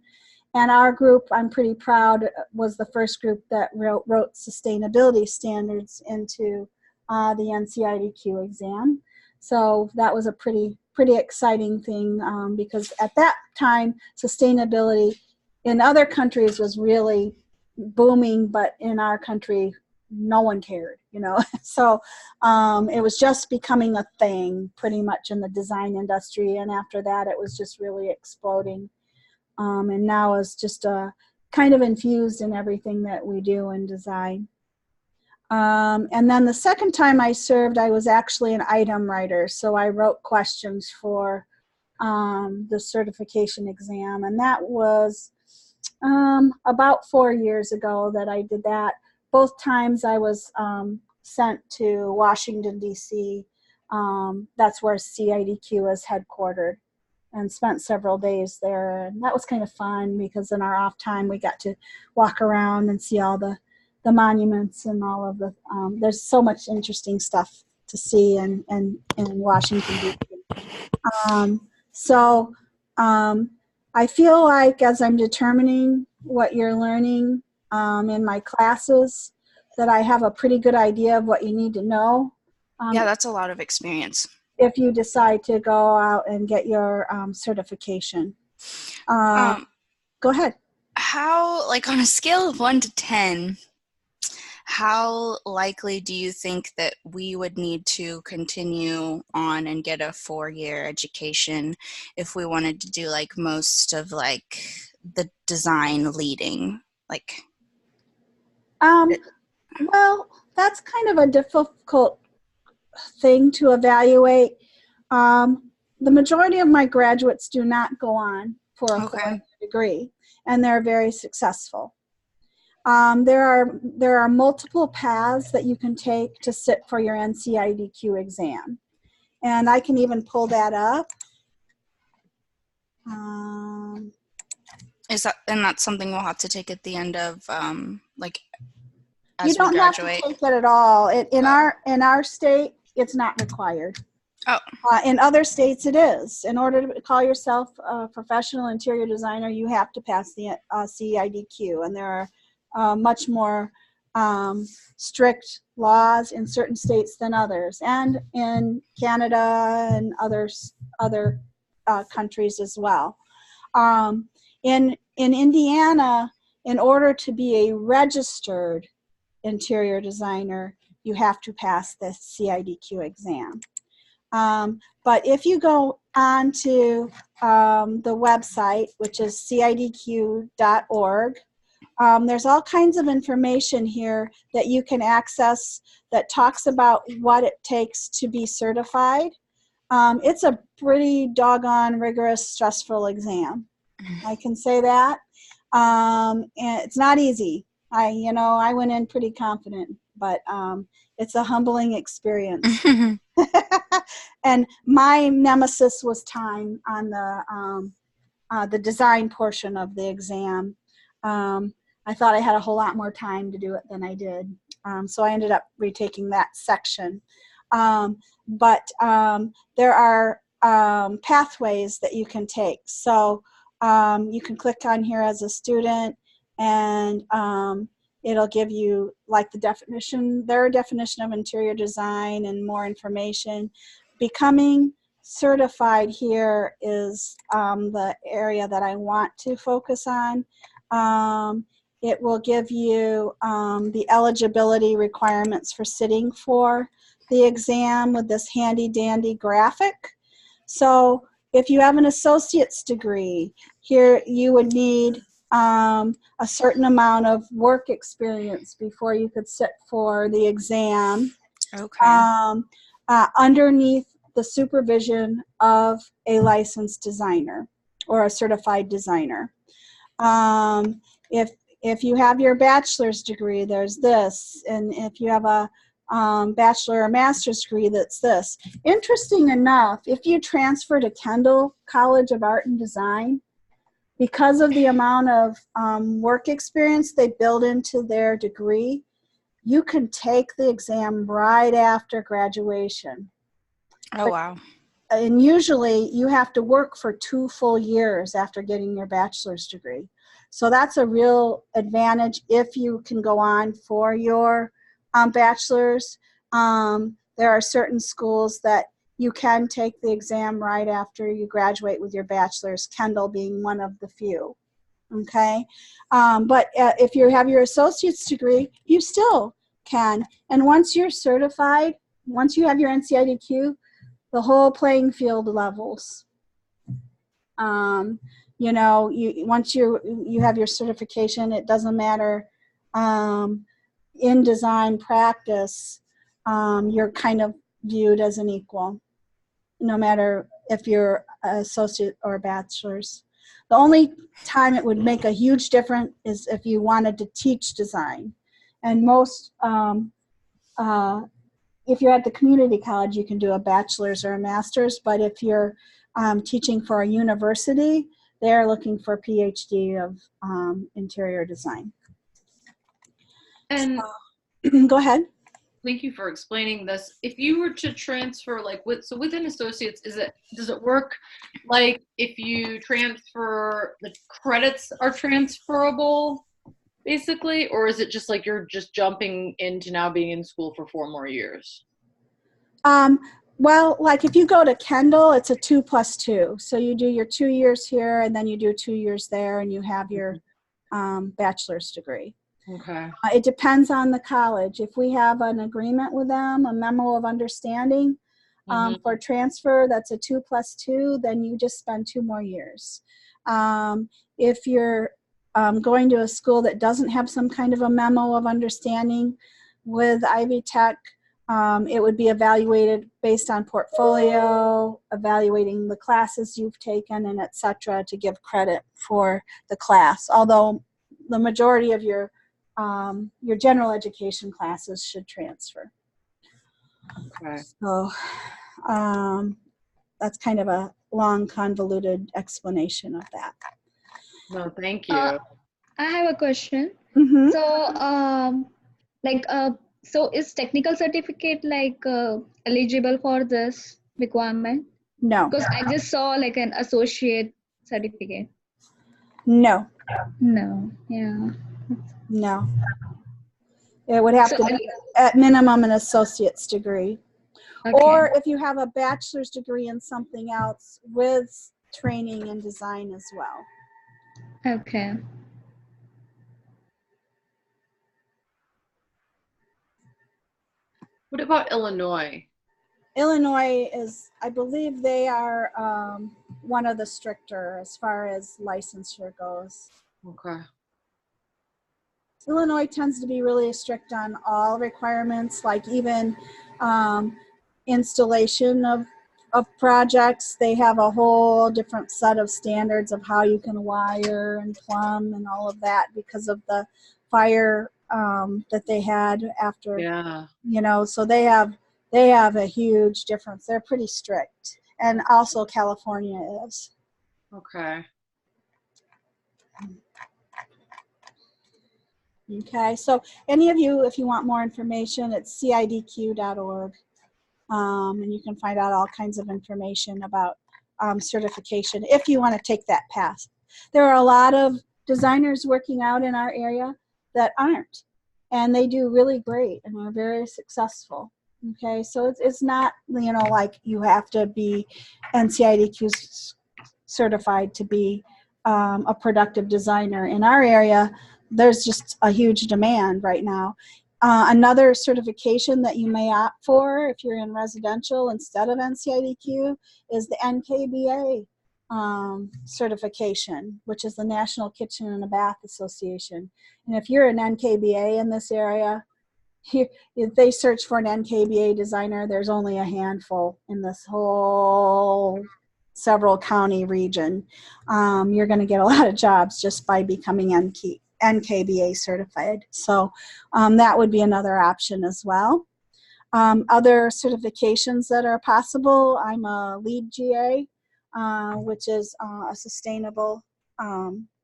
And our group, I'm pretty proud, was the first group that wrote sustainability standards into the NCIDQ exam. So that was a pretty exciting thing because at that time, sustainability in other countries was really booming, but in our country, no one cared, you know. So it was just becoming a thing pretty much in the design industry. And after that, it was just really exploding. And now it's just kind of infused in everything that we do in design. And then the second time I served, I was actually an item writer. So I wrote questions for the certification exam. And that was about 4 years ago that I did that. Both times I was sent to Washington, D.C. That's where CIDQ is headquartered, and spent several days there. And that was kind of fun because in our off time we got to walk around and see all the monuments and all of the, there's so much interesting stuff to see in Washington, D.C. I feel like as I'm determining what you're learning in my classes, that I have a pretty good idea of what you need to know. Yeah, that's a lot of experience. If you decide to go out and get your certification. Go ahead. How, like on a scale of 1 to 10, how likely do you think that we would need to continue on and get a 4-year education if we wanted to do like most of like the design leading? Like, well, that's kind of a difficult thing to evaluate. The majority of my graduates do not go on for a 4-year degree, and they're very successful. There are multiple paths that you can take to sit for your NCIDQ exam, and I can even pull that up. That's something we'll have to take at the end of like as you don't we graduate? have to take it at all. In our state, it's not required. Oh. In other states, it is. In order to call yourself a professional interior designer, you have to pass the CIDQ, and there are much more strict laws in certain states than others, and in Canada and other countries as well. In Indiana, in order to be a registered interior designer, you have to pass the CIDQ exam. But if you go on to the website, which is cidq.org, there's all kinds of information here that you can access that talks about what it takes to be certified. It's a pretty doggone rigorous, stressful exam. I can say that. And it's not easy. I went in pretty confident, but it's a humbling experience. And my nemesis was time on the design portion of the exam. I thought I had a whole lot more time to do it than I did. So I ended up retaking that section. But there are pathways that you can take. So you can click on here as a student, and it'll give you like their definition of interior design and more information. Becoming certified here is the area that I want to focus on. It will give you the eligibility requirements for sitting for the exam with this handy dandy graphic. So if you have an associate's degree, here you would need a certain amount of work experience before you could sit for the exam. Okay. Underneath the supervision of a licensed designer or a certified designer. If you have your bachelor's degree, there's this, and if you have a bachelor or master's degree, that's this. Interesting enough, if you transfer to Kendall College of Art and Design, because of the amount of work experience they build into their degree, you can take the exam right after graduation. Oh, wow. And usually you have to work for 2 full years after getting your bachelor's degree. So that's a real advantage if you can go on for your bachelor's. There are certain schools that you can take the exam right after you graduate with your bachelor's, Kendall being one of the few. Okay, but if you have your associate's degree, you still can. And once you're certified, once you have your NCIDQ, the whole playing field levels. Once you have your certification, it doesn't matter. In design practice, you're kind of viewed as an equal, no matter if you're an associate or a bachelor's. The only time it would make a huge difference is if you wanted to teach design. And most, if you're at the community college, you can do a bachelor's or a master's, but if you're teaching for a university, they're looking for a PhD of interior design. And go ahead. Thank you for explaining this. If you were to transfer, like within associates, does it work like if you transfer, the credits are transferable, basically, or is it just like you're just jumping into now being in school for 4 more years? Well, like if you go to Kendall, it's a 2+2. So you do your 2 years here, and then you do 2 years there, and you have your bachelor's degree. Okay. It depends on the college. If we have an agreement with them, a memo of understanding for transfer, that's a 2+2, then you just spend 2 more years. If you're going to a school that doesn't have some kind of a memo of understanding with Ivy Tech, it would be evaluated based on portfolio, evaluating the classes you've taken, and et cetera, to give credit for the class. Although the majority of your general education classes should transfer. Okay. So that's kind of a long, convoluted explanation of that. No, thank you. I have a question. Mm-hmm. So is technical certificate eligible for this requirement? No. Because I just saw like an associate certificate. No. No. Yeah. No. It would have to be at minimum an associate's degree. Okay. Or if you have a bachelor's degree in something else with training in design as well. Okay. What about Illinois? Illinois is, I believe they are one of the stricter as far as licensure goes. Okay. Illinois tends to be really strict on all requirements, like even installation of projects. They have a whole different set of standards of how you can wire and plumb and all of that because of the fire that they had after. Yeah. You know, so they have a huge difference. They're pretty strict, and also California is. Okay. Okay, so any of you, if you want more information, it's cidq.org, and you can find out all kinds of information about certification if you want to take that path. There are a lot of designers working out in our area that aren't, and they do really great and are very successful. Okay, so it's not, you know, like you have to be NCIDQ certified to be a productive designer. In our area, there's just a huge demand right now. Another certification that you may opt for if you're in residential instead of NCIDQ is the NKBA certification, which is the National Kitchen and Bath Association. And if you're an NKBA in this area, if they search for an NKBA designer, there's only a handful in this whole several county region. You're going to get a lot of jobs just by becoming NKBA certified. So that would be another option as well. Other certifications that are possible, I'm a LEED GA, which is a sustainable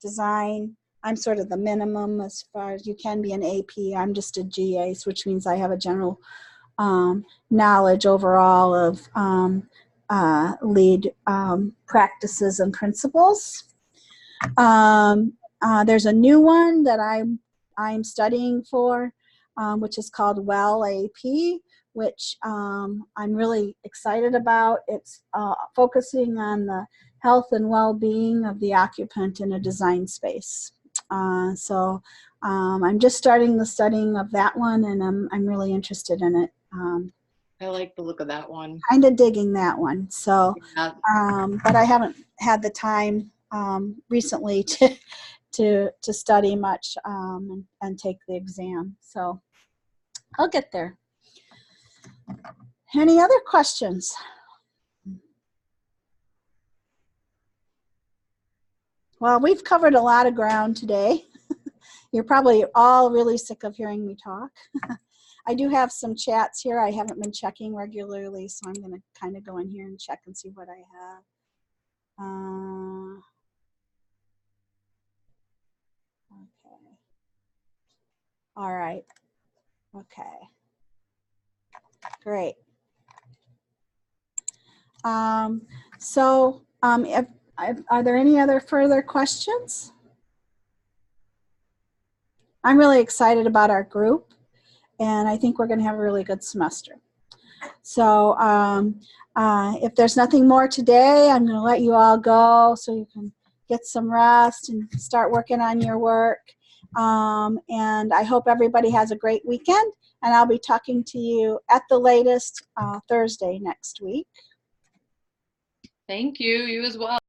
design. I'm sort of the minimum as far as you can be an AP. I'm just a GA, which means I have a general knowledge overall of LEED practices and principles. There's a new one that I'm studying for, which is called WELL AP, which I'm really excited about. It's focusing on the health and well-being of the occupant in a design space. So I'm just starting the studying of that one, and I'm really interested in it. I like the look of that one. Kind of digging that one. So, Yeah. but I haven't had the time recently to study much and take the exam. So I'll get there. Any other questions? Well, we've covered a lot of ground today. You're probably all really sick of hearing me talk. I do have some chats here. I haven't been checking regularly, so I'm going to kind of go in here and check and see what I have. Okay. All right. Okay. Great. Are there any other further questions? I'm really excited about our group, and I think we're going to have a really good semester. So if there's nothing more today, I'm going to let you all go so you can get some rest and start working on your work. And I hope everybody has a great weekend, and I'll be talking to you at the latest Thursday next week. Thank you. You as well.